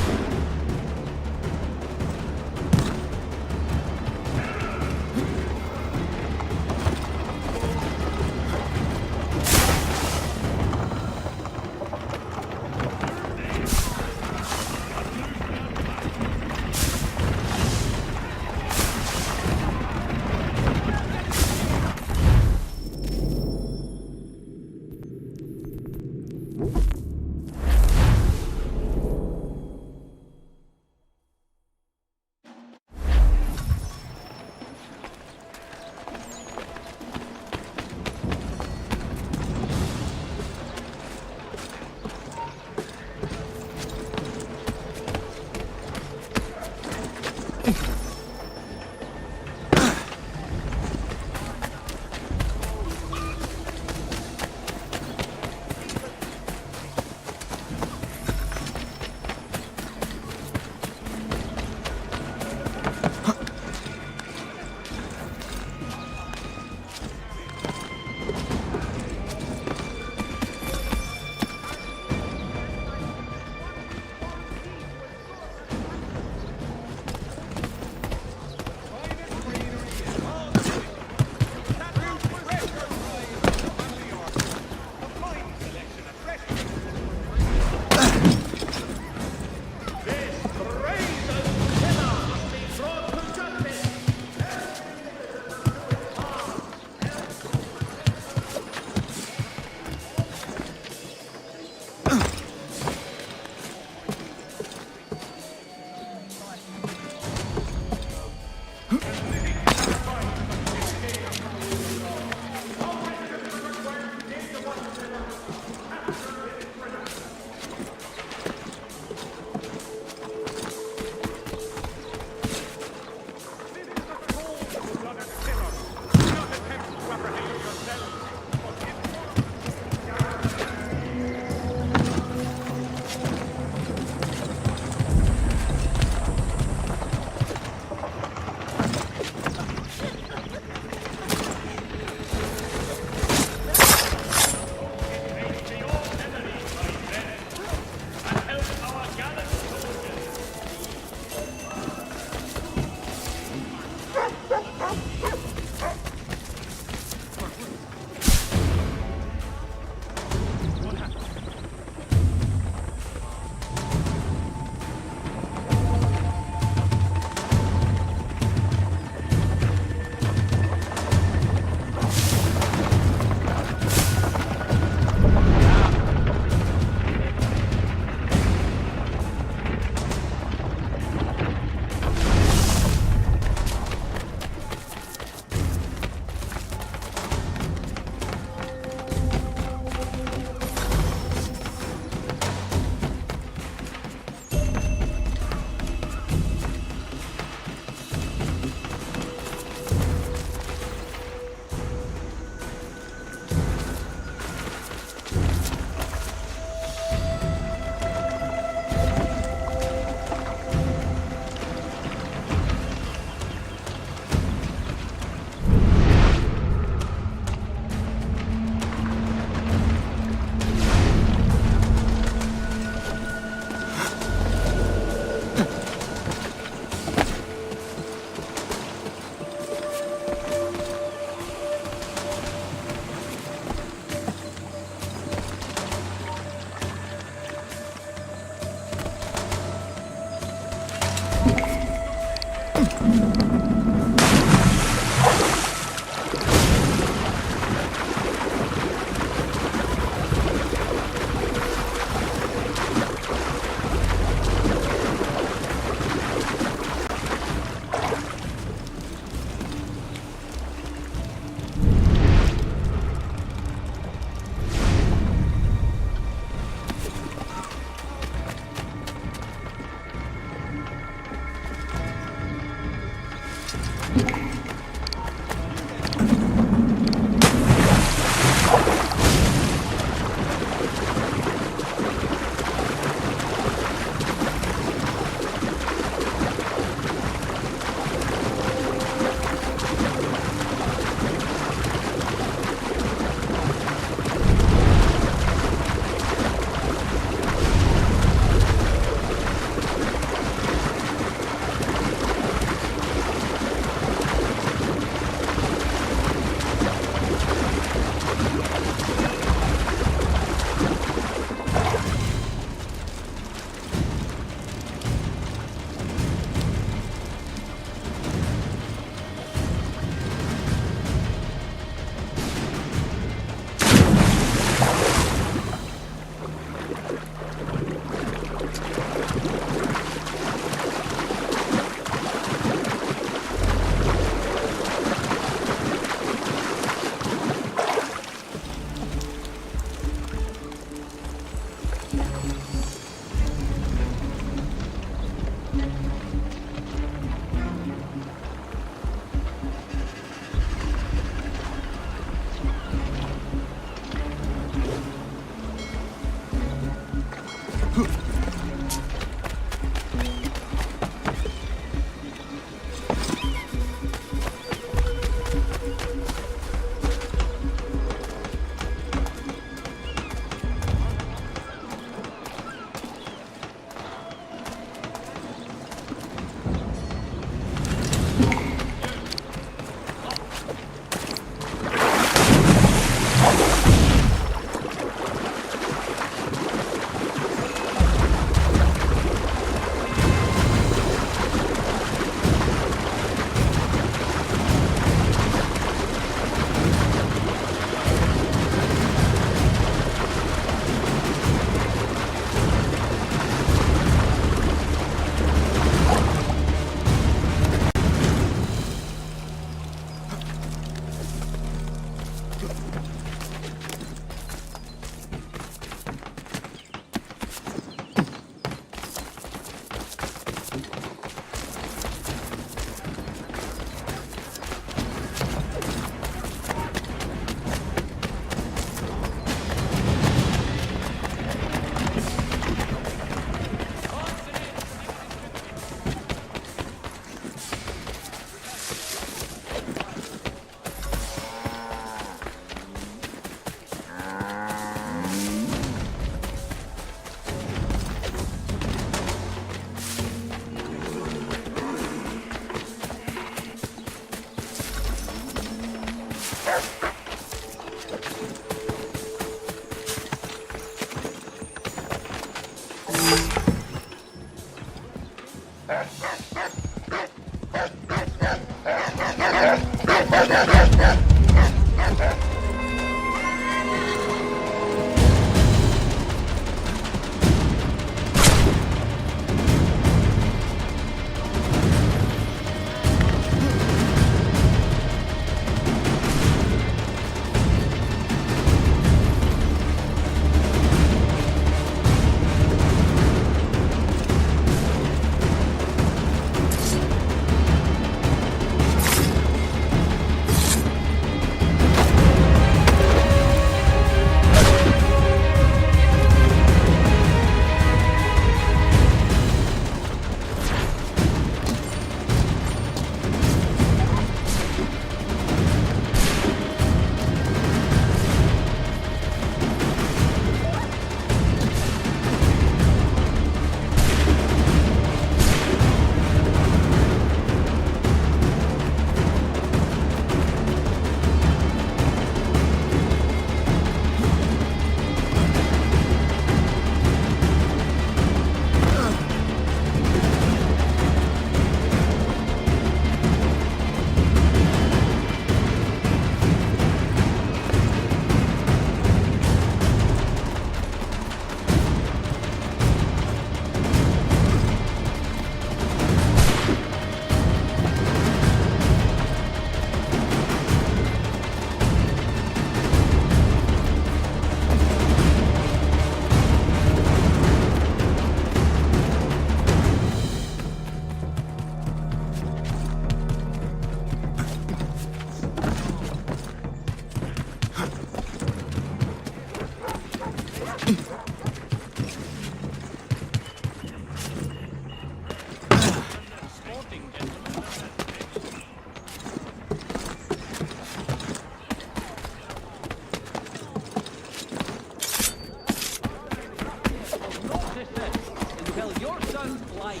Your son's blight.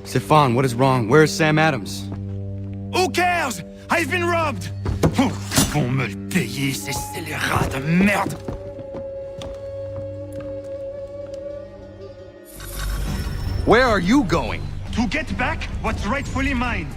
Stefan, what is wrong? Where's Sam Adams? Who cares? I've been robbed! Oh, ils vont me le payer, ces scélérats de merde! Where are you going? To get back what's rightfully mine.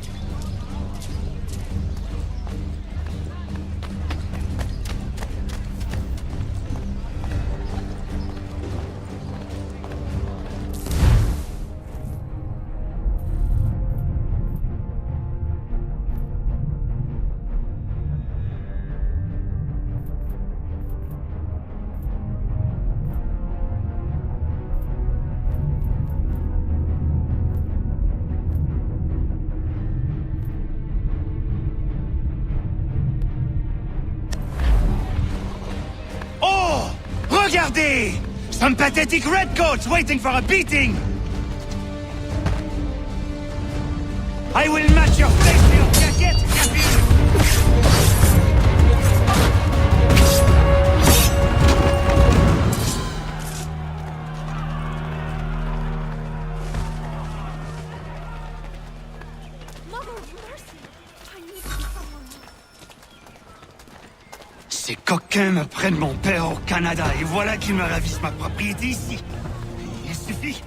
Regardez! Some pathetic redcoats waiting for a beating! I will match your face to your jacket, Ces coquins me prennent mon père au Canada et voilà qu'ils me ravissent ma propriété ici. Il suffit.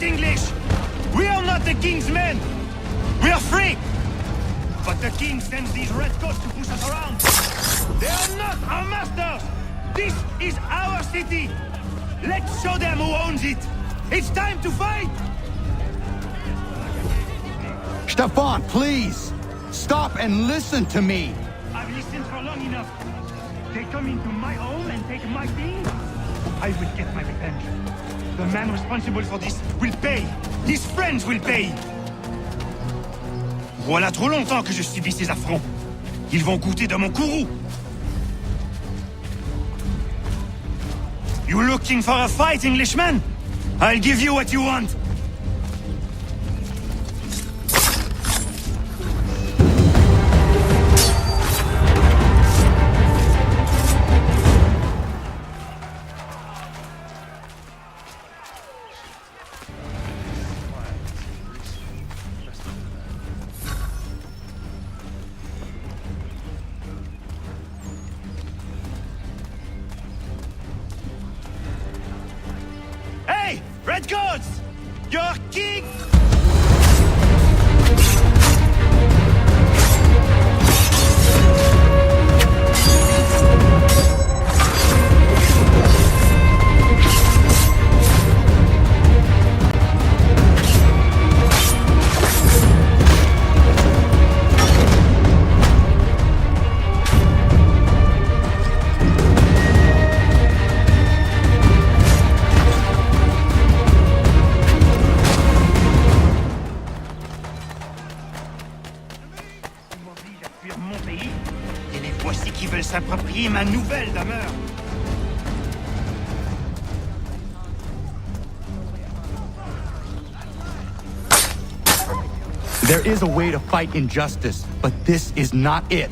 English! We are not the king's men! We are free! But the king sends these redcoats to push us around! They are not our masters! This is our city! Let's show them who owns it! It's time to fight! Stefan, please! Stop and listen to me! I've listened for long enough. They come into my home and take my thing? I will get my revenge. The man responsible for this will pay. His friends will pay. Voilà trop longtemps que je subis ces affronts. Ils vont goûter de mon courroux. You looking for a fight, Englishman? I'll give you what you want. Hey! Redcoats! Your king! s'approprier ma nouvelle demeure. There is a way to fight injustice, but this is not it.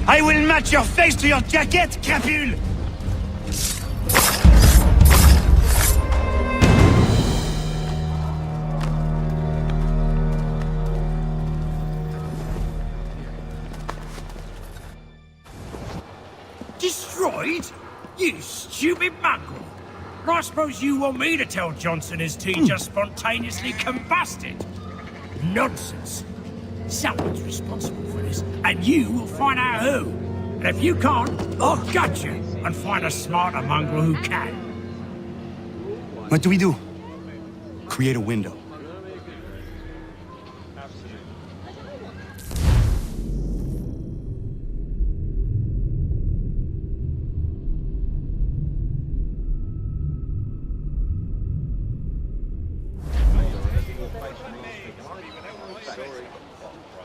I will match your face to your jacket, crapule! Destroyed? You stupid mongrel! I suppose you want me to tell Johnson his tea just spontaneously combusted? Nonsense! Someone's responsible for this, and you will find out who. And if you can't, I'll gut you and find a smarter mongrel who can. What do we do? Create a window.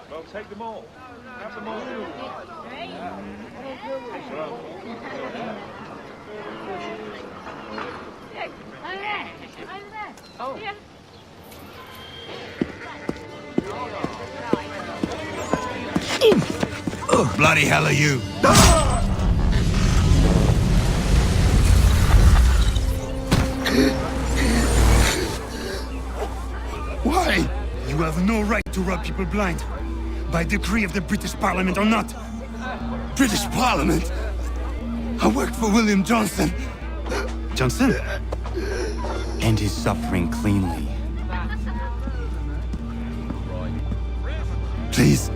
Well, take them all. Have them all. Bloody hell are you? Why? You have no right to rob people blind. By decree of the British Parliament or not. British Parliament? I worked for William Johnson. Johnson? End his suffering cleanly. Please.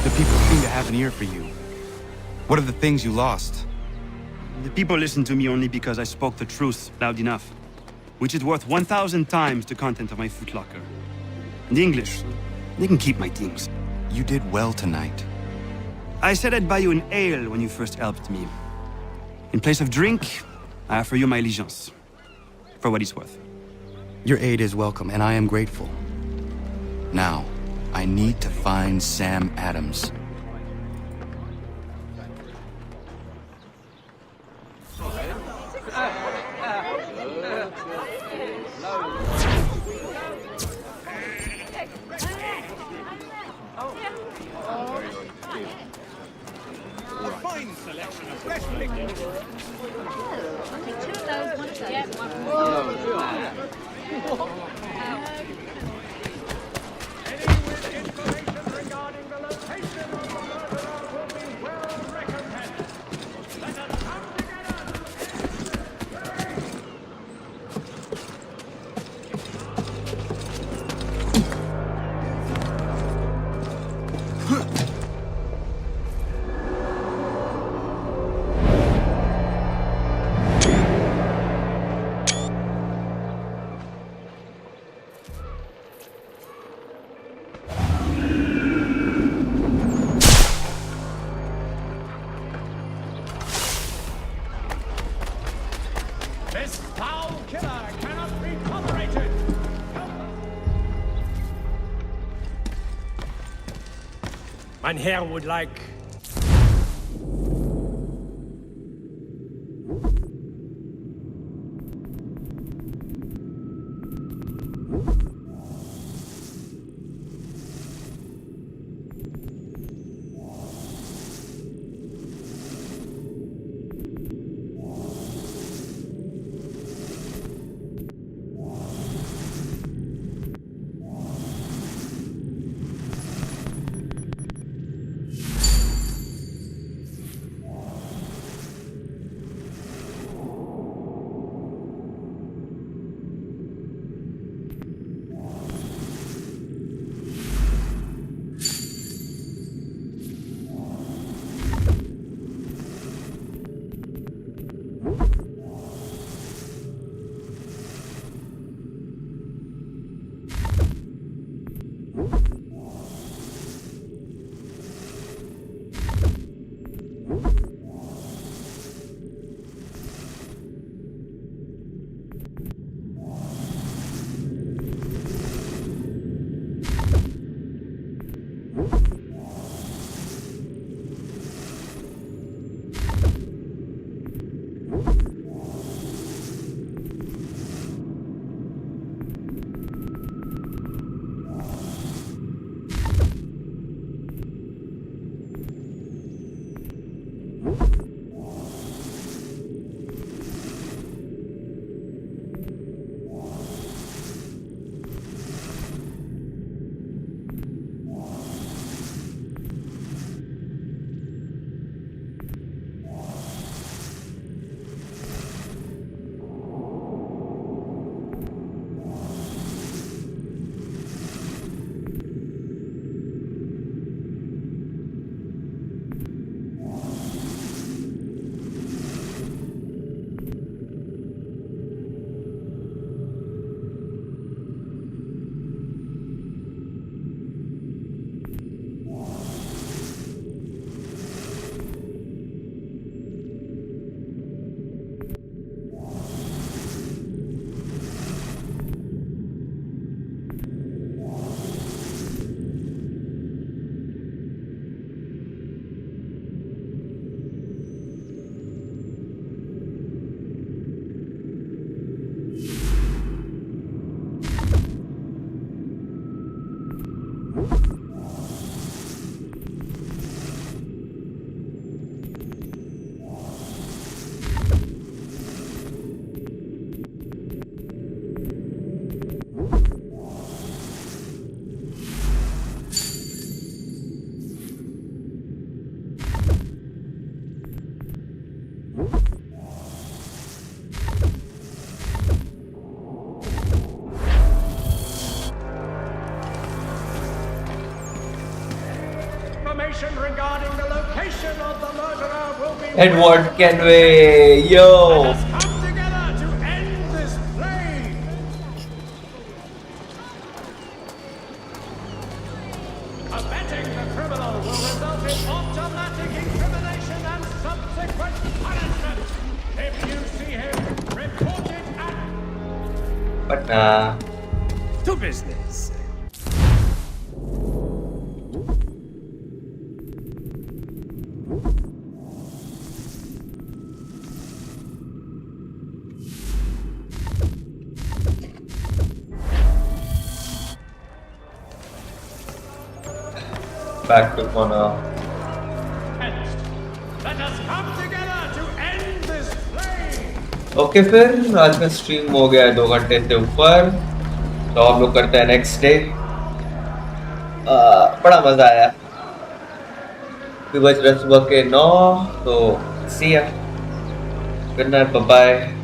The people seem to have an ear for you. What are the things you lost? The people listen to me only because I spoke the truth loud enough, which is worth 1,000 times the content of my footlocker. And the English, they can keep my things. You did well tonight. I said I'd buy you an ale when you first helped me. In place of drink, I offer you my allegiance. For what it's worth. Your aid is welcome, and I am grateful. Now, I need to find Sam Adams. Fine selection of fresh pickles. This foul killer cannot be tolerated! Mein Herr would like... Regarding the location of the murderer will be Edward Kenway, yo. come together to end this plague. Abetting the criminal will result in automatic incrimination and subsequent punishment. If you see him, report it at But nah. to business. Back to corner. Let us come together to end this plague. Okay फिर आज का stream हो गया 2 घंटे से ऊपर, तो हम लोग करते हैं नेक्स्ट डे। बड़ा मजा आया। फिर बज रहे सुबह के 9, तो सी या, गुड नाइट, बाय बाय।